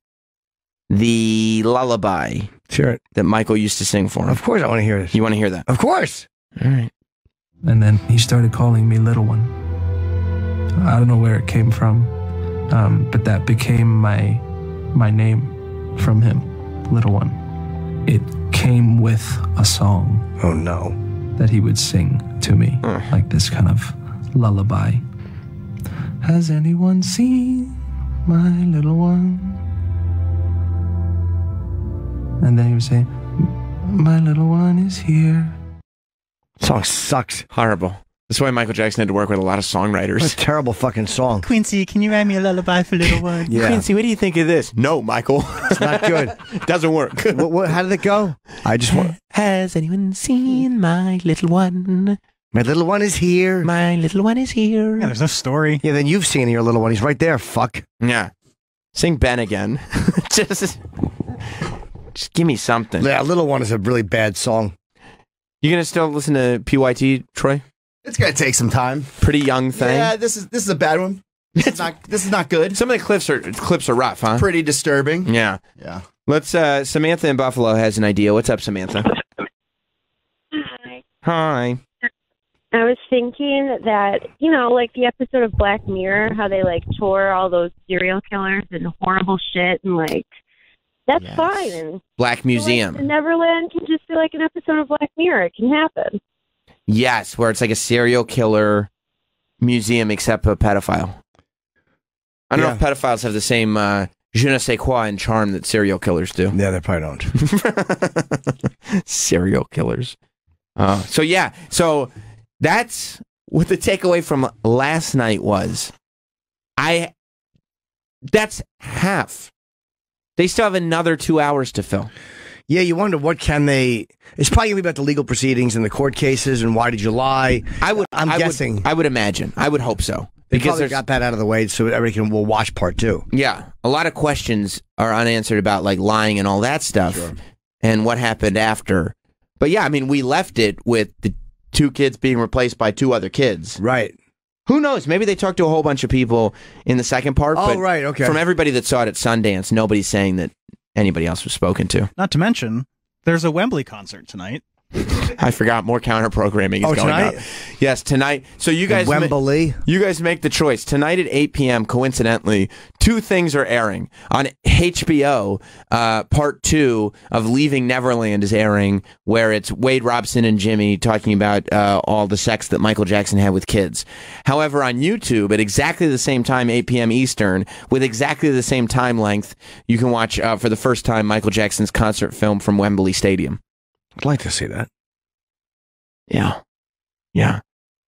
the lullaby that Michael used to sing for him. Of course I want to hear this. You want to hear that? Of course. All right. And then he started calling me Little One. I don't know where it came from, but that became my name from him, Little One. It came with a song. Oh, no. That he would sing to me, like this kind of lullaby. Has anyone seen my little one? And then he would say, my little one is here. Song sucks. Horrible. That's why Michael Jackson had to work with a lot of songwriters. What a terrible fucking song. Quincy, can you write me a lullaby for Little One? Yeah. Quincy, what do you think of this? No, Michael. It's not good. Doesn't work. How did it go? I just want... Has anyone seen my little one? My little one is here. My little one is here. Yeah, there's no story. Yeah, then you've seen your little one. He's right there, fuck. Yeah. Sing Ben again. just give me something. Yeah, Little One is a really bad song. You gonna still listen to PYT, Troy? It's gonna take some time. Pretty young thing. Yeah, this is a bad one. This is not good. Some of the clips are rough, huh? Pretty disturbing. Yeah. Yeah. Let's Samantha in Buffalo has an idea. What's up, Samantha? Hi. Hi. I was thinking that, you know, like the episode of Black Mirror, how they like tour all those serial killers and horrible shit, and like that's fine. And Black Museum. Like, Neverland can just be like an episode of Black Mirror. It can happen. Yes, where it's like a serial killer museum except a pedophile. I don't know if pedophiles have the same je ne sais quoi and charm that serial killers do. Yeah, they probably don't. Serial killers. So that's what the takeaway from last night was. That's half. They still have another 2 hours to fill. Yeah, you wonder what can they... It's probably going to be about the legal proceedings and the court cases and why did you lie. I'm guessing. I would imagine. I would hope so. They probably got that out of the way so everybody will watch part 2. Yeah. A lot of questions are unanswered about like lying and all that stuff and what happened after. But yeah, I mean, we left it with the 2 kids being replaced by 2 other kids. Right. Who knows? Maybe they talked to a whole bunch of people in the second part. Oh, but right, okay. From everybody that saw it at Sundance, nobody's saying that anybody else was spoken to. Not to mention, there's a Wembley concert tonight. I forgot more counter programming is going tonight? up. Yes, tonight. So you guys, Wembley. You guys make the choice tonight at 8 p.m. Coincidentally, two things are airing on HBO. Part 2 of Leaving Neverland is airing, where it's Wade Robson and Jimmy talking about all the sex that Michael Jackson had with kids. However, on YouTube at exactly the same time, 8 p.m. Eastern, with exactly the same time length, you can watch for the first time Michael Jackson's concert film from Wembley Stadium. I'd like to see that. Yeah. Yeah.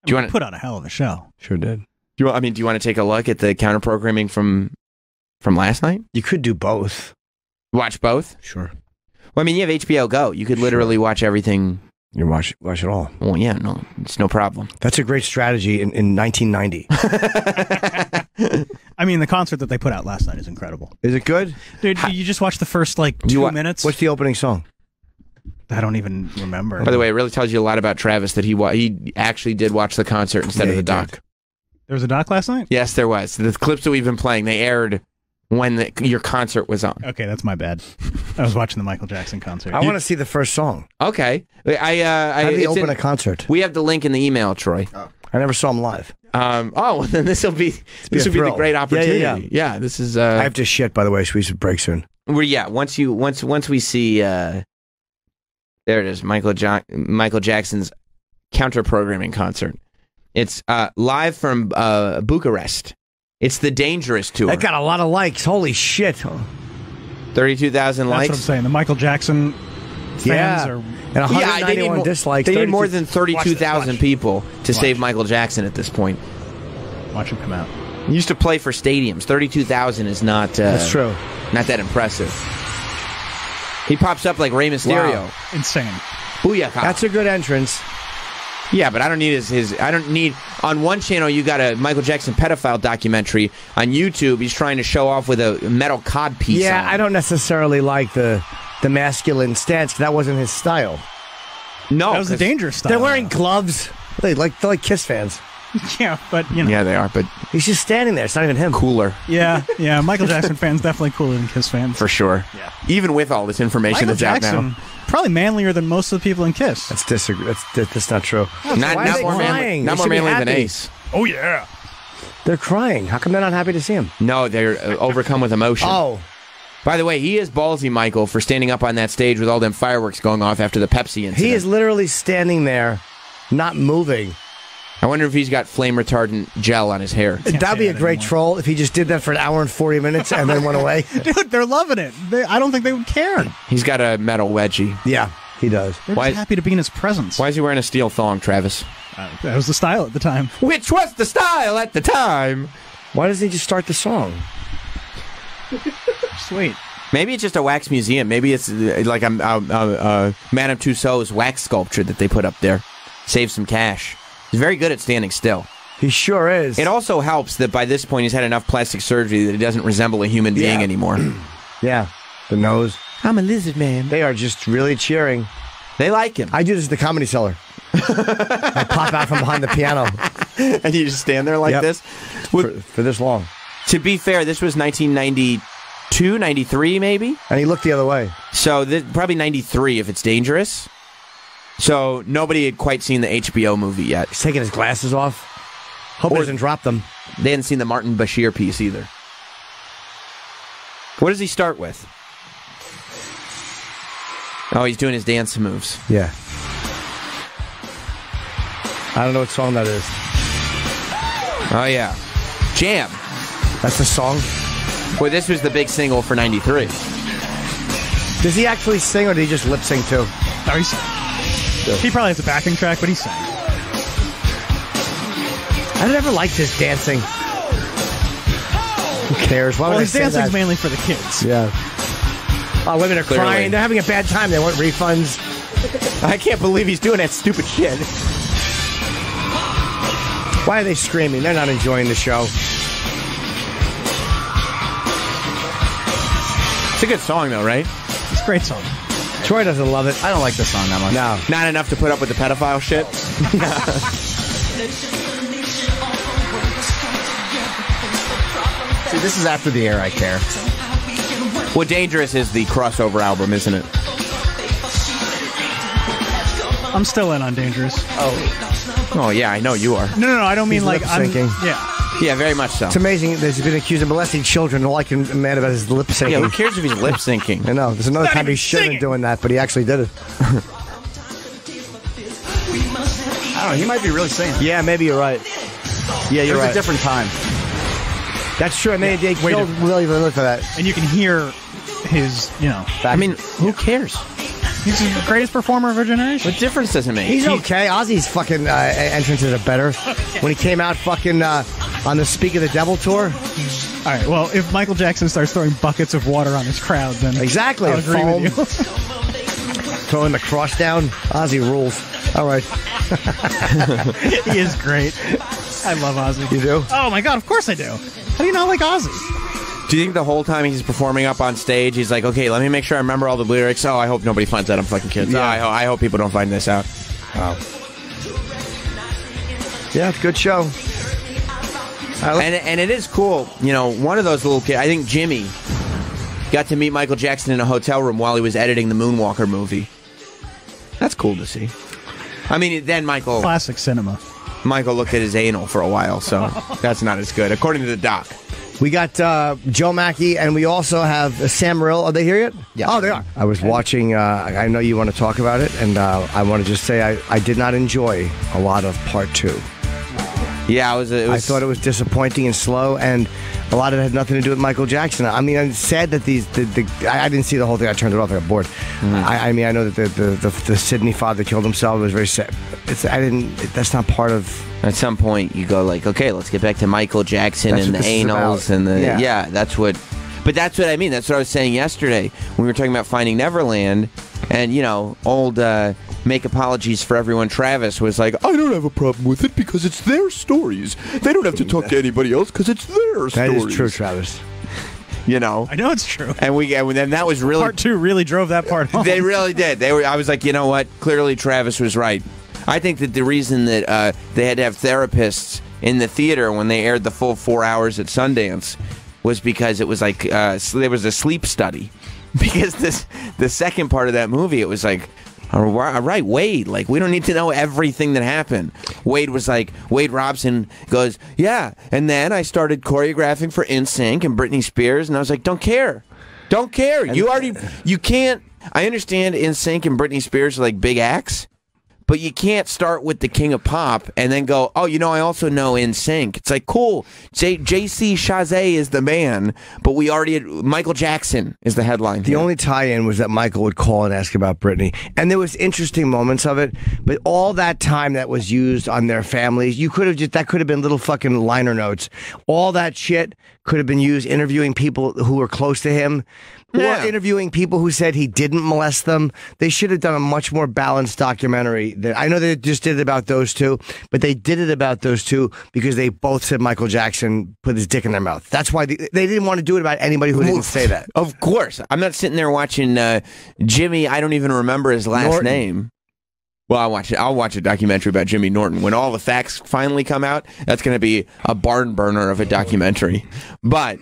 Do you want to put on a hell of a show? Sure did. Do you want to take a look at the counter programming from last night? You could do both. Watch both? Sure. Well, I mean, you have HBO Go. You could literally watch everything. You watch it all. Well, yeah, no, it's no problem. That's a great strategy in 1990. I mean, the concert that they put out last night is incredible. Is it good? Dude, you just watch the first, 2 minutes? What's the opening song? I don't even remember. By the way, it really tells you a lot about Travis that he actually did watch the concert instead of the doc. There was a doc last night? Yes, there was. The clips that we've been playing, they aired when your concert was on. Okay, that's my bad. I was watching the Michael Jackson concert. I want to see the first song. Okay. How do you open a concert? We have the link in the email, Troy. I never saw him live. Well, then this will be the great opportunity. Yeah, this is. I have to shit, by the way, so we should break soon. Well, yeah. Once we see, there it is, Michael Jackson's counter programming concert. It's live from Bucharest. It's the Dangerous tour. That got a lot of likes. Holy shit! 32,000 likes. That's what I'm saying. The Michael Jackson fans are. And 191 dislikes. They need more than 32,000 people to save Michael Jackson at this point. Watch him come out. He used to play for stadiums. 32,000 is not. That's true. Not that impressive. He pops up like Rey Mysterio. Wow. Insane. Booyaka. That's a good entrance. Yeah, but I don't need his. I don't need. On one channel, you got a Michael Jackson pedophile documentary. On YouTube, he's trying to show off with a metal cod piece. Yeah, on. I don't necessarily like the masculine stance. That wasn't his style. No, that was a dangerous style. They're wearing gloves. They're like Kiss fans. Yeah, but you know. Yeah, they are. But he's just standing there. It's not even him. Cooler. Yeah. Michael Jackson fans definitely cooler than Kiss fans for sure. Yeah. Even with all this information Michael that's Jackson, out now, probably manlier than most of the people in Kiss. That's not true. Not more manly than Ace. Oh yeah. They're crying. How come they're not happy to see him? No, they're overcome with emotion. Oh. By the way, he is ballsy, Michael, for standing up on that stage with all them fireworks going off after the Pepsi incident. He is literally standing there, not moving. I wonder if he's got flame retardant gel on his hair. That'd be a great troll if he just did that for an hour and 40 minutes and then went away. Dude, they're loving it. I don't think they would care. He's got a metal wedgie. Yeah, he does. They're just happy to be in his presence. Why is he wearing a steel thong, Travis? That was the style at the time. Which was the style at the time? Why doesn't he just start the song? Sweet. Maybe it's just a wax museum. Maybe it's like a Madame Tussauds wax sculpture that they put up there. Save some cash. He's very good at standing still. He sure is. It also helps that by this point he's had enough plastic surgery that he doesn't resemble a human being anymore. Yeah, the nose. I'm a lizard man. They are just really cheering. They like him. I do this at the Comedy Cellar. I pop out from behind the piano. And you just stand there like this? For this long. To be fair, this was 1992, 93 maybe? And he looked the other way. So probably 93 if it's Dangerous. So nobody had quite seen the HBO movie yet. He's taking his glasses off. Hope he doesn't drop them. They hadn't seen the Martin Bashir piece either. What does he start with? Oh, he's doing his dance moves. Yeah. I don't know what song that is. Oh, yeah. Jam. That's the song? Well, this was the big single for 93. Does he actually sing or did he just lip sync too? No, he sang. He probably has a backing track, but he sang. I never liked his dancing. Who cares? Why would his dancing's mainly for the kids. Yeah. Oh, women are crying. They're having a bad time. They want refunds. I can't believe he's doing that stupid shit. Why are they screaming? They're not enjoying the show. It's a good song, though, right? It's a great song. Troy doesn't love it. I don't like the song that much. No. Not enough to put up with the pedophile shit? See, this is after the air I care. Well, Dangerous is the crossover album, isn't it? I'm still in on Dangerous. Oh yeah, I know you are. No, I don't mean He's like I'm. lip-syncing. Yeah. Yeah, very much so. It's amazing. There's been accused of molesting children. All I can mad about is lip syncing. Yeah, who cares if he's lip syncing? I know. There's another time he should have been doing that, but he actually did it. I don't know. He might be really singing. Yeah, maybe you're right. Yeah, you're It was right. a different time. That's true. And they killed Willie Vanilli for that. And you can hear his, I mean, who cares? He's the greatest performer of our generation. What difference does it make? He's okay. Ozzy's fucking entrances are better. When he came out fucking on the Speak of the Devil tour. All right, well, if Michael Jackson starts throwing buckets of water on his crowd, then Exactly. I'll agree Foam. with you. Throwing the cross down. Ozzy rules. All right. He is great. I love Ozzy. You do? Oh my god, of course I do. How do you not like Ozzy? Do you think the whole time he's performing up on stage, he's like, okay, let me make sure I remember all the lyrics. Oh, I hope nobody finds out I'm fucking kids. Yeah. Oh, I hope people don't find this out. Wow. Yeah, good show. And it is cool. You know, one of those little kids, I think Jimmy, got to meet Michael Jackson in a hotel room while he was editing the Moonwalker movie. That's cool to see. I mean, then Michael Classic cinema. looked at his anal for a while, so that's not as good, according to the doc. We got Joe Mackey, and we also have Sam Rill. Are they here yet? Yeah. Oh, they are. I was watching. I know you want to talk about it, and I want to just say I did not enjoy a lot of part 2. Yeah, I thought it was disappointing and slow, and a lot of it had nothing to do with Michael Jackson. I mean, I'm sad that I didn't see the whole thing. I turned it off. I got bored. I mean, I know that the Sydney father killed himself. It was very sad. That's not part of. At some point, you go like, okay, let's get back to Michael Jackson That's and the what this is anals about. and the Yeah. that's what. But that's what I mean. That's what I was saying yesterday when we were talking about Finding Neverland, and old Make Apologies for Everyone Travis was like, I don't have a problem with it because it's their stories. They don't have to talk to anybody else because it's their That stories. is true, Travis. I know it's true. And then that was really Part 2 really drove that part home. They really did. I was like, you know what? Clearly, Travis was right. I think that the reason that they had to have therapists in the theater when they aired the full 4 hours at Sundance was because it was like there was a sleep study. Because the second part of that movie, it was like, all right, Wade, like, we don't need to know everything that happened. Wade Robson goes, yeah, and then I started choreographing for NSYNC and Britney Spears, and I was like, don't care. You can't, I understand NSYNC and Britney Spears are like big acts, but you can't start with the King of Pop and then go, oh, I also know NSYNC. It's like, cool, J.C. Chazé is the man, but we already had Michael Jackson is the headline. The only tie-in was that Michael would call and ask about Britney, and there was interesting moments of it. But all that time that was used on their families, that could have been little fucking liner notes. All that shit could have been used interviewing people who were close to him. Yeah. Or interviewing people who said he didn't molest them. They should have done a much more balanced documentary. I know they just did it about those two, but they did it about those two because they both said Michael Jackson put his dick in their mouth. That's why they didn't want to do it about anybody who didn't say that. Of course. I'm not sitting there watching Jimmy, I don't even remember his last Norton. name. Well, I'll watch a documentary about Jimmy Norton. When all the facts finally come out, that's going to be a barn burner of a documentary. But,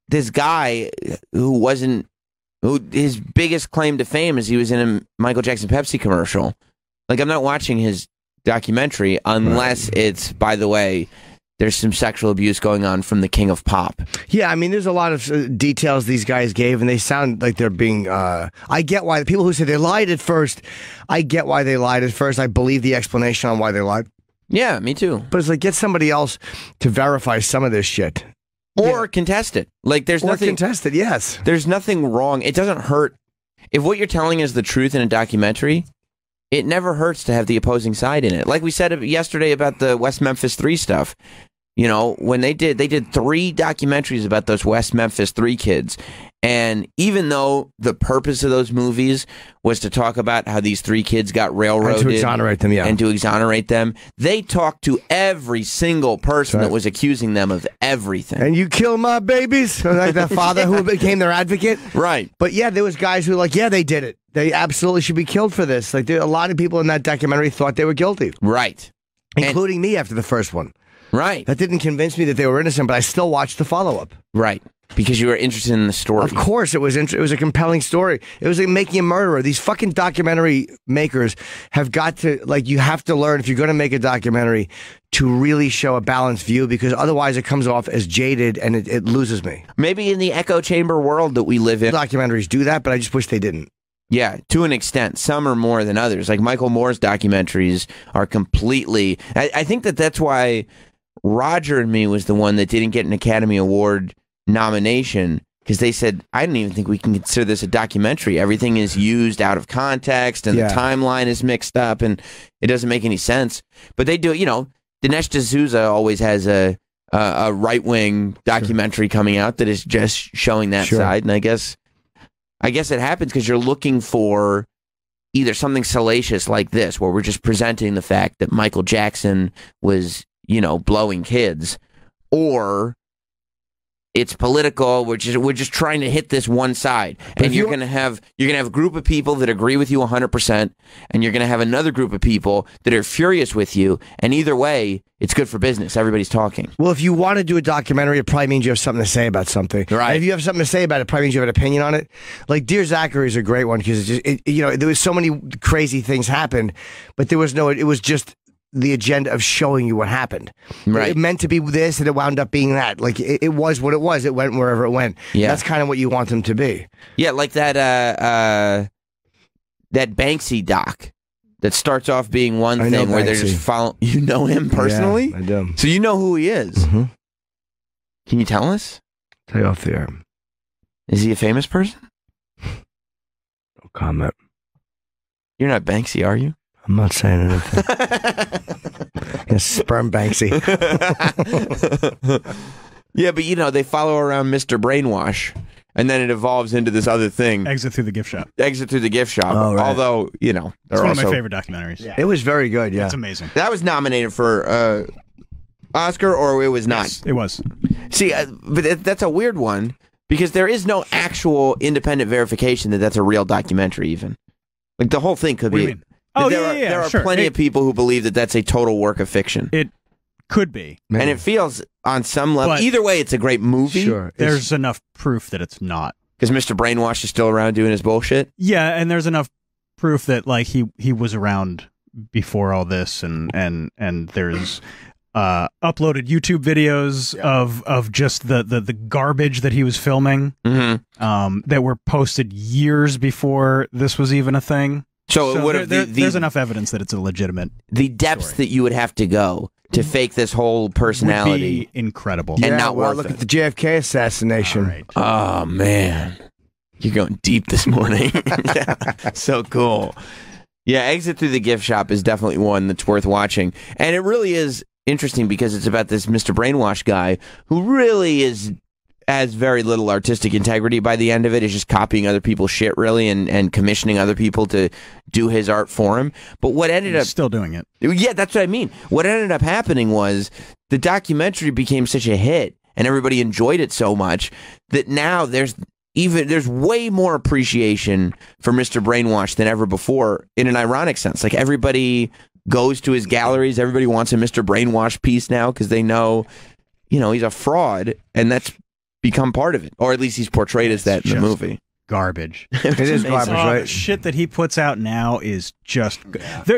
this guy who his biggest claim to fame is he was in a Michael Jackson Pepsi commercial. Like, I'm not watching his documentary unless it's, by the way, there's some sexual abuse going on from the King of Pop. Yeah, I mean, there's a lot of details these guys gave, and they sound like they're being... I get why the people who say they lied at first, I get why they lied at first. I believe the explanation on why they lied. Yeah, me too. But it's like, get somebody else to verify some of this shit. Or contest it. Like, there's nothing... contest it, yes. There's nothing wrong. It doesn't hurt. If what you're telling is the truth in a documentary, it never hurts to have the opposing side in it. Like we said yesterday about the West Memphis 3 stuff. When they did 3 documentaries about those West Memphis 3 kids. And even though the purpose of those movies was to talk about how these 3 kids got railroaded. And to exonerate them, yeah. And to exonerate them, they talked to every single person that was accusing them of everything. And you kill my babies? Like that father who became their advocate? Right. But yeah, there was guys who were like, yeah, they did it. They absolutely should be killed for this. Like, a lot of people in that documentary thought they were guilty. Right. Including me after the first one. Right. That didn't convince me that they were innocent, but I still watched the follow-up. Right. because you were interested in the story. Of course, it was a compelling story. It was like Making a Murderer. These fucking documentary makers have got to, like, you have to learn if you're going to make a documentary to really show a balanced view, because otherwise it comes off as jaded and it loses me. Maybe in the echo chamber world that we live in, documentaries do that, but I just wish they didn't. Yeah, to an extent. Some are more than others. Like Michael Moore's documentaries are completely... I think that's why Roger and Me was the one that didn't get an Academy Award nomination, because they said, I don't even think we can consider this a documentary. Everything is used out of context, and the timeline is mixed up, and it doesn't make any sense. But they do, you know, Dinesh D'Souza always has a right-wing documentary coming out that is just showing that side, and I guess it happens because you're looking for either something salacious like this, where we're just presenting the fact that Michael Jackson was, you know, blowing kids, or it's political. We're just trying to hit this one side, and you're gonna have a group of people that agree with you 100%, and you're gonna have another group of people that are furious with you. And either way, it's good for business. Everybody's talking. Well, if you want to do a documentary, it probably means you have something to say about something. Right. And if you have something to say about it, it probably means you have an opinion on it. Like Dear Zachary is a great one, because you know, there was so many crazy things happened, but there was no. It was just the agenda of showing you what happened. Right. It meant to be this, and it wound up being that. Like it was what it was. It went wherever it went. Yeah. That's kind of what you want them to be. Yeah, like that Banksy doc that starts off being one thing where they're just following. You know him personally? Yeah, I do. So you know who he is. Mm-hmm. Can you tell us? Tell you off the air. Is he a famous person? No comment. You're not Banksy, are you? I'm not saying anything. Yeah, sperm Banksy. Yeah, but you know, they follow around Mr. Brainwash, and then it evolves into this other thing. Exit Through the Gift Shop. Exit Through the Gift Shop. Oh, right. Although, you know, it's one of my favorite documentaries. Yeah. It was very good, yeah. It's amazing. That was nominated for Oscar, or it was not? Yes, it was. See, but that's a weird one, because there is no actual independent verification that that's a real documentary, even. Like, the whole thing could What do be... you mean? Oh, there are sure. plenty of people who believe that that's a total work of fiction. It could be. And it feels, on some level... But either way, it's a great movie. Sure. There's enough proof that it's not. Because Mr. Brainwash is still around doing his bullshit? Yeah, and there's enough proof that, like, he was around before all this, and there's uploaded YouTube videos of just the garbage that he was filming, that were posted years before this was even a thing. So there's enough evidence that it's a legitimate The depths story. that you would have to go to fake this whole personality would be incredible. and not worth look it. at the JFK assassination. Right. Oh, man. You're going deep this morning. So cool. Yeah, Exit Through the Gift Shop is definitely one that's worth watching. And it really is interesting, because it's about this Mr. Brainwash guy who really has very little artistic integrity. By the end of it, is just copying other people's shit, really, and commissioning other people to do his art for him. But what ended up... still doing it. Yeah, that's what I mean. What ended up happening was the documentary became such a hit, and everybody enjoyed it so much, that now there's way more appreciation for Mr. Brainwash than ever before, in an ironic sense. Like, everybody goes to his galleries, everybody wants a Mr. Brainwash piece now, because they know, you know, he's a fraud, and that's become part of it, or at least he's portrayed as that in the movie. Garbage. It is garbage, right? The shit that he puts out now is just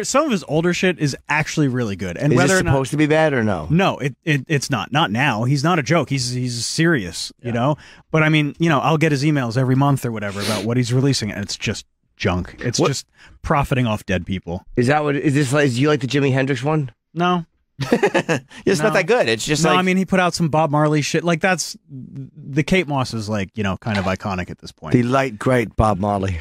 some of his older shit is actually really good. And Is whether it or not, supposed to be bad or no? No, it's not. Not now. He's not a joke. He's serious, you know? But I mean, you know, I'll get his emails every month or whatever about what he's releasing, and it's just junk. It's just profiting off dead people. Is that what? Is this like? Do you like the Jimi Hendrix one? No. It's not that good. It's just I mean, he put out some Bob Marley shit. Like, that's the Kate Moss is, like, you know, kind of iconic at this point. The late great Bob Marley,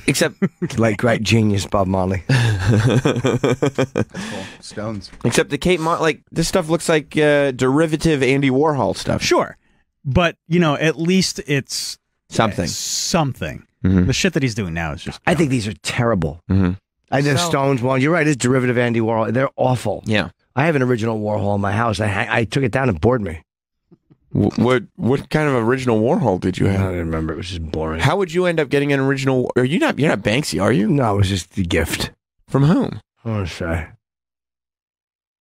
except late great genius Bob Marley. That's cool. Stones. Except the Kate Moss, like, this stuff looks like derivative Andy Warhol stuff. Sure, but you know, at least it's something. Something. Mm-hmm. The shit that he's doing now is just. I think these are terrible. Mm-hmm. I did a Stones one. You're right. It's derivative Andy Warhol. They're awful. Yeah. I have an original Warhol in my house. I took it down and bored me. What kind of original Warhol did you have? I don't remember. It was just boring. How would you end up getting an original? You're not Banksy, are you? No, it was just a gift. From whom? I want to say.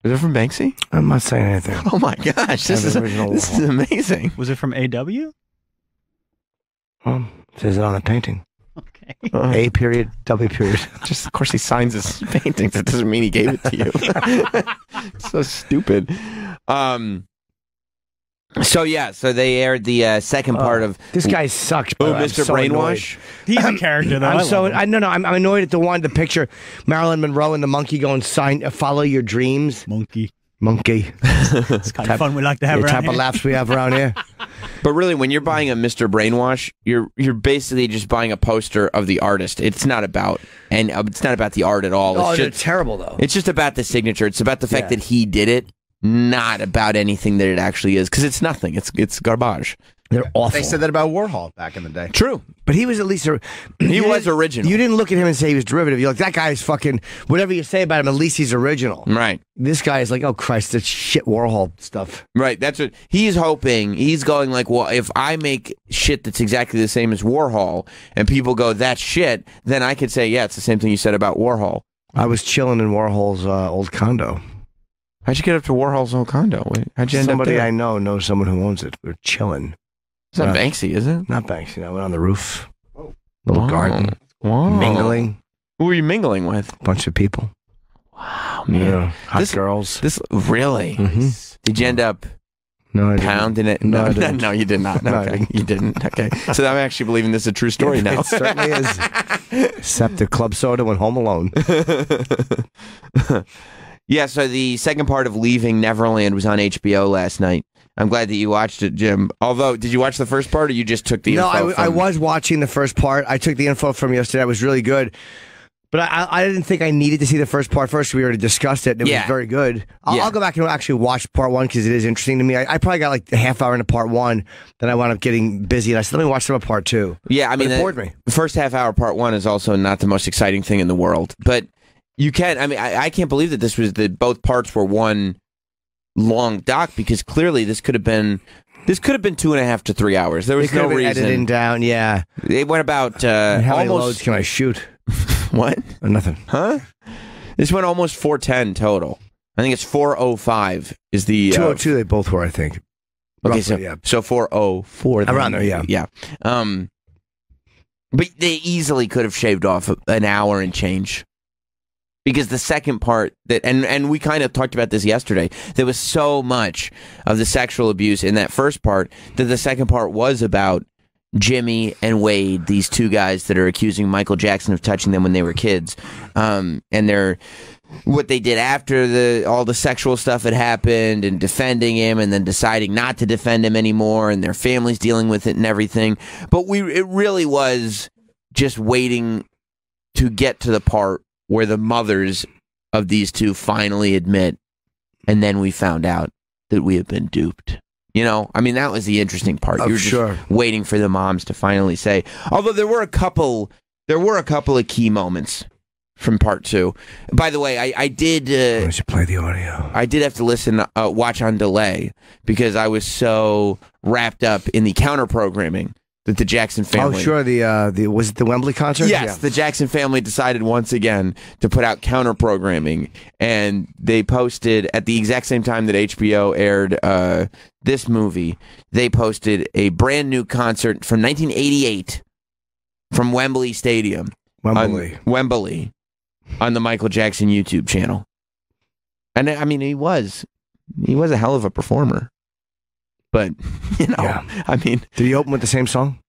Is it from Banksy? I'm not saying anything. Oh my gosh, this is amazing. Was it from AW? Well, it says it on the painting. Okay. A period, W period. Just, of course, he signs his paintings. That doesn't mean he gave it to you. So stupid. So they aired the second part of this guy sucks. Oh, I'm Mr. so Brainwash. annoyed. He's a character, though. I'm annoyed at the picture. Marilyn Monroe and the monkey going follow your dreams. Monkey. It's kind of fun we like to have the around type here. of laughs we have around here. But really, when you're buying a Mr. Brainwash, you're basically just buying a poster of the artist. It's not about the art at all. Oh, It's they're just, terrible though. It's just about the signature. It's about the fact that he did it, not about anything that it actually is. Because it's nothing. It's garbage. They're awful. They said that about Warhol back in the day. True. But he was at least he was original. You didn't look at him and say he was derivative. You're like, that guy's fucking, whatever you say about him, at least he's original. Right. This guy is like, oh Christ, that's shit Warhol stuff. Right. That's what he's hoping. He's going like, well, if I make shit that's exactly the same as Warhol and people go, that's shit, then I could say, yeah, it's the same thing you said about Warhol. I was chilling in Warhol's old condo. How'd you get up to Warhol's old condo? How'd you end up Somebody there? I know knows someone who owns it. We're chilling. It's not Banksy, is it? Not Banksy. I went on the roof. Little Wow. garden. Wow. Mingling. Who were you mingling with? A bunch of people. Wow, man. Yeah. Hot girls. This really? Mhm. Did you end up No, I didn't. pounding it? No, I didn't. No, you did not. No, I Okay, didn't. you didn't. Okay, so I'm actually believing this is a true story now. It certainly is. Except the club soda went home alone. Yeah, so the second part of Leaving Neverland was on HBO last night. I'm glad that you watched it, Jim. Although, did you watch the first part, or you just took the info? I was watching the first part. I took the info from yesterday. It was really good. But I didn't think I needed to see the first part first. We already discussed it. And it was very good. I'll go back and actually watch part one because it is interesting to me. I probably got like a half hour into part one. Then I wound up getting busy. And I said, let me watch some of part two. Yeah, I mean, it bored me. The first half hour, part one, is also not the most exciting thing in the world. But you can, I mean, I can't believe that both parts were one long doc, because clearly this could have been 2.5 to 3 hours. There was no reason. Editing down, yeah. It went about How many almost. loads can I shoot? What? Nothing. Huh? This went almost 410 total. I think it's 405 is the 202. They both were, I think. Okay, Roughly, so 404 then. Around there, yeah. Yeah. But they easily could have shaved off an hour and change. Because the second part and we kind of talked about this yesterday, there was so much of the sexual abuse in that first part that the second part was about Jimmy and Wade, these two guys that are accusing Michael Jackson of touching them when they were kids. And what they did after all the sexual stuff had happened, and defending him, and then deciding not to defend him anymore, and their families dealing with it and everything. But it really was just waiting to get to the part where the mothers of these two finally admit, and then we found out that we have been duped. You know, I mean, that was the interesting part. You were just waiting for the moms to finally say. Although there were a couple of key moments from part two. By the way, I did. Why don't you play the audio? I did have to watch on delay, because I was so wrapped up in the counter programming that the Jackson family. Oh, sure. Was it the Wembley concert? Yes, the Jackson family decided once again to put out counter programming, and they posted at the exact same time that HBO aired this movie. They posted a brand new concert from 1988 from Wembley Stadium. Wembley on the Michael Jackson YouTube channel. And I mean, he was a hell of a performer. But, you know, I mean... Did he open with the same song?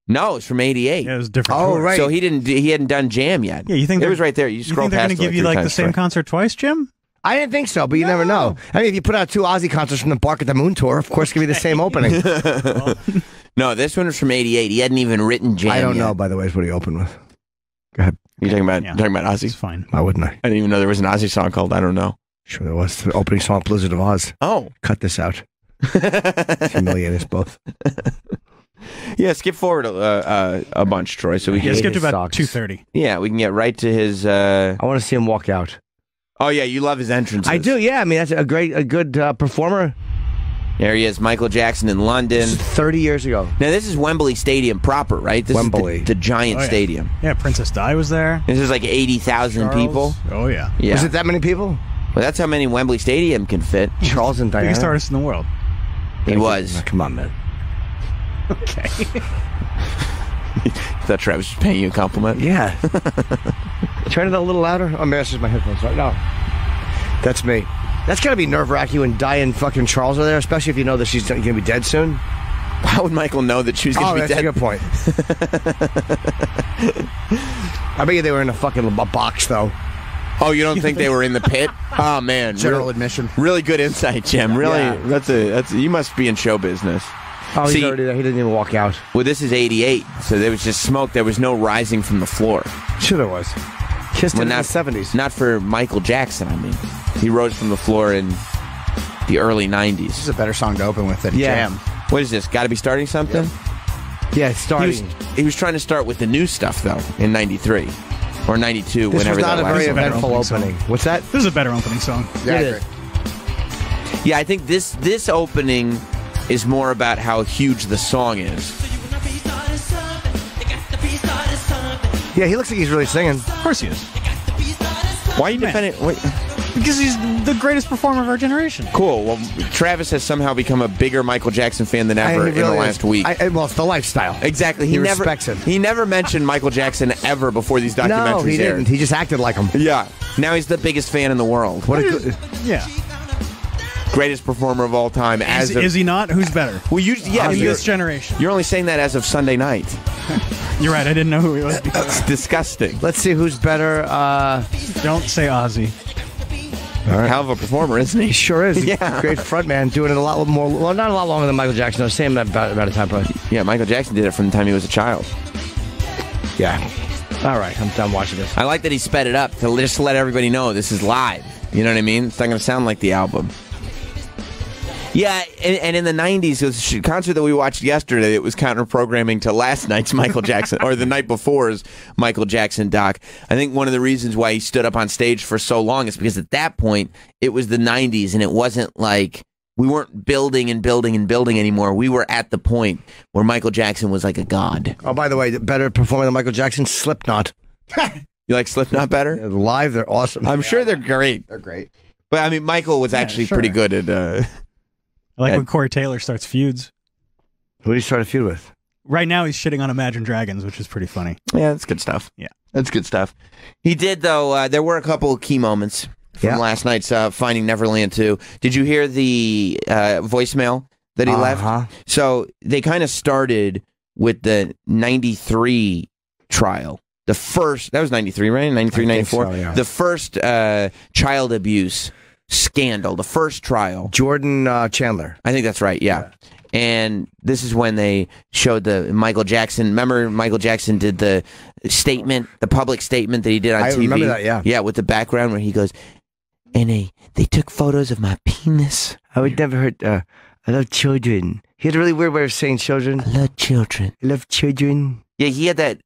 No, it's from 88. Yeah, it was different. Oh, right. So he hadn't done Jam yet. Yeah, you think it was right there. You scroll they're past going to give you like the same concert twice, Jim? I didn't think so, but you never know. I mean, if you put out two Ozzy concerts from the Bark at the Moon tour, of course, it's going to be the same opening. No, this one was from 88. He hadn't even written Jam I don't yet. know, by the way, is what he opened with. Go ahead. You talking about Ozzy? It's fine. Why wouldn't I? I didn't even know there was an Ozzy song called I Don't Know. Sure there was. The opening song, Blizzard of Oz. Oh. Cut this out. Humiliate us both. Yeah, skip forward a bunch, Troy, so we can skip to about 2:30. Yeah, we can get right to his. I want to see him walk out. Oh yeah, you love his entrances. I do. Yeah, I mean that's a good performer. There he is, Michael Jackson in London, 30 years ago. Now this is Wembley Stadium proper, right? This Wembley, is the giant stadium. Yeah, Princess Di was there. This is like 80,000 people. Oh yeah. Yeah. Was it that many people? Well, that's how many Wembley Stadium can fit. Charles and Diana. Biggest artist in the world. He was. Oh, come on, man. Okay. Thought Travis was paying you a compliment. Yeah. Turn it a little louder. Oh, man, that's just my headphones. Right now. That's me. That's gotta be nerve-wracking when Diane fucking Charles are there, especially if you know that she's gonna be dead soon. How would Michael know that she was gonna be dead? That's a good point. I bet you they were in a box, though. Oh, you don't think they were in the pit? Oh man, General admission. Really good insight, Jim. Really, Yeah. that's you must be in show business. Oh, he's See, already there. He didn't even walk out. Well, this is '88, so there was just smoke. There was no rising from the floor. Sure, there was. Kissed Well, in the not- '70s. Not for Michael Jackson. I mean, he rose from the floor in the early '90s. This is a better song to open with than Yeah. Jam. What is this? Got to be starting something? Yeah, it's starting. He was trying to start with the new stuff though in '93 or '92. This Whenever was not that a very last eventful opening opening. What's that? This is a better opening song. Yeah, I It agree. is. Yeah, I think this opening is more about how huge the song is. Yeah, he looks like he's really singing. Of course he is. Why are you defending? Wait. Because he's the greatest performer of our generation. Cool. Well, Travis has somehow become a bigger Michael Jackson fan than ever He in the really last is. week. Well, it's the lifestyle. Exactly. He never respects him. He never mentioned Michael Jackson ever before these documentaries No, he aired. didn't. He just acted like him. Yeah. Now he's the biggest fan in the world. What a good. Yeah. Greatest performer of all time. Is he not? Who's better? Well, in this generation. You're only saying that as of Sunday night. You're right. I didn't know who he was. It's disgusting. Let's see who's better. Don't say Ozzy. Hell of a performer, isn't he? He sure is. Yeah. Great frontman, doing it a lot more. Well, not a lot longer than Michael Jackson. I was saying that about a time, probably. Yeah, Michael Jackson did it from the time he was a child. Yeah. All right, I'm done watching this. I like that he sped it up to just let everybody know this is live. You know what I mean? It's not going to sound like the album. Yeah, and in the 90s, it was a concert that we watched yesterday. It was counter-programming to last night's Michael Jackson, or the night before's Michael Jackson doc. I think one of the reasons why he stood up on stage for so long is because at that point, it was the 90s, and it wasn't like we weren't building and building and building anymore. We were at the point where Michael Jackson was like a god. Oh, by the way, better performer than Michael Jackson, Slipknot. You like Slipknot better? Live, they're awesome. I'm sure they're great. They're great. But, I mean, Michael was actually sure. pretty good at... I like when Corey Taylor starts feuds. Who do you start a feud with? Right now, he's shitting on Imagine Dragons, which is pretty funny. Yeah, that's good stuff. Yeah. That's good stuff. He did, though, there were a couple of key moments from last night's Finding Neverland 2. Did you hear the voicemail that he left? So they kind of started with the 93 trial. The first, that was 93, right? 93, 94? So, yeah. The first child abuse scandal, the first trial. Jordan Chandler. I think that's right, yeah. And this is when they showed the Michael Jackson. Remember, Michael Jackson did the statement, the public statement that he did on TV? I remember that, yeah. Yeah, with the background where he goes, and they took photos of my penis. I would never hurt. I love children. He had a really weird way of saying children. I love children. I love children. Yeah, he had that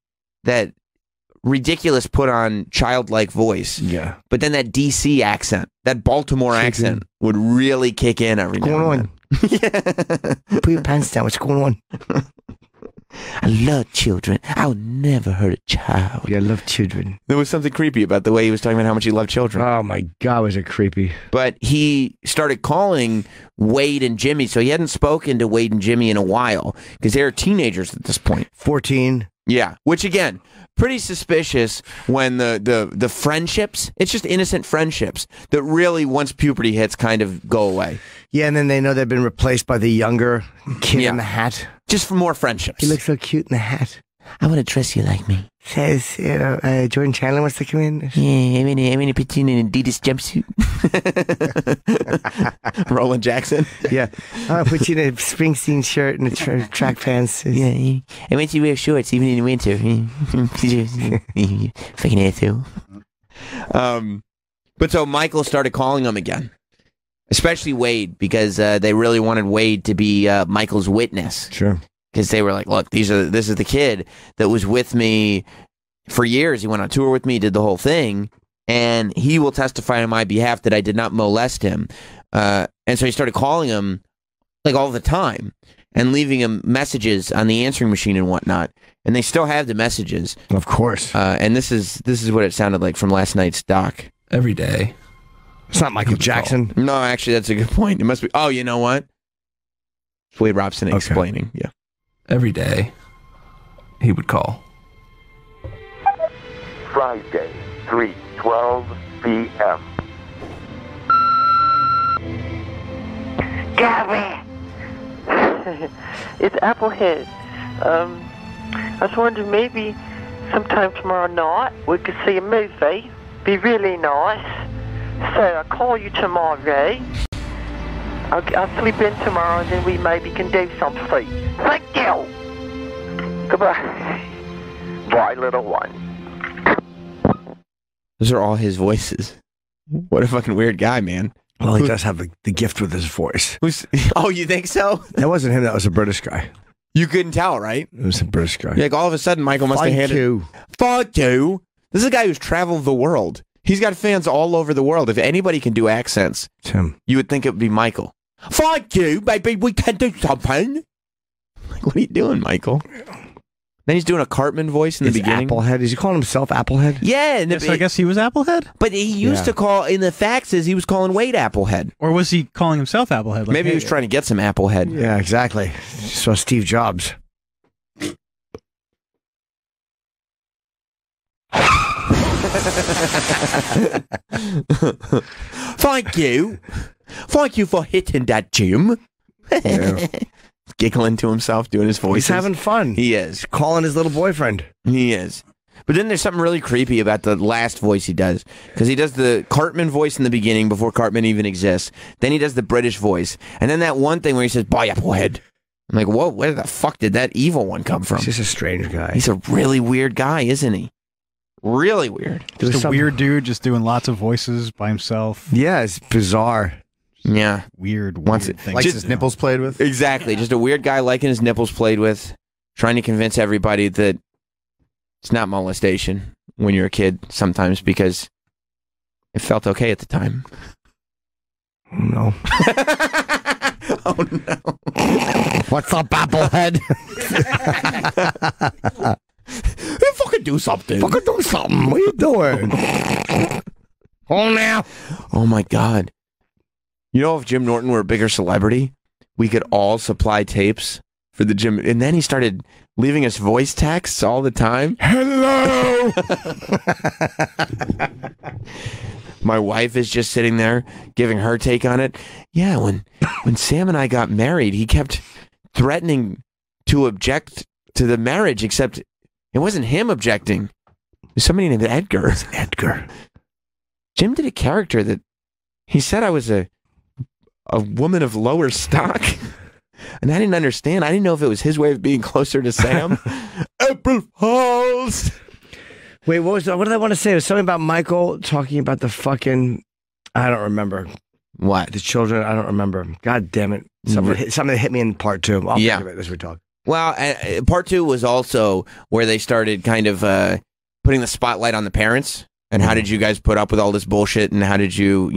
ridiculous put on childlike voice. Yeah. But then that DC accent, that Baltimore accent would really kick in every now and then. What's going on? Put your pants down. What's going on? I love children. I would never hurt a child. Yeah, I love children. There was something creepy about the way he was talking about how much he loved children. Oh my God, was it creepy? But he started calling Wade and Jimmy, so he hadn't spoken to Wade and Jimmy in a while because they were teenagers at this point. 14. Yeah, which again, pretty suspicious when the friendships, it's just innocent friendships that really, once puberty hits, kind of go away. Yeah, and then they know they've been replaced by the younger kid in the hat. Just for more friendships. He looks so cute in the hat. I want to dress you like me. Says, Jordan Chandler wants to come in. Yeah, I'm gonna put you in an Adidas jumpsuit. Roland Jackson. Yeah. I'll put you in a Springsteen shirt and a track pants. Yeah, I want you to wear shorts even in the winter. Fucking asshole. But so Michael started calling him again. Especially Wade, because they really wanted Wade to be Michael's witness. Sure. Because they were like, look, this is the kid that was with me for years. He went on tour with me, did the whole thing, and he will testify on my behalf that I did not molest him. And so he started calling him like all the time and leaving him messages on the answering machine and whatnot. And they still have the messages. Of course. And this is what it sounded like from last night's doc. Every day. It's not Michael Jackson. No, actually, that's a good point. It must be. Oh, you know what? Wade Robson explaining. Yeah. Every day, he would call. Friday, 3:12 p.m. Gary! It's Applehead. I was wondering maybe sometime tomorrow night we could see a movie. Be really nice. So I'll call you tomorrow. I'll sleep in tomorrow and then we maybe can do something. Thank you! Goodbye. Bye, little one. Those are all his voices. What a fucking weird guy, man. Well, he does have the gift with his voice. Oh, you think so? That wasn't him. That was a British guy. You couldn't tell, right? It was a British guy. Like all of a sudden, Michael must have handed. Fuck you. This is a guy who's traveled the world. He's got fans all over the world. If anybody can do accents, it's him. You would think it would be Michael. Fuck you, baby. We can do something. Like, what are you doing, Michael? Then he's doing a Cartman voice in the beginning. Applehead. Is he calling himself Applehead? Yeah. So I guess he was Applehead? But he used to call, in the faxes, he was calling Wade Applehead. Or was he calling himself Applehead? Like, Maybe he was trying to get some Applehead. Yeah, exactly. So Steve Jobs. Thank you. Thank you for hitting that, Jim. Yeah. Giggling to himself, doing his voice. He's having fun. He is. Calling his little boyfriend. He is. But then there's something really creepy about the last voice he does. Because he does the Cartman voice in the beginning before Cartman even exists. Then he does the British voice. And then that one thing where he says, "Bye, Applehead." I'm like, whoa, where the fuck did that evil one come from? He's just a strange guy. He's a really weird guy, isn't he? Really weird. Just a weird dude just doing lots of voices by himself. Yeah, it's bizarre. Yeah. Weird thing. Likes his nipples played with? Exactly. Just a weird guy liking his nipples played with, trying to convince everybody that it's not molestation when you're a kid sometimes because it felt okay at the time. No. Oh, no. What's up, Applehead? You fucking do something. Fucking do something. What are you doing? Oh, now. Oh, my God. You know, if Jim Norton were a bigger celebrity, we could all supply tapes for the Jim. And then he started leaving us voice texts all the time. Hello. My wife is just sitting there giving her take on it. Yeah, when Sam and I got married, he kept threatening to object to the marriage, except it wasn't him objecting. There's somebody named Edgar. Edgar. Jim did a character that he said I was a woman of lower stock. And I didn't understand. I didn't know if it was his way of being closer to Sam. April Fools. Wait, what did I want to say? It was something about Michael talking about the fucking... I don't remember. What? The children, I don't remember. God damn it. Something that hit me in part 2. I'll think of it as we talk. Well, part 2 was also where they started kind of putting the spotlight on the parents. And how did you guys put up with all this bullshit? And how did you,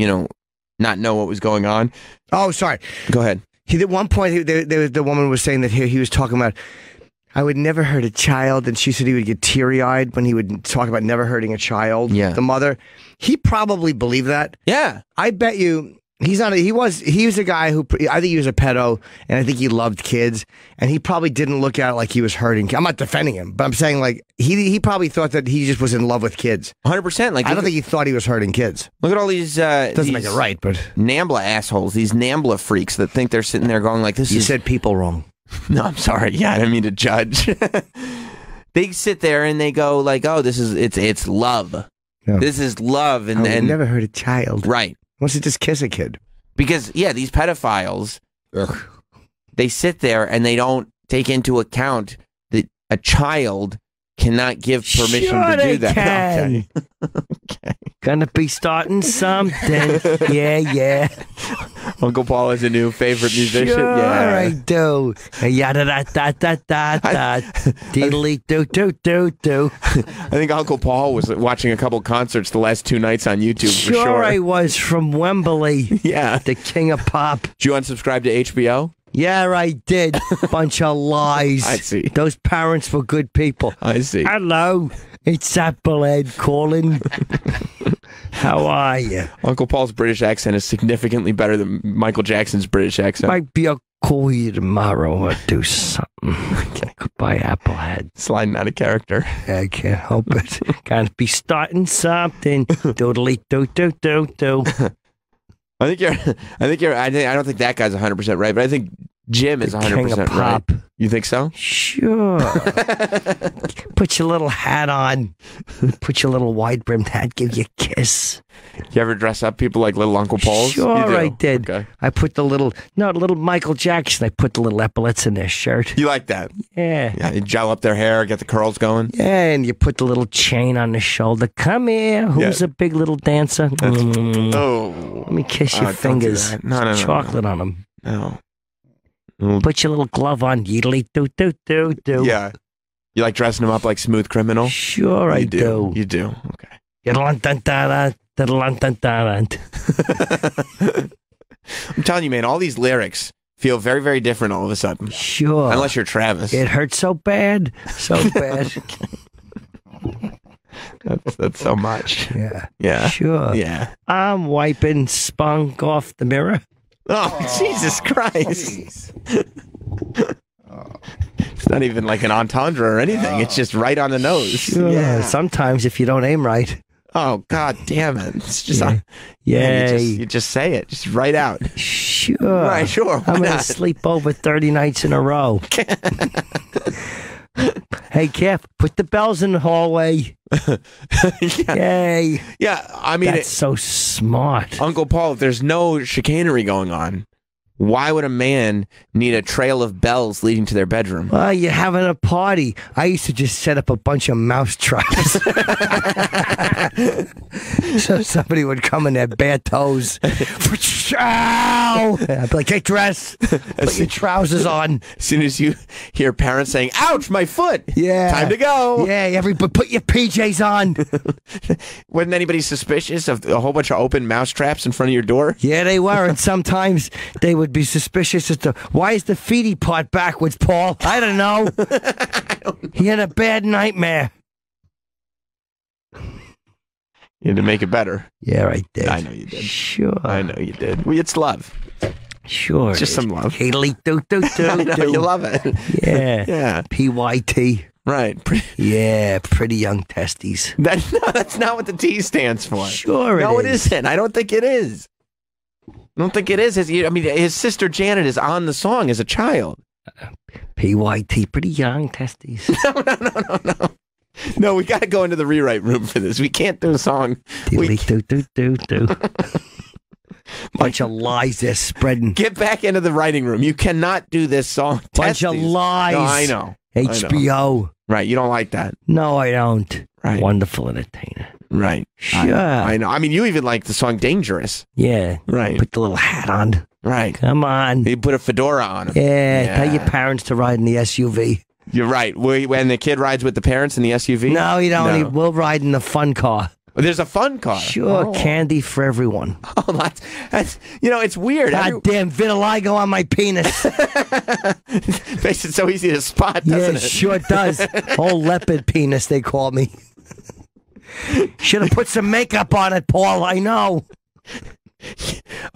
not know what was going on? Oh, sorry. Go ahead. At one point, the woman was saying that he was talking about, I would never hurt a child, and she said he would get teary-eyed when he would talk about never hurting a child. Yeah. The mother. He probably believed that. Yeah. I bet you he's not. He was a guy who, I think he was a pedo, and I think he loved kids, and he probably didn't look at it like he was hurting. I'm not defending him, but I'm saying like he probably thought that he just was in love with kids. 100%. Like I don't think he thought he was hurting kids. Look at all these. Doesn't make it right, but NAMBLA assholes, these NAMBLA freaks that think they're sitting there going like this. You said people wrong. No, I'm sorry. Yeah, I didn't mean to judge. They sit there and they go like, "Oh, it's love. Yeah. This is love." And never hurt a child. Right. Wants to just kiss a kid. Because these pedophiles, they sit there and they don't take into account that a child cannot give permission to do that. Can. Okay. Gonna be starting something. Yeah. Uncle Paul is a new favorite musician. Sure, yeah, I do. Yada da da da da da. Diddly do do do do. I think Uncle Paul was watching a couple concerts the last 2 nights on YouTube. For sure, I was from Wembley. Yeah, the king of pop. Did you unsubscribe to HBO? Yeah, I did. Bunch of lies. I see. Those parents were good people. I see. Hello, it's Applehead calling. How are you? Uncle Paul's British accent is significantly better than Michael Jackson's British accent. Might be a call you tomorrow or do something. Goodbye, Applehead. Sliding out of character. I can't help it. Gotta be starting something. Doodly do do do do. I don't think that guy's 100% right, but I think Jim is 100% right. You think so? Sure. Put your little hat on. Put your little wide-brimmed hat. Give you a kiss. You ever dress up people like little Uncle Pauls? Sure, I did. Okay. I put the little Michael Jackson. I put the little epaulets in their shirt. You like that? Yeah. Yeah. You gel up their hair, get the curls going. Yeah, and you put the little chain on the shoulder. Come here. Who's a big little dancer? Let me kiss your fingers. No, chocolate on them. No. Put your little glove on. Yeedly do do do do. Yeah. You like dressing them up like Smooth Criminal? Sure, I do. You do. Okay. I'm telling you, man, all these lyrics feel very, very different all of a sudden. Sure. Unless you're Travis. It hurts so bad. So bad. That's so much. Yeah. Yeah. Sure. Yeah. I'm wiping spunk off the mirror. Oh, Jesus Christ. It's not even like an entendre or anything. It's just right on the nose. Sure. Yeah. Sometimes if you don't aim right. Oh, God damn it. It's just, you just say it. Just right out. Sure. Right, sure. I'm going to sleep over 30 nights in a row. Hey, Kev, put the bells in the hallway. Yay. Yeah, I mean... That's so smart. Uncle Paul, if there's no chicanery going on, why would a man need a trail of bells leading to their bedroom? Well, you're having a party. I used to just set up a bunch of mouse traps. So somebody would come in their bare toes. Ow! I'd be like, get dressed. Put your trousers on. As soon as you hear parents saying, ouch, my foot. Yeah. Time to go. Yeah, everybody put your PJs on. Wasn't anybody suspicious of a whole bunch of open mouse traps in front of your door? Yeah, they were. And sometimes they would be suspicious as to why is the feety part backwards, Paul? I don't know. He had a bad nightmare. You had to make it better. Yeah, I did. I know you did. Sure. I know you did. Well, it's love. Sure. It's just some love. Haley, do. I know, you love it. Yeah. Yeah. PYT. Right. Yeah, pretty young testes. That's not what the T stands for. Sure No, it it isn't. I don't think it is. I don't think it is. His sister Janet is on the song as a child. PYT, pretty young testes. No. No, we got to go into the rewrite room for this. We can't do a song. Do. Bunch of lies they're spreading. Get back into the writing room. You cannot do this song. Bunch of lies. No, I know. HBO. Right, you don't like that. No, I don't. Right. Wonderful entertainer. Right. Sure. I know. I mean, you even like the song Dangerous. Yeah. Right. Put the little hat on. Right. Come on. You put a fedora on him. Yeah. Tell your parents to ride in the SUV. You're right. When the kid rides with the parents in the SUV? No, you don't. No. We'll ride in the fun car. There's a fun car. Sure, candy for everyone. Oh, that's it's weird. God damn vitiligo on my penis. Makes it so easy to spot, doesn't it? Yeah, sure does. Whole leopard penis, they call me. Should have put some makeup on it, Paul. I know.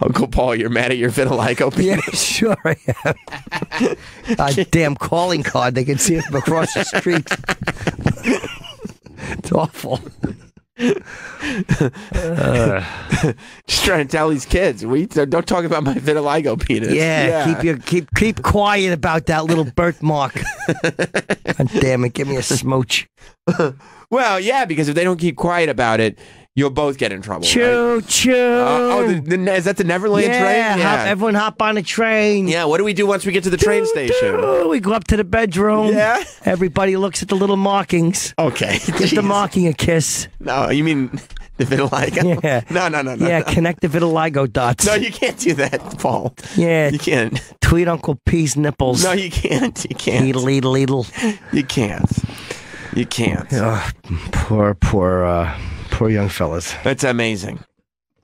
Uncle Paul, you're mad at your vitiligo penis? Yeah, sure I am. A damn calling card. They can see it from across the street. It's awful. Just trying to tell these kids, don't talk about my vitiligo penis. Yeah. Keep quiet about that little birthmark. God damn it, give me a smooch. Well, yeah, because if they don't keep quiet about it, you'll both get in trouble. Choo right? choo. Is that the Neverland train? Yeah, everyone hop on a train. Yeah, what do we do once we get to the train station? We go up to the bedroom. Yeah. Everybody looks at the little markings. Okay. Give the marking a kiss. No, you mean the vitiligo? Yeah. No. Yeah, connect the vitiligo dots. No, you can't do that, Paul. Yeah. You can't. Tweet Uncle P's nipples. No, you can't. You can't. Leedle. You can't. You can't. Poor young fellas. It's amazing.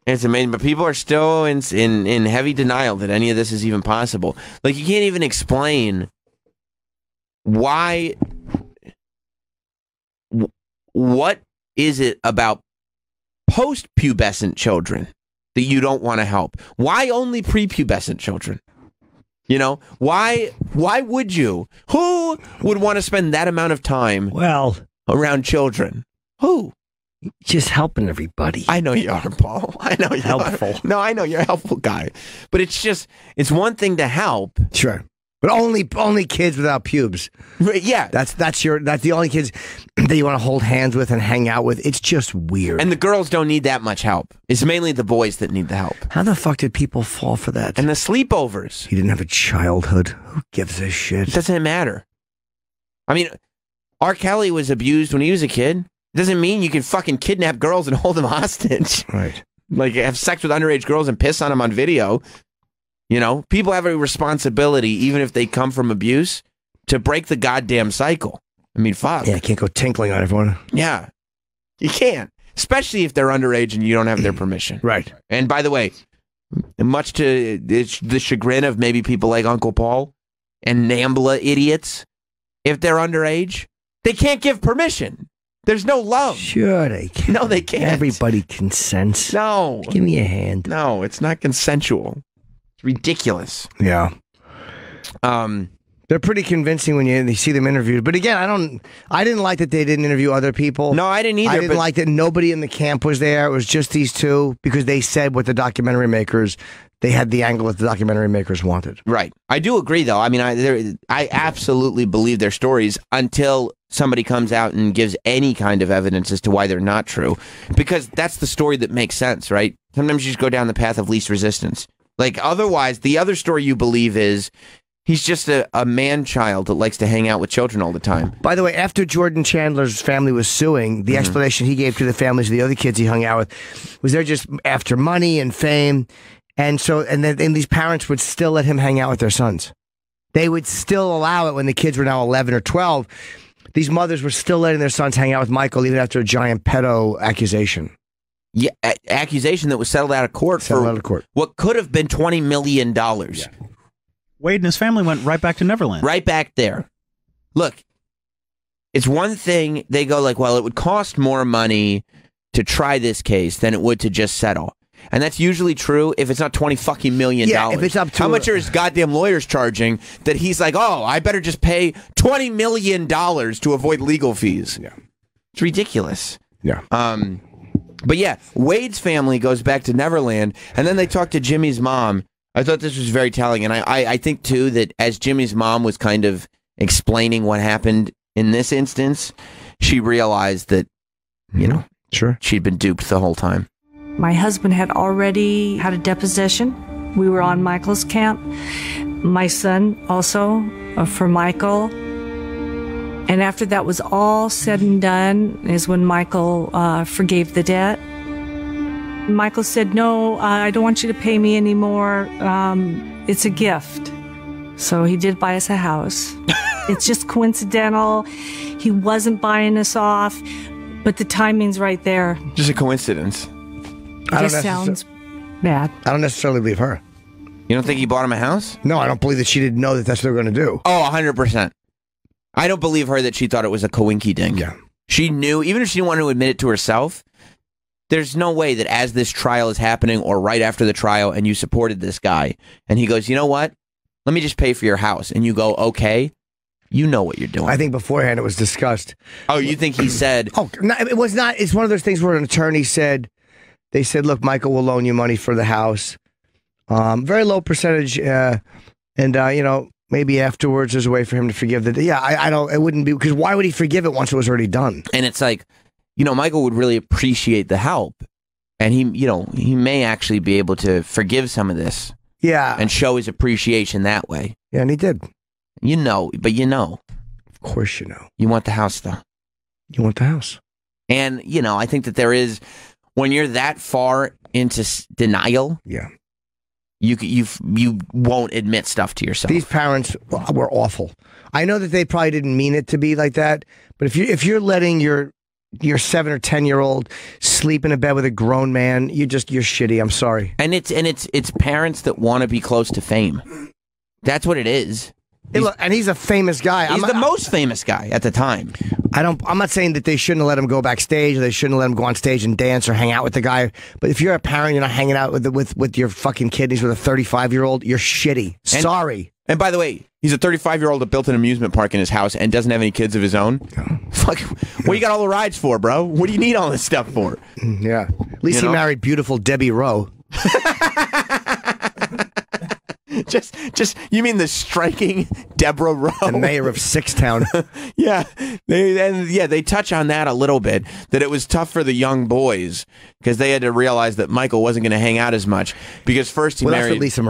It's amazing, but people are still in heavy denial that any of this is even possible. Like, you can't even explain why. What is it about post-pubescent children that you don't want to help? Why only prepubescent children? You know, why would you? Who would want to spend that amount of time around children? Who? Just helping everybody. I know you are, Paul. I know you Helpful. are. No, I know you're a helpful guy. But it's one thing to help. Sure. But only kids without pubes. Yeah. That's the only kids that you want to hold hands with and hang out with. It's just weird. And the girls don't need that much help. It's mainly the boys that need the help. How the fuck did people fall for that? And the sleepovers. He didn't have a childhood. Who gives a shit? It doesn't matter. I mean, R. Kelly was abused when he was a kid. It doesn't mean you can fucking kidnap girls and hold them hostage. Right. Like have sex with underage girls and piss on them on video. You know, people have a responsibility, even if they come from abuse, to break the goddamn cycle. I mean, fuck. Yeah, you can't go tinkling on everyone. Yeah, you can't. Especially if they're underage and you don't have their permission. Right. And by the way, much to the chagrin of maybe people like Uncle Paul and NAMBLA idiots, if they're underage, they can't give permission. There's no love. Sure they can. No, they can't. Everybody consents. No. Give me a hand. No, it's not consensual. It's ridiculous. Yeah. They're pretty convincing when you see them interviewed. But again, I didn't like that they didn't interview other people. No, I didn't either. I didn't like that nobody in the camp was there. It was just these two because they said what the documentary makers, they had the angle that the documentary makers wanted. Right. I do agree, though. I mean, I absolutely believe their stories until somebody comes out and gives any kind of evidence as to why they're not true. Because that's the story that makes sense, right? Sometimes you just go down the path of least resistance. Like, otherwise, the other story you believe is he's just a man-child that likes to hang out with children all the time. By the way, after Jordan Chandler's family was suing, the explanation he gave to the families of the other kids he hung out with was they're just after money and fame. And so, and these parents would still let him hang out with their sons. They would still allow it when the kids were now 11 or 12. These mothers were still letting their sons hang out with Michael even after a giant pedo accusation. Yeah, accusation that was settled out of court what could have been $20 million. Yeah. Wade and his family went right back to Neverland. Right back there. Look, it's one thing they go like, well, it would cost more money to try this case than it would to just settle. And that's usually true if it's not $20 million. Yeah, if it's up to how much are his goddamn lawyers charging that he's like, oh, I better just pay $20 million to avoid legal fees. Yeah. It's ridiculous. Yeah. But yeah, Wade's family goes back to Neverland, and then they talk to Jimmy's mom. I thought this was very telling, and I think, too, that as Jimmy's mom was kind of explaining what happened in this instance, she realized that, you know, sure, she'd been duped the whole time. My husband had already had a deposition. We were on Michael's camp. My son also, for Michael. And after that was all said and done is when Michael forgave the debt. Michael said, no, I don't want you to pay me anymore. It's a gift. So he did buy us a house. It's just coincidental. He wasn't buying us off, but the timing's right there. Just a coincidence. It just sounds bad. I don't necessarily believe her. You don't think he bought him a house? No, I don't believe that she didn't know that that's what they're going to do. Oh, 100%. I don't believe her that she thought it was a coinky-dink. Yeah. She knew, even if she didn't want to admit it to herself, there's no way that as this trial is happening or right after the trial and you supported this guy and he goes, you know what? Let me just pay for your house. And you go, okay, you know what you're doing. I think beforehand it was discussed. Oh, you think he said... Oh, no, it was not. It's one of those things where an attorney said, they said, look, Michael will loan you money for the house. Very low percentage. You know, maybe afterwards there's a way for him to forgive the... Yeah, I don't... It wouldn't be... Because why would he forgive it once it was already done? And it's like, you know, Michael would really appreciate the help. And he, you know, he may actually be able to forgive some of this. Yeah. And show his appreciation that way. Yeah, and he did. You know, but you know. Of course you know. You want the house, though. You want the house. And, you know, I think that there is... When you're that far into denial... Yeah. You won't admit stuff to yourself. These parents were awful. I know that they probably didn't mean it to be like that, but if you're letting your 7 or 10-year-old sleep in a bed with a grown man, you're shitty. I'm sorry. And it's parents that want to be close to fame. That's what it is. And he's a famous guy. He's the most famous guy at the time. I'm not saying that they shouldn't have let him go backstage or they shouldn't have let him go on stage and dance or hang out with the guy. But if you're a parent, you're not hanging out with your fucking kid. He's with a 35-year-old. You're shitty. Sorry. And by the way, he's a 35-year-old that built an amusement park in his house and doesn't have any kids of his own. Fuck, what do you got all the rides for, bro? What do you need all this stuff for? Yeah. At least he married beautiful Debbie Rowe. Just you mean the striking Deborah Rowe, the mayor of Sixtown? Yeah, they touch on that a little bit. That it was tough for the young boys because they had to realize that Michael wasn't going to hang out as much because first he married Lisa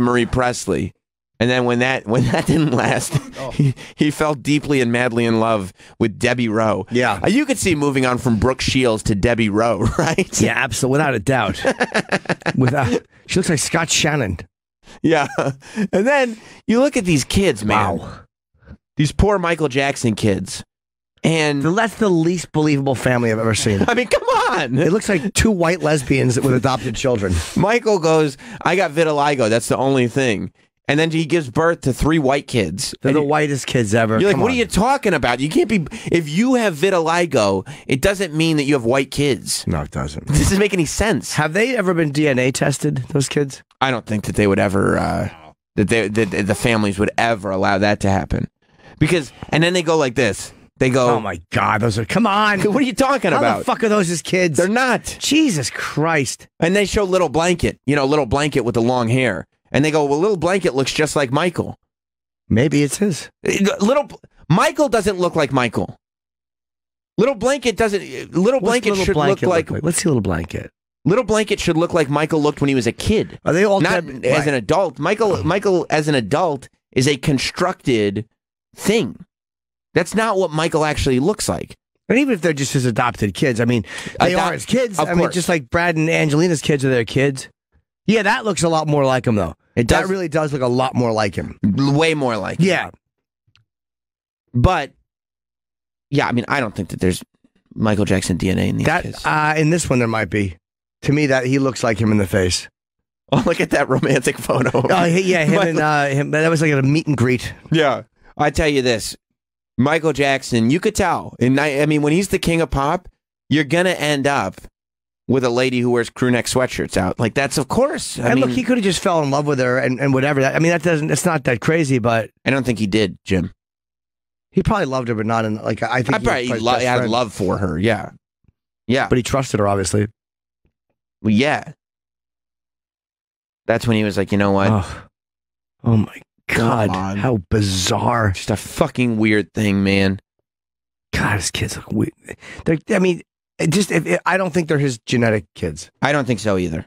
Marie Presley, and then when that didn't last, he fell deeply and madly in love with Debbie Rowe. Yeah, you could see moving on from Brooke Shields to Debbie Rowe, right? Yeah, absolutely, without a doubt. She looks like Scott Shannon. Yeah. And then you look at these kids, man. Wow. These poor Michael Jackson kids. And that's the least believable family I've ever seen. I mean, come on. It looks like two white lesbians with adopted children. Michael goes, I got vitiligo. That's the only thing. And then he gives birth to 3 white kids. They're the whitest kids ever. You're like, what are you talking about? You can't be... If you have vitiligo, it doesn't mean that you have white kids. No, it doesn't. This doesn't make any sense. Have they ever been DNA tested, those kids? I don't think that they would ever... that the families would ever allow that to happen. Because... And then they go like this. They go... Oh, my God. Those are... Come on. What are you talking about? How the fuck are those his kids? They're not. Jesus Christ. And they show Little Blanket. Little Blanket with the long hair. And they go, well, Little Blanket looks just like Michael. Maybe it's his. Michael doesn't look like Michael. Little Blanket doesn't. Little Blanket should look like. Let's see Little Blanket. Little Blanket should look like Michael looked when he was a kid. Are they all not dead? As an adult? Michael as an adult is a constructed thing. That's not what Michael actually looks like. And even if they're just his adopted kids, I mean, they are his kids. I mean, just like Brad and Angelina's kids are their kids. Yeah, that looks a lot more like him, though. That really does look a lot more like him. Way more like him. Yeah. But, yeah, I mean, I don't think that there's Michael Jackson DNA in these kids. In this one, there might be. To me, that he looks like him in the face. Oh, look at that romantic photo. Oh, yeah, him and that was like a meet and greet. Yeah. I tell you this. Michael Jackson, you could tell. And I mean, when he's the king of pop, you're going to end up with a lady who wears crew neck sweatshirts out. Like, that's of course. I mean, look, he could have just fell in love with her and whatever. I mean, it's not that crazy, but I don't think he did, Jim. He probably loved her, but not in, like, I think he had love for her. Yeah. Yeah. But he trusted her, obviously. Well, yeah. That's when he was like, you know what? Oh my God. How bizarre. Just a fucking weird thing, man. God, his kids look weird. I don't think they're his genetic kids. I don't think so either.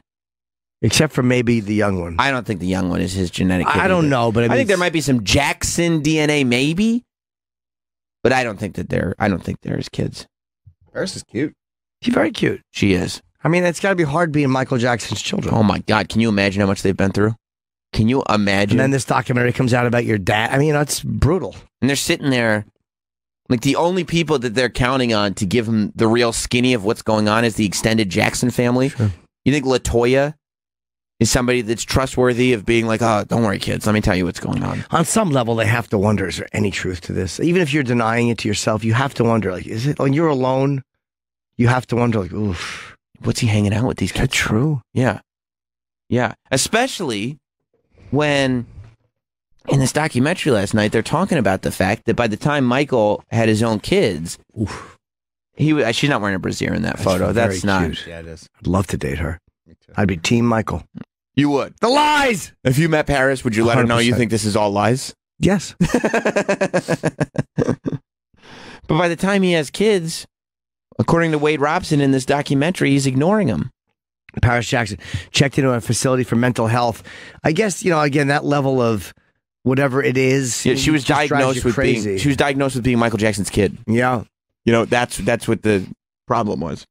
Except for maybe the young one. I don't think the young one is his genetic kid. I don't know, but I think there might be some Jackson DNA, maybe. But I don't think they're his kids. Paris is cute. She's very cute. She is. I mean, it's got to be hard being Michael Jackson's children. Oh my God. Can you imagine how much they've been through? Can you imagine? And then this documentary comes out about your dad. I mean, it's brutal. And they're sitting there. Like, the only people that they're counting on to give them the real skinny of what's going on is the extended Jackson family. Sure. You think LaToya is somebody that's trustworthy of being like, oh, don't worry, kids, let me tell you what's going on? On some level, they have to wonder, is there any truth to this? Even if you're denying it to yourself, you have to wonder, like, is it, when you're alone, you have to wonder, like, oof. What's he hanging out with these kids? Is that true? Yeah. Yeah. Especially when... in this documentary last night, they're talking about the fact that by the time Michael had his own kids, she's not wearing a brassiere in that photo. That's not. Cute. Yeah, it is. I'd love to date her. I'd be Team Michael. You would. The lies! If you met Paris, would you let her know you think this is all lies? Yes. But by the time he has kids, according to Wade Robson in this documentary, he's ignoring them. Paris Jackson checked into a facility for mental health. I guess, again, that level of whatever it is. Yeah, she was diagnosed with being Michael Jackson's kid. Yeah. That's what the problem was.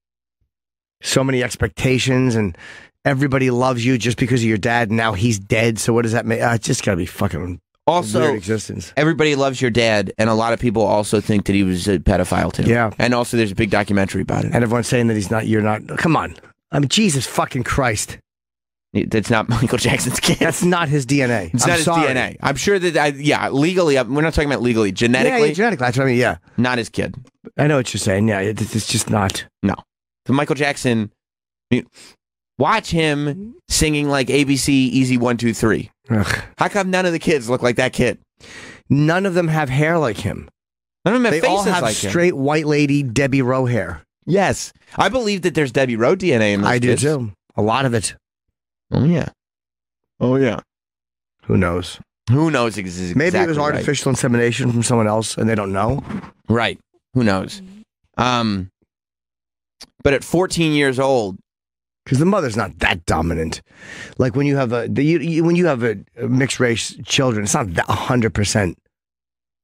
So many expectations, and everybody loves you just because of your dad, and now he's dead. So what does that make? It's just got to be fucking also weird existence. Everybody loves your dad, and a lot of people also think that he was a pedophile too. Yeah. And also there's a big documentary about it. And everyone's saying that you're not. Come on. I mean, Jesus fucking Christ. That's not Michael Jackson's kid. That's not his DNA. It's not his DNA. I'm sure that, legally, we're not talking about legally. Genetically. Yeah, genetically. That's what I mean, yeah. Not his kid. I know what you're saying. Yeah, it's just not. No. So Michael Jackson, Watch him singing like ABC Easy 1 2 3. Ugh. How come none of the kids look like that kid? None of them have hair like him. None of them have They all faces have like him. straight white lady Debbie Rowe hair. Yes, I believe that there's Debbie Rowe DNA in those I do kids. too. A lot of it. Oh yeah. Oh yeah. Who knows? Who knows exactly? Maybe it was artificial insemination from someone else, and they don't know. Right. Who knows? But at 14 years old, because the mother's not that dominant. Like when you have when you have a mixed race children, it's not that 100%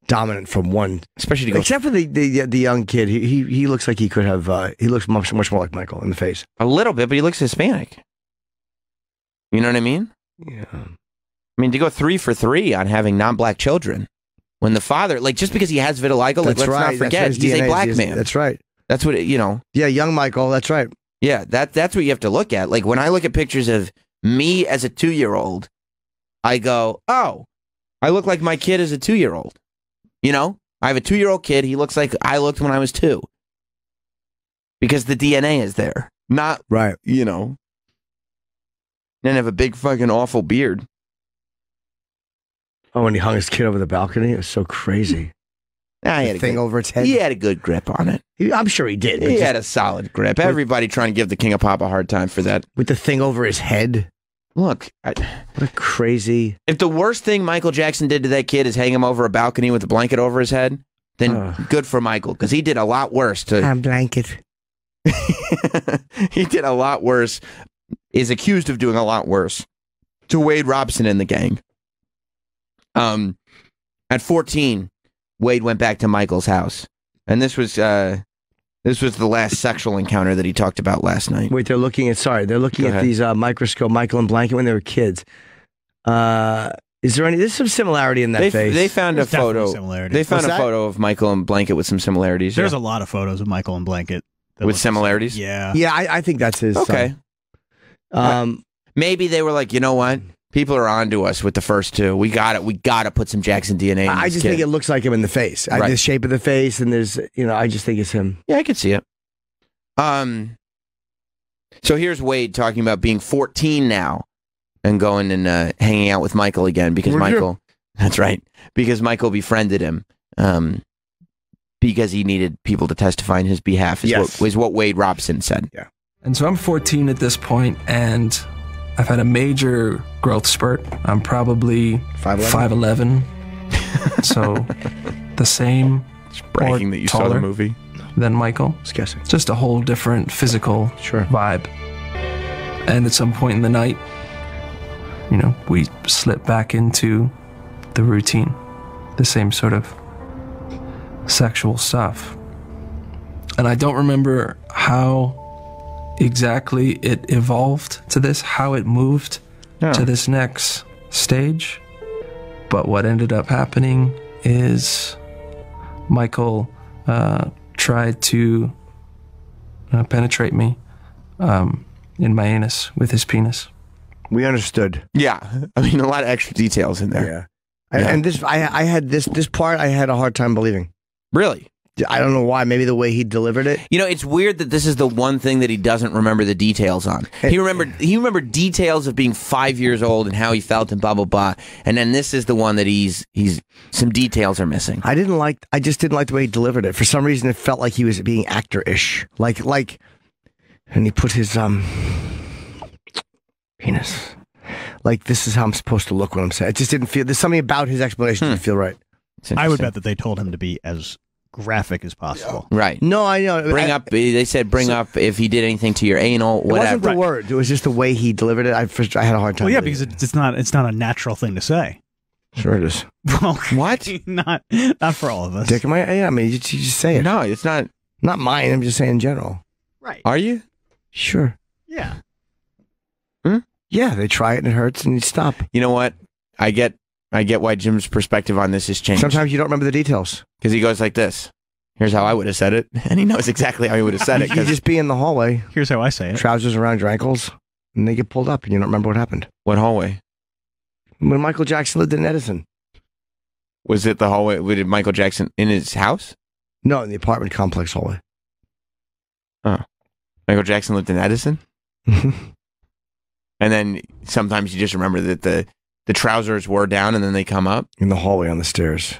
dominant from one. Especially to go except for the young kid. He looks like he could have. He looks much more like Michael in the face. A little bit, but he looks Hispanic. You know what I mean? Yeah. I mean, to go 3 for 3 on having non-black children, when the father, like, just because he has vitiligo, like, let's not forget, he's a black man. That's right. That's what you know. Yeah, young Michael. That's right. Yeah, that's what you have to look at. Like when I look at pictures of me as a 2-year-old, I go, "Oh, I look like my kid as a 2-year-old." You know, I have a 2-year-old kid. He looks like I looked when I was 2, because the DNA is there. Not right. You know, and have a big fucking awful beard. Oh, when he hung his kid over the balcony, it was so crazy. He had a thing over its head. He had a good grip on it. I'm sure he did. He had a solid grip. Everybody trying to give the King of Pop a hard time for that. With the thing over his head. Look, what a crazy. If the worst thing Michael Jackson did to that kid is hang him over a balcony with a blanket over his head, then good for Michael, because he did a lot worse to. A blanket. He did a lot worse. Is accused of doing a lot worse to Wade Robson and the gang. At 14. Wade went back to Michael's house, and this was the last sexual encounter that he talked about last night. Wait, they're looking at these microscope Michael and Blanket when they were kids. Is there any? There's some similarity in that face. They found a photo. They found What's a photo of Michael and Blanket with some similarities. There's a lot of photos of Michael and Blanket with similarities. Yeah, yeah, I think that's his. Okay. Son. Maybe they were like, you know what? People are on to us with the first two. We got it. We got to put some Jackson DNA in I this just kid. think it looks like him in the face. Right. The shape of the face, and there's, I just think it's him. Yeah, I could see it. So here's Wade talking about being 14 now and going and hanging out with Michael again because that's right, because Michael befriended him because he needed people to testify in his behalf is what Wade Robson said. Yeah. And so I'm 14 at this point, and I've had a major growth spurt. I'm probably 5'11". So the same bragging that you saw the movie than Michael. Just guessing. Just a whole different physical vibe. And at some point in the night, we slip back into the routine, the same sort of sexual stuff. And I don't remember how exactly it evolved to this, how it moved to this next stage. But what ended up happening is Michael tried to penetrate me in my anus with his penis. We understood. Yeah. I mean, a lot of extra details in there. Yeah. And this, I had this part I had a hard time believing. Really? I don't know why. Maybe the way he delivered it. It's weird that this is the one thing that he doesn't remember the details on. He remembered details of being 5 years old and how he felt and blah blah blah. And then this is the one that he's some details are missing. I just didn't like the way he delivered it. For some reason, it felt like he was being actor-ish. Like, and he put his penis. Like, this is how I'm supposed to look when I'm saying. It just didn't feel. There's something about his explanation didn't feel right. I would bet that they told him to be as graphic as possible. Right. No, I know. They said bring up if he did anything to your anal, whatever. It wasn't the word. It was just the way he delivered it. I had a hard time. Well, yeah, because it's not a natural thing to say. Sure it is. Well, what? Not for all of us. Dick, I mean, you just say it. No, it's not. Not mine. I'm just saying in general. Right. Are you? Sure. Yeah. Yeah, they try it and it hurts and you stop. You know what? I get why Jim's perspective on this has changed. Sometimes you don't remember the details. Because he goes like this. Here's how I would have said it. And he knows exactly how he would have said it. You just be in the hallway. Here's how I say it. Trousers around your ankles. And they get pulled up and you don't remember what happened. What hallway? When Michael Jackson lived in Edison. Was it the hallway? Did Michael Jackson in his house? No, in the apartment complex hallway. Oh. Michael Jackson lived in Edison? And then sometimes you just remember that the trousers were down and then they come up. In the hallway on the stairs.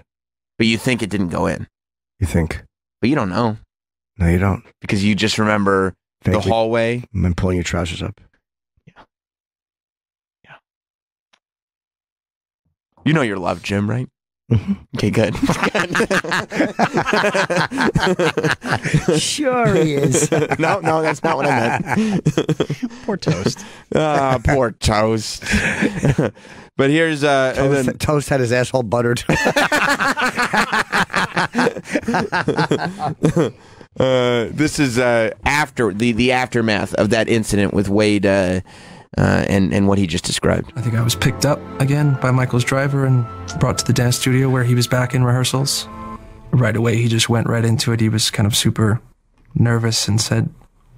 But you think it didn't go in. You think. But you don't know. No, you don't. Because you just remember the hallway. And then pulling your trousers up. You know you're loved, Jim, right? Mm-hmm. Okay, good. Sure he is. No, that's not what I meant. Poor Toast. Poor Toast. But here's Toast had his asshole buttered. This is after the aftermath of that incident with Wade and what he just described. I think I was picked up again by Michael's driver and brought to the dance studio where he was back in rehearsals. Right away, he just went right into it. He was kind of super nervous and said,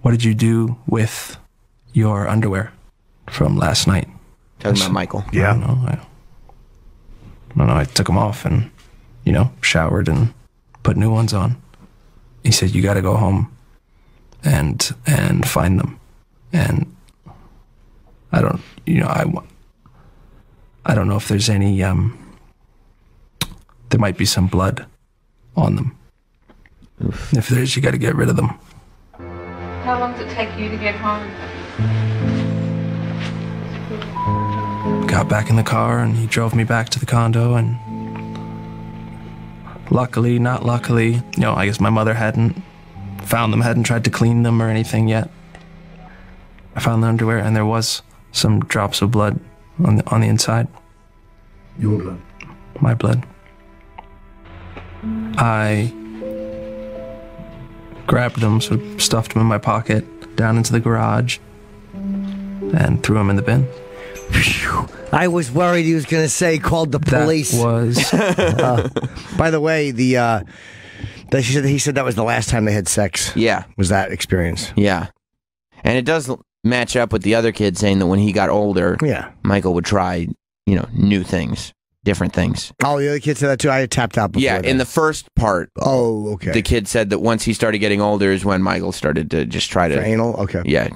"What did you do with your underwear from last night?" Talking about Michael. Yeah. I don't know. I took them off and, showered and put new ones on. He said, "You got to go home and find them." And I don't know if there's any, there might be some blood on them. Oof. If there is, you got to get rid of them. How long does it take you to get home? Got back in the car and he drove me back to the condo, and luckily, not luckily, I guess my mother hadn't found them, hadn't tried to clean them or anything yet. I found the underwear and there was some drops of blood on the inside. Your blood? My blood. I grabbed them, sort of stuffed them in my pocket, down into the garage, and threw them in the bin. I was worried he was going to say called the police. That was. By the way, he said that was the last time they had sex. Yeah. Was that experience? Yeah. And it does match up with the other kid saying that when he got older, Michael would try, new things, different things. Oh, the other kid said that too? I had tapped out before. Yeah, in the first part. Oh, okay. The kid said that once he started getting older is when Michael started to just try to... For anal? Okay. Yeah.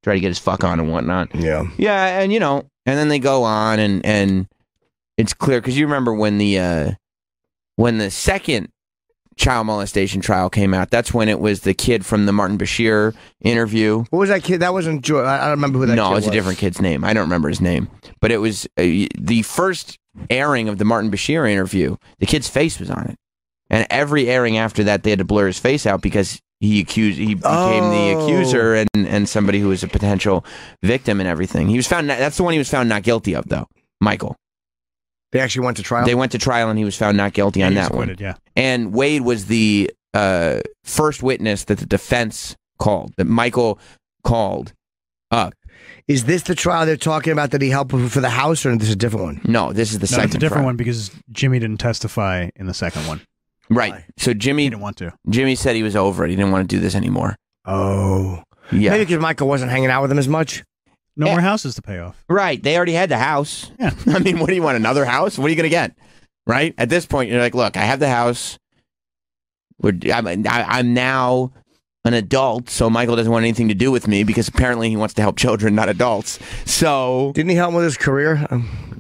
Try to get his fuck on and whatnot. Yeah. Yeah, and and then they go on and it's clear, because you remember when the second child molestation trial came out, that's when it was the kid from the Martin Bashir interview. What was that kid? That wasn't Joy. I don't remember who that kid was. No, it was a different kid's name. I don't remember his name. But it was the first airing of the Martin Bashir interview. The kid's face was on it. And every airing after that, they had to blur his face out because he became the accuser and somebody who was a potential victim and everything. He was found. That's the one he was found not guilty of, though. Michael. They actually went to trial? They went to trial and he was found not guilty on that one. Yeah. And Wade was the first witness that the defense called, that Michael called up. Is this the trial they're talking about that he helped for the house, or is this a different one? No, this is the second it's a different trial. one because Jimmy didn't testify in the second one. Right. So Jimmy didn't want to. Jimmy said he was over it. He didn't want to do this anymore. Oh. Yeah. Maybe because Michael wasn't hanging out with him as much? No more houses to pay off. Right. They already had the house. Yeah. I mean, what do you want? Another house? What are you going to get? Right? At this point, you're like, look, I have the house. I'm now an adult, so Michael doesn't want anything to do with me because apparently he wants to help children, not adults. So didn't he help him with his career?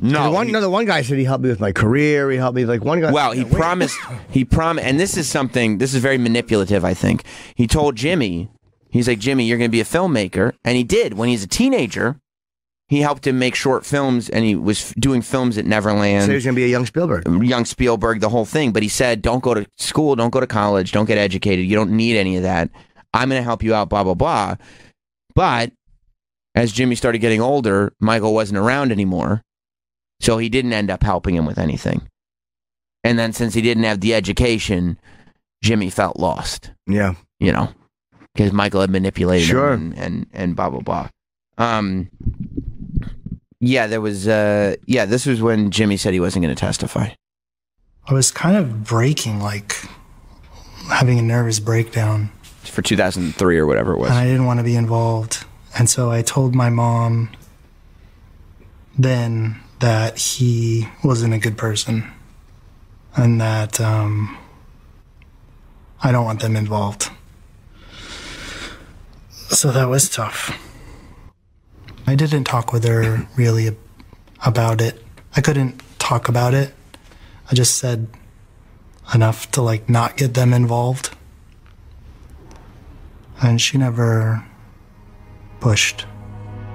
No. The one guy said he helped me with my career. He helped me like one guy. Well, he promised, and this is very manipulative, I think. He told Jimmy, he's like, Jimmy, you're going to be a filmmaker. And he did. When he's a teenager, he helped him make short films, and he was doing films at Neverland. So he was going to be a young Spielberg. The whole thing. But he said, don't go to school, don't go to college, don't get educated. You don't need any of that. I'm going to help you out, blah, blah, blah. But as Jimmy started getting older, Michael wasn't around anymore. So he didn't end up helping him with anything. And then since he didn't have the education, Jimmy felt lost. Yeah. Because Michael had manipulated sure. him and blah, blah, blah. Yeah, there was, this was when Jimmy said he wasn't going to testify. I was kind of breaking, like having a nervous breakdown. For 2003 or whatever it was. And I didn't want to be involved. And so I told my mom then that he wasn't a good person and that I don't want them involved. So that was tough. I didn't talk with her really about it. I couldn't talk about it. I just said enough to like not get them involved. And she never pushed.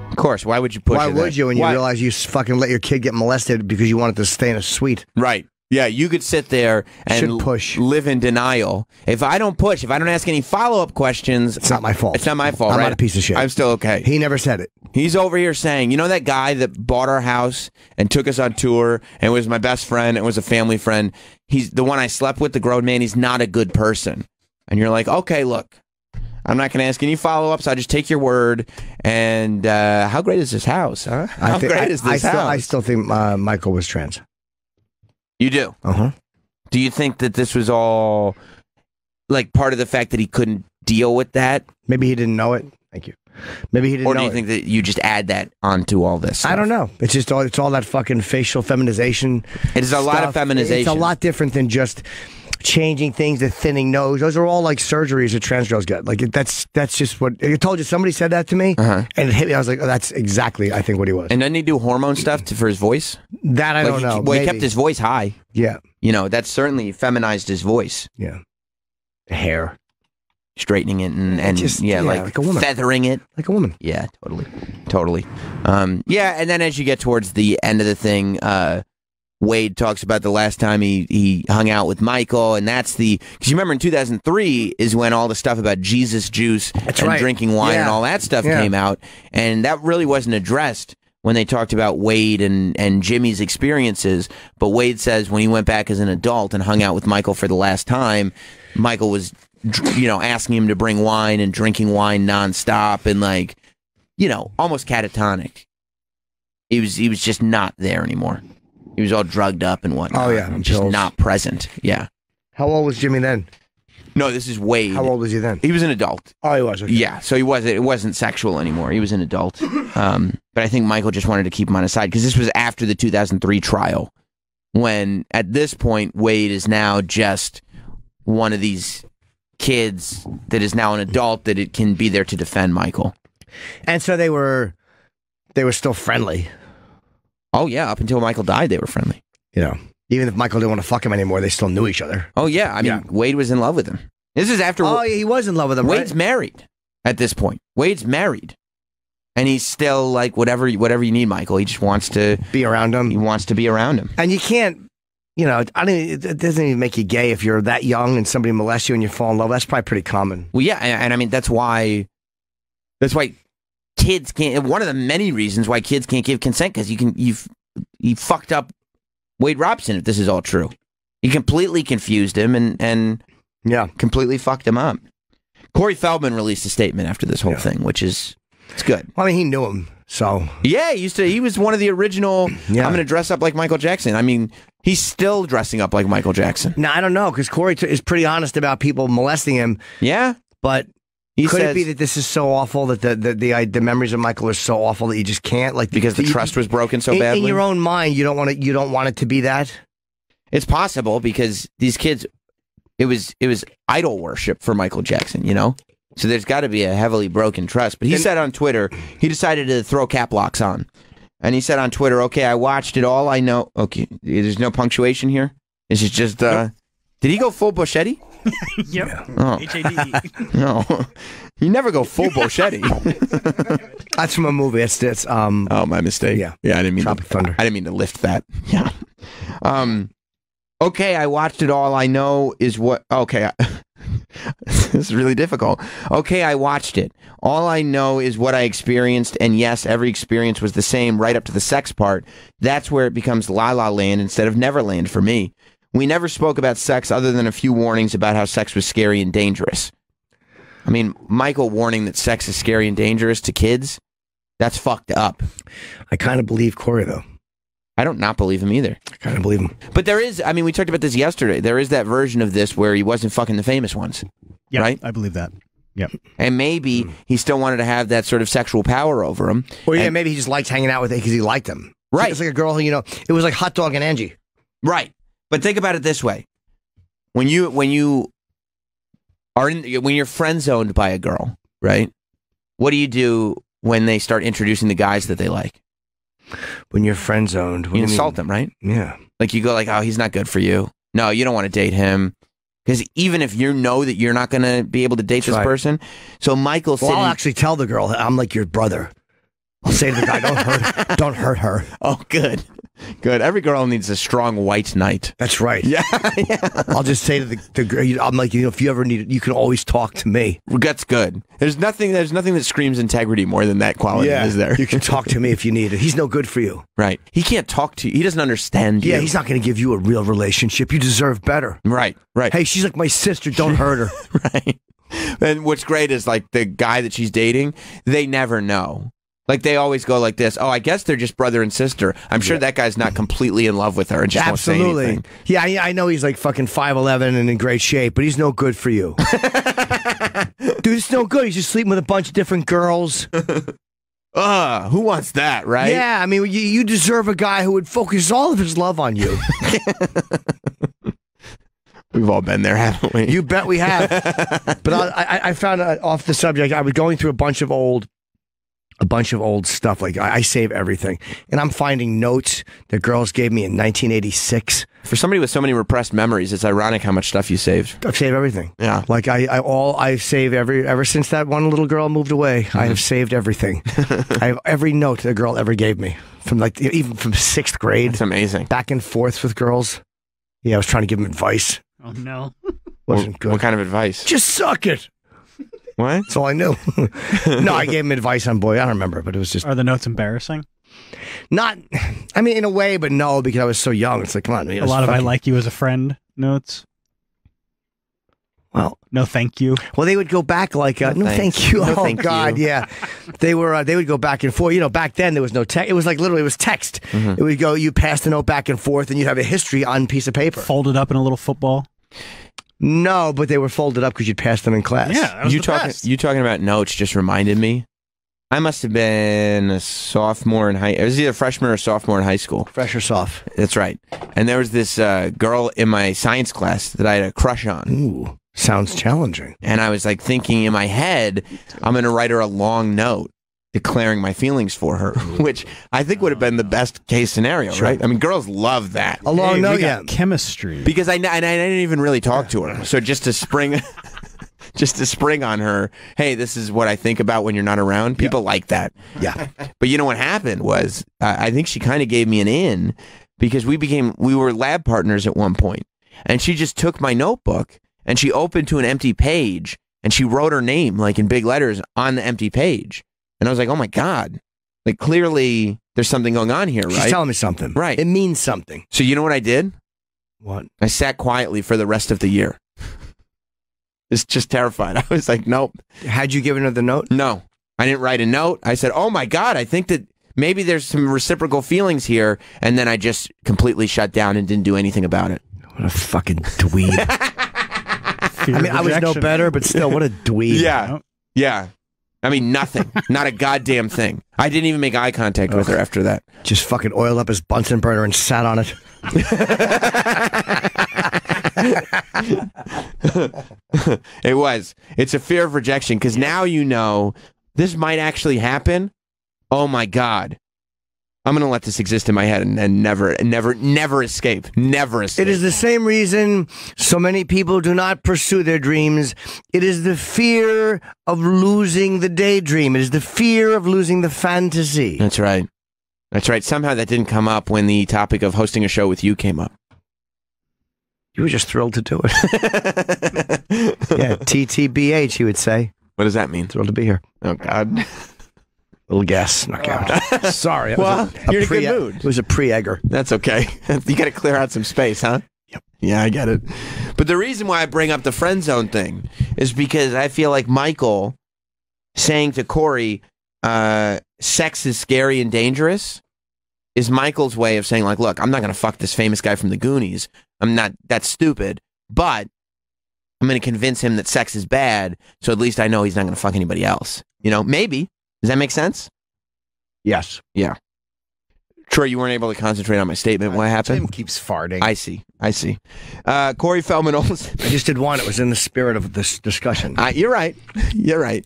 Of course. Why would you push? Why would you when you realize you fucking let your kid get molested because you wanted to stay in a suite? Right. Yeah, you could sit there and live in denial. If I don't push, if I don't ask any follow-up questions... It's not my fault. It's not my fault, I'm right? not a piece of shit. I'm still okay. He never said it. He's over here saying, you know that guy that bought our house and took us on tour and was my best friend and was a family friend? He's the one I slept with, the grown man. He's not a good person. And you're like, okay, look, I'm not going to ask any follow-ups. I'll just take your word. And how great is this house? Huh? How great is this house? I still think Michael was trans. You do? Uh-huh. Do you think that this was all like part of the fact that he couldn't deal with that? Maybe he didn't know it. Thank you. Maybe he didn't know it. Or do you think that you just add that onto all this stuff? I don't know. It's just it's all that fucking facial feminization. It is a lot of feminization. It's a lot different than just changing things, the thinning nose. Those are all like surgeries that trans girls get. Like that's just what I told you. Somebody said that to me, and it hit me. I was like, oh, that's exactly, I think, what he was. And doesn't he do hormone stuff for his voice? That I don't know. Well, he kept his voice high. Yeah. You know, that certainly feminized his voice. Yeah. The hair. Straightening it and just, like a woman. Feathering it. Like a woman. Yeah, totally. Yeah, and then as you get towards the end of the thing, Wade talks about the last time he hung out with Michael, and that's because you remember in 2003 is when all the stuff about Jesus juice and drinking wine and all that stuff came out, and that really wasn't addressed when they talked about Wade and Jimmy's experiences. But Wade says when he went back as an adult and hung out with Michael for the last time, Michael was, asking him to bring wine and drinking wine nonstop and almost catatonic. He was just not there anymore. He was all drugged up and whatnot. Oh yeah, just not present. Yeah. How old was Jimmy then? No, this is Wade. How old was he then? He was an adult. Oh, he was. Okay. Yeah, so it wasn't sexual anymore. He was an adult. But I think Michael just wanted to keep him on his side because this was after the 2003 trial, when at this point Wade is now just one of these kids that is now an adult that it can be there to defend Michael. And so they were still friendly. Oh yeah, up until Michael died, they were friendly. Even if Michael didn't want to fuck him anymore, they still knew each other. Oh yeah, I mean Wade was in love with him. This is after. Oh, yeah, he was in love with him. Wade's married at this point. Wade's married, and he's still like whatever you need, Michael. He just wants to be around him. He wants to be around him. And you can't. It doesn't even make you gay if you're that young and somebody molests you and you fall in love. That's probably pretty common. Well, yeah, and I mean that's why kids can't. One of the many reasons why kids can't give consent because you fucked up Wade Robson. If this is all true, you completely confused him and completely fucked him up. Corey Feldman released a statement after this whole thing, which is it's good. Well, I mean, he knew him, so yeah, he was one of the original. I'm going to dress up like Michael Jackson. I mean, he's still dressing up like Michael Jackson. No, I don't know because Corey is pretty honest about people molesting him. Yeah, but. Could it be that this is so awful that the memories of Michael are so awful that you just can't because the trust was broken so badly? In your own mind, you don't want it to be that. It's possible because these kids, it was idol worship for Michael Jackson, So there's got to be a heavily broken trust. But he said on Twitter, he decided to throw cap locks on, and he said on Twitter, "Okay, I watched it all. I know. Okay, there's no punctuation here. This is just. Did he go full Boschetti?" Yep. Oh. HAD. No, you never go full Boschetti. That's from a movie. It's oh, my mistake. Yeah, I didn't mean Tropic Thunder. I didn't mean to lift that. Yeah. Okay, I watched it all. I know is what. Okay, this is really difficult. Okay, I watched it. All I know is what I experienced, and yes, every experience was the same right up to the sex part. That's where it becomes La La Land instead of Neverland for me. We never spoke about sex other than a few warnings about how sex was scary and dangerous. I mean, Michael warning that sex is scary and dangerous to kids, that's fucked up. I kind of believe Corey, though. I don't not believe him either. I kind of believe him. But there is, I mean, we talked about this yesterday. There is that version of this where he wasn't fucking the famous ones. Yeah, right? I believe that. Yep. And maybe he still wanted to have that sort of sexual power over him. Or yeah, maybe he just liked hanging out with it because he liked them. Right. It's like a girl who, it was like Hot Dog and Angie. Right. But think about it this way: when you are when you're friend zoned by a girl, right? What do you do when they start introducing the guys that they like. When you're friend zoned, You insult them, right? Yeah. Like you go like, oh, he's not good for you. No, you don't want to date him. Because even if you know that you're not going to be able to date this person. So Michael's Well, I'll actually tell the girl, I'm like your brother. I'll say to the guy, don't hurt her. Oh, good. Good. Every girl needs a strong white knight. That's right. Yeah. I'll just say to the girl, I'm like, if you ever need it, you can always talk to me. That's good. There's nothing that screams integrity more than that quality, is there? You can talk to me if you need it. He's no good for you. Right. He can't talk to you. He doesn't understand you. Yeah, he's not going to give you a real relationship. You deserve better. Right. Hey, she's like my sister. Don't hurt her. Right. And what's great is like the guy that she's dating, they never know. Like they always go like this. Oh, I guess they're just brother and sister. I'm sure that guy's not completely in love with her and just won't say anything. Yeah, I know he's like fucking 5'11" and in great shape, but he's no good for you. Dude, it's no good. He's just sleeping with a bunch of different girls. Who wants that, right? Yeah, I mean, you deserve a guy who would focus all of his love on you. We've all been there, haven't we? You bet we have. But I found off the subject, I was going through a bunch of old stuff. Like I save everything, and I'm finding notes that girls gave me in 1986. For somebody with so many repressed memories, it's ironic how much stuff you saved. I've saved everything. Yeah, like I save ever since that one little girl moved away. I have saved everything. I have every note that a girl ever gave me from like even from 6th grade. It's amazing. Back and forth with girls. Yeah, I was trying to give them advice. Oh no, wasn't good. What kind of advice? Just suck it. What? That's all I knew. No, I gave him advice on boy. I don't remember, but it was just. Are the notes embarrassing? Not, I mean, in a way, but no, because I was so young. It's like, come on, man. A lot of I like you as a friend notes. Well, no, thank you. Well, they would go back like, no, thank you. No, oh thank God, you. yeah. They would go back and forth. You know, back then there was no text. It was like literally, it was text. It would go, you pass the note back and forth, and you'd have a history on a piece of paper, folded up in a little football. No, but they were folded up because you'd pass them in class. Yeah, that was you the talking best. you talking about notes just reminded me. I must have been a sophomore in high. It was either freshman or sophomore in high school. Fresh or soft. That's right. And there was this girl in my science class that I had a crush on. Ooh, sounds challenging. And I was like thinking in my head, I'm going to write her a long note declaring my feelings for her, which I think would have been the best case scenario, right? I mean, girls love that. A long note, we got chemistry. Because I didn't even really talk to her. So just to spring on her, hey, this is what I think about when you're not around. People like that. Yeah. But you know what happened was, I think she kind of gave me an in because we were lab partners at one point. And she just took my notebook and she opened to an empty page and she wrote her name like in big letters on the empty page. And I was like, oh my God, like clearly there's something going on here, right? She's telling me something. Right. It means something. So you know what I did? What? I sat quietly for the rest of the year. It's just terrified. I was like, nope. Had you given her the note? No, I didn't write a note. I said, oh my God, I think that maybe there's some reciprocal feelings here. And then I just completely shut down and didn't do anything about it. What a fucking dweeb. I mean, I was no better, but still, what a dweeb. Yeah. Yeah. I mean, nothing. Not a goddamn thing. I didn't even make eye contact with her after that. Just fucking oiled up his Bunsen burner and sat on it. It's a fear of rejection because now you know this might actually happen. Oh my God. I'm going to let this exist in my head and never escape. Never escape. It is the same reason so many people do not pursue their dreams. It is the fear of losing the daydream. It is the fear of losing the fantasy. That's right. That's right. Somehow that didn't come up when the topic of hosting a show with you came up. You were just thrilled to do it. Yeah, TTBH, you would say. What does that mean? Thrilled to be here. Oh, God. Little gas snuck out. Sorry. Well, you're in a good mood. It was a pre-egger. That's okay. You got to clear out some space, huh? Yep. Yeah, I get it. But the reason why I bring up the friend zone thing is because I feel like Michael saying to Corey, sex is scary and dangerous is Michael's way of saying like, look, I'm not going to fuck this famous guy from the Goonies. I'm not that stupid, but I'm going to convince him that sex is bad. So at least I know he's not going to fuck anybody else. You know, maybe. Does that make sense? Yes. Yeah. Troy, you weren't able to concentrate on my statement. What happened? Tim keeps farting. I see. Corey Feldman Olsen. I just did one. It was in the spirit of this discussion. You're right. You're right.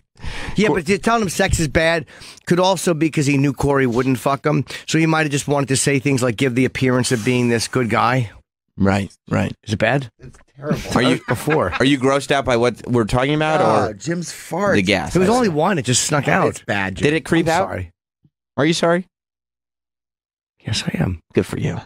Yeah, but telling him sex is bad could also be because he knew Corey wouldn't fuck him. So he might have just wanted to say things like give the appearance of being this good guy. Right. Is it bad? It's terrible. Are you before? Are you grossed out by what we're talking about, or Jim's fart? the gas? It was only one. It just snuck out. It's bad. Jim. Did it creep out? Sorry. Are you sorry? Yes, I am. Good for you.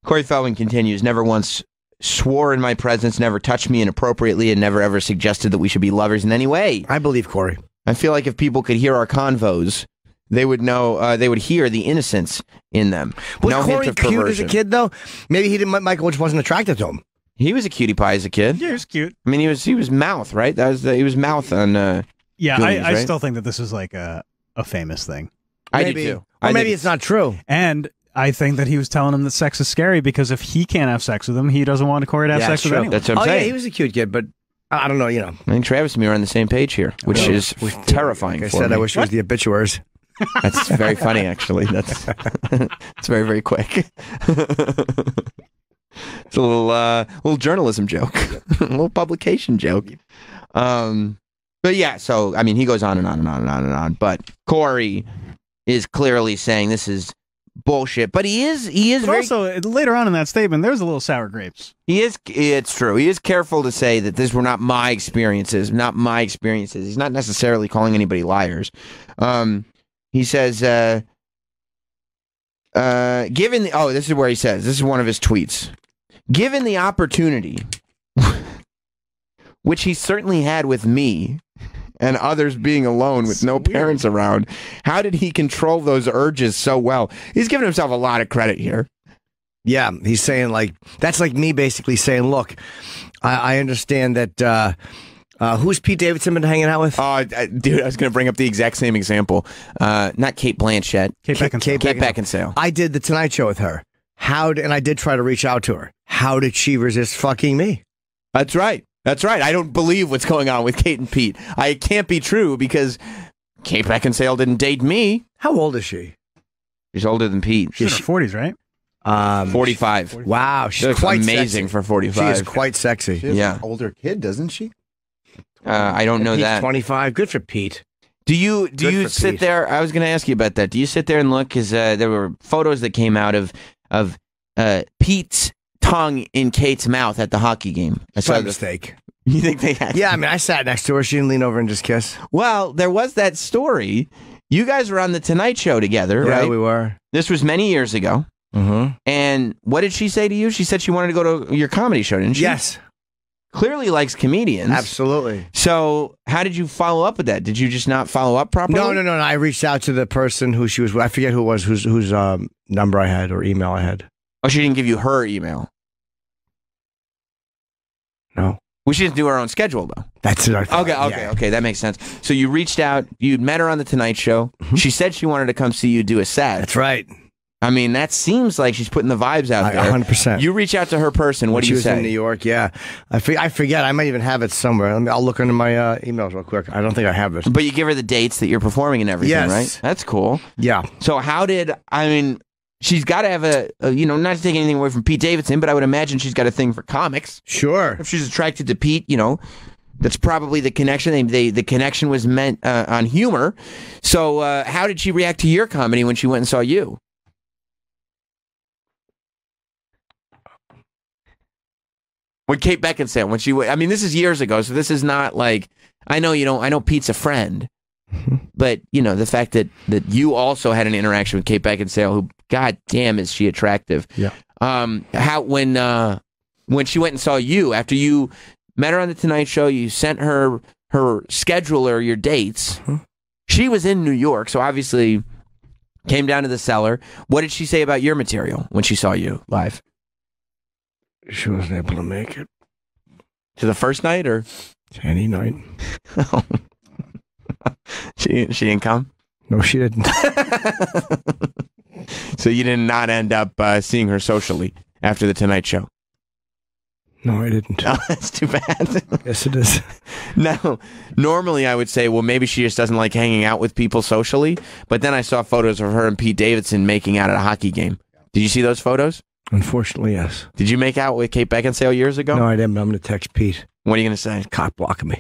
Corey Feldman continues, never once swore in my presence, never touched me inappropriately, and never ever suggested that we should be lovers in any way. I believe Corey. I feel like if people could hear our convos, they would know, they would hear the innocence in them. Was no Corey hint of cute perversion. as a kid, though? Maybe he didn't. Michael just wasn't attracted to him. He was a cutie pie as a kid. Yeah, he was cute. I mean, he was mouth, right? That was he was mouth on. Yeah, Goonies, I right? still think that this is like a famous thing. I Maybe. do too. Or maybe it's not true. And I think that he was telling him that sex is scary because if he can't have sex with him, he doesn't want Corey to have sex with anyone. That's what I'm Oh, saying. yeah, he was a cute kid, but I don't know, I think Travis and me are on the same page here, which is terrifying. Like I for said, me. I wish it was the obituaries. That's very funny, actually. That's it's very, very quick. It's a little journalism joke, a little publication joke. But yeah, so I mean, he goes on and on and on and on and on. But Corey is clearly saying this is bullshit. But he is But very. also, later on in that statement, there's a little sour grapes. It's true. He is careful to say that these were not my experiences. He's not necessarily calling anybody liars. He says, given the, this is where he says, this is one of his tweets. Given the opportunity, which he certainly had with me and others being alone with no parents around, how did he control those urges so well? He's giving himself a lot of credit here. Yeah, he's saying that's like me basically saying, look, I understand that. Who's Pete Davidson been hanging out with? Dude, I was going to bring up the exact same example. Not Kate Blanchett. Kate Beckinsale. I did the Tonight Show with her. And I did try to reach out to her. How did she resist fucking me? That's right. I don't believe what's going on with Kate and Pete. It can't be true because Kate Beckinsale didn't date me. How old is she? She's older than Pete. She's in her 40s, right? 45. Wow, she looks quite amazing sexy. for 45. She is quite sexy. She has an older kid, doesn't she? I don't know Pete's that. 25. Good for Pete. Do you sit Pete. there? I was going to ask you about that. Do you sit there and look? Because there were photos that came out of Pete's tongue in Kate's mouth at the hockey game. I It's saw a the mistake. You think they had? Yeah, I mean, I sat next to her. She didn't lean over and just kiss. Well, there was that story. You guys were on the Tonight Show together, Yeah, right? we were. This was many years ago. Mm-hmm. And what did she say to you? She said she wanted to go to your comedy show, didn't she? Yes. Clearly likes comedians. Absolutely. So how did you follow up with that? Did you just not follow up properly? No. I reached out to the person who she was with. I forget who it was, whose number I had or email I had. Oh, she didn't give you her email? No. Well, she didn't do her own schedule, though. That's it. I thought. Okay. That makes sense. So you reached out. You'd met her on the Tonight Show. She said she wanted to come see you do a set. That's right. I mean, that seems like she's putting the vibes out there. 100%. You reach out to her person. What do she you was say? in New York, yeah. I forget. I might even have it somewhere. I'll look into my emails real quick. I don't think I have it. But you give her the dates that you're performing and everything, Yes. right? That's cool. Yeah. So she's got to have a, not to take anything away from Pete Davidson, but I would imagine she's got a thing for comics. Sure. If she's attracted to Pete, that's probably the connection. The connection was meant on humor. So how did she react to your comedy when she went and saw you? When Kate Beckinsale, this is years ago, so this is not like, I know Pete's a friend, but, the fact that you also had an interaction with Kate Beckinsale, who, god damn, is she attractive. Yeah. When she went and saw you, after you met her on the Tonight Show, you sent her scheduler your dates. She was in New York, so obviously came down to the cellar. What did she say about your material when she saw you live? She wasn't able to make it. To the first night or? To any night. She didn't come? No, she didn't. So you did not end up seeing her socially after the Tonight Show? No, I didn't. Oh, that's too bad. Yes, it is. Now, normally I would say, well, maybe she just doesn't like hanging out with people socially. But then I saw photos of her and Pete Davidson making out at a hockey game. Did you see those photos? Unfortunately, yes. Did you make out with Kate Beckinsale years ago? No, I didn't, but I'm going to text Pete. What are you going to say? Cock blocking me.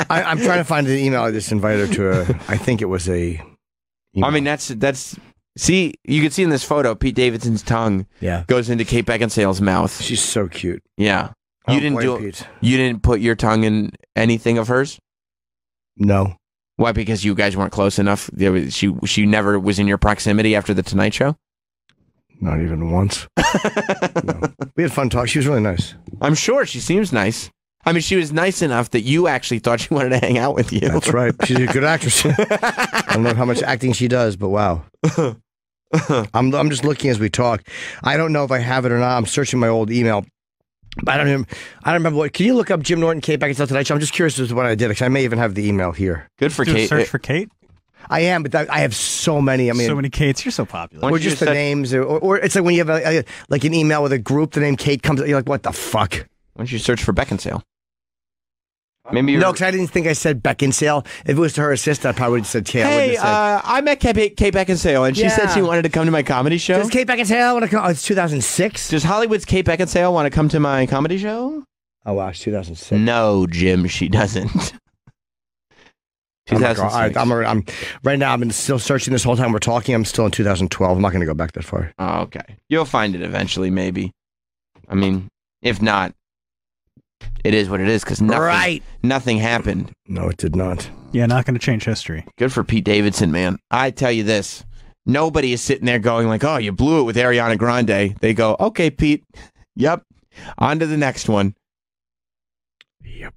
I'm trying to find the email I just invited her to. I think it was a... email. I mean, that's... See, you can see in this photo, Pete Davidson's tongue goes into Kate Beckinsale's mouth. She's so cute. Yeah. I You don't didn't blame do Pete. You didn't put your tongue in anything of hers? No. Why? Because you guys weren't close enough? She never was in your proximity after the Tonight Show? Not even once. No. We had fun talk. She was really nice. I'm sure. She seems nice. I mean, she was nice enough that you actually thought she wanted to hang out with you. That's right. She's a good actress. I don't know how much acting she does, but wow. I'm just looking as we talk. I don't know if I have it or not. I'm searching my old email. But I don't remember what. Can you look up Jim Norton, Kate Beckinsale Tonight Show? I'm just curious as to what I did, because I may even have the email here. Good for Kate. Search for Kate. I am, but I have so many. I mean, so many Kates. You're so popular. Or just the names, or it's like when you have like an email with a group, the name Kate comes. You're like, what the fuck? Why don't you search for Beckinsale? Maybe no, because I didn't think I said Beckinsale. If it was to her assistant, I probably would have said Kate. Hey, I met Kate Beckinsale, and she said she wanted to come to my comedy show. Does Kate Beckinsale want to come? Oh, it's 2006. Does Hollywood's Kate Beckinsale want to come to my comedy show? Oh wow, it's 2006. No, Jim, she doesn't. 2006. I'm right now. I've been still searching this whole time we're talking. I'm still in 2012. I'm not going to go back that far. Oh, okay. You'll find it eventually, maybe. I mean, if not, it is what it is, because nothing happened. No, it did not. Yeah, not going to change history. Good for Pete Davidson, man. I tell you this. Nobody is sitting there going like, oh, you blew it with Ariana Grande. They go, okay, Pete. Yep. On to the next one. Yep.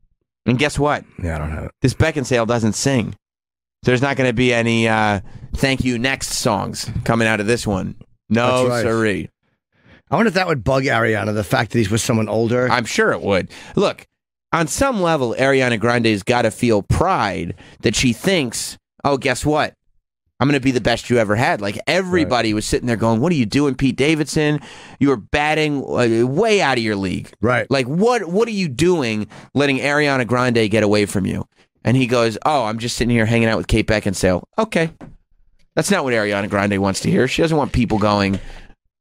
And guess what? Yeah, I don't have it. This Beckinsale doesn't sing. There's not going to be any thank you next songs coming out of this one. No, That's right. siree. I wonder if that would bug Ariana, the fact that he's with someone older. I'm sure it would. Look, on some level, Ariana Grande's got to feel pride that she thinks, oh, guess what? I'm going to be the best you ever had. Like, everybody was sitting there going, what are you doing, Pete Davidson? You were batting way out of your league. Right. Like, what are you doing letting Ariana Grande get away from you? And he goes, oh, I'm just sitting here hanging out with Kate Beckinsale. Okay. That's not what Ariana Grande wants to hear. She doesn't want people going,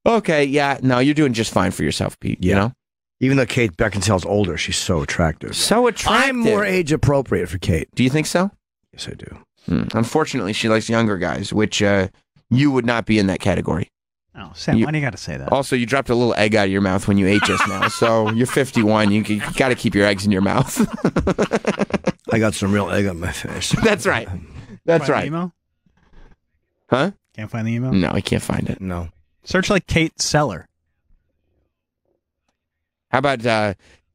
okay, yeah, no, you're doing just fine for yourself, Pete. Yeah. You know? Even though Kate Beckinsale's older, she's so attractive. So attractive. I'm more age appropriate for Kate. Do you think so? Yes, I do. Unfortunately, she likes younger guys, which you would not be in that category. Oh, Sam, why do you got to say that? Also, you dropped a little egg out of your mouth when you ate just now, so you're 51. You got to keep your eggs in your mouth. I got some real egg on my face. That's right. That's right. The email? Huh? Can't find the email? No, I can't find it. No. Search like Kate Seller. How about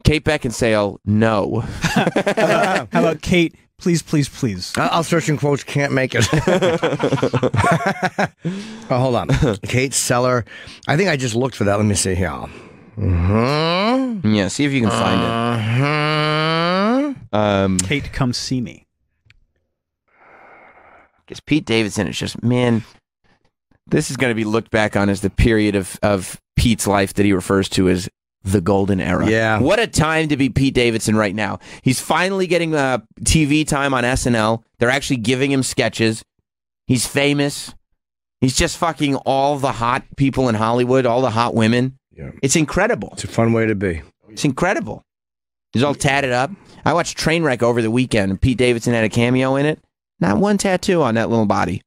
Kate Beckinsale? No. How about Kate? Please, please, please. I'll search in quotes. Can't make it. Oh, hold on. Kate Seller. I think I just looked for that. Let me see here. Yeah, see if you can find it. Kate, come see me. Because Pete Davidson is just, man, this is going to be looked back on as the period of Pete's life that he refers to as the golden era. Yeah. What a time to be Pete Davidson right now. He's finally getting TV time on SNL. They're actually giving him sketches. He's famous. He's just fucking all the hot people in Hollywood, all the hot women. Yeah. It's incredible. It's a fun way to be. It's incredible. He's all tatted up. I watched Trainwreck over the weekend, and Pete Davidson had a cameo in it. Not one tattoo on that little body.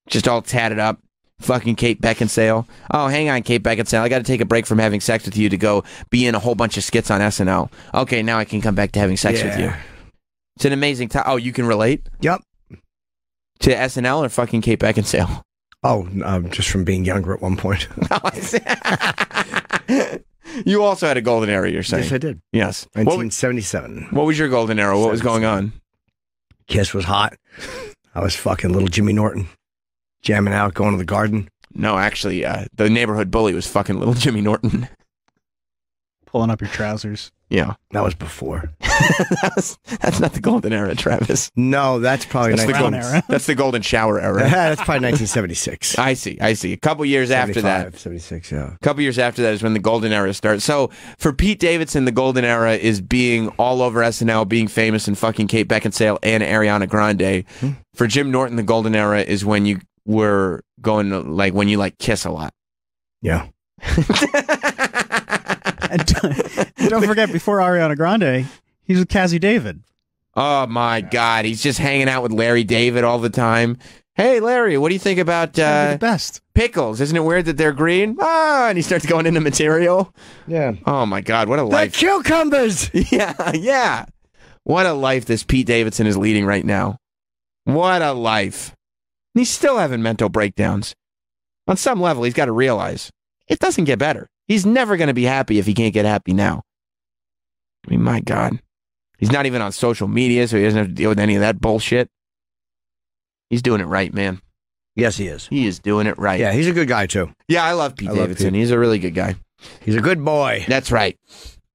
Just all tatted up. Fucking Kate Beckinsale. Oh, hang on, Kate Beckinsale. I got to take a break from having sex with you to go be in a whole bunch of skits on SNL. Okay, now I can come back to having sex with you. It's an amazing time. Oh, you can relate? Yep. To SNL or fucking Kate Beckinsale? Oh, just from being younger at one point. You also had a golden era, you're saying? Yes, I did. Yes. 1977. What was your golden era? What was going on? Kiss was hot. I was fucking little Jimmy Norton. Jamming out, going to the garden. No, actually, the neighborhood bully was fucking little Jimmy Norton. Pulling up your trousers. Yeah. That was before. That's not the golden era, Travis. No, that's probably That's the 19... golden era. That's the golden shower era. That's probably 1976. I see. A couple years after that. 76, yeah. A couple years after that is when the golden era starts. So for Pete Davidson, the golden era is being all over SNL, being famous, and fucking Kate Beckinsale and Ariana Grande. For Jim Norton, the golden era is when you were going to, like, when you like kiss a lot. Yeah. And don't forget, before Ariana Grande, he's with Cassie David. Oh my God, he's just hanging out with Larry David all the time. Hey Larry, what do you think about the best pickles? Isn't it weird that they're green? And he starts going into material. Yeah. Oh my God, what a life! The cucumbers. Yeah. What a life this Pete Davidson is leading right now. What a life. And he's still having mental breakdowns. On some level, he's got to realize it doesn't get better. He's never going to be happy if he can't get happy now. I mean, my God. He's not even on social media, so he doesn't have to deal with any of that bullshit. He's doing it right, man. Yes, he is. He is doing it right. Yeah, he's a good guy, too. Yeah, I love Pete Davidson. He's a really good guy. He's a good boy. That's right.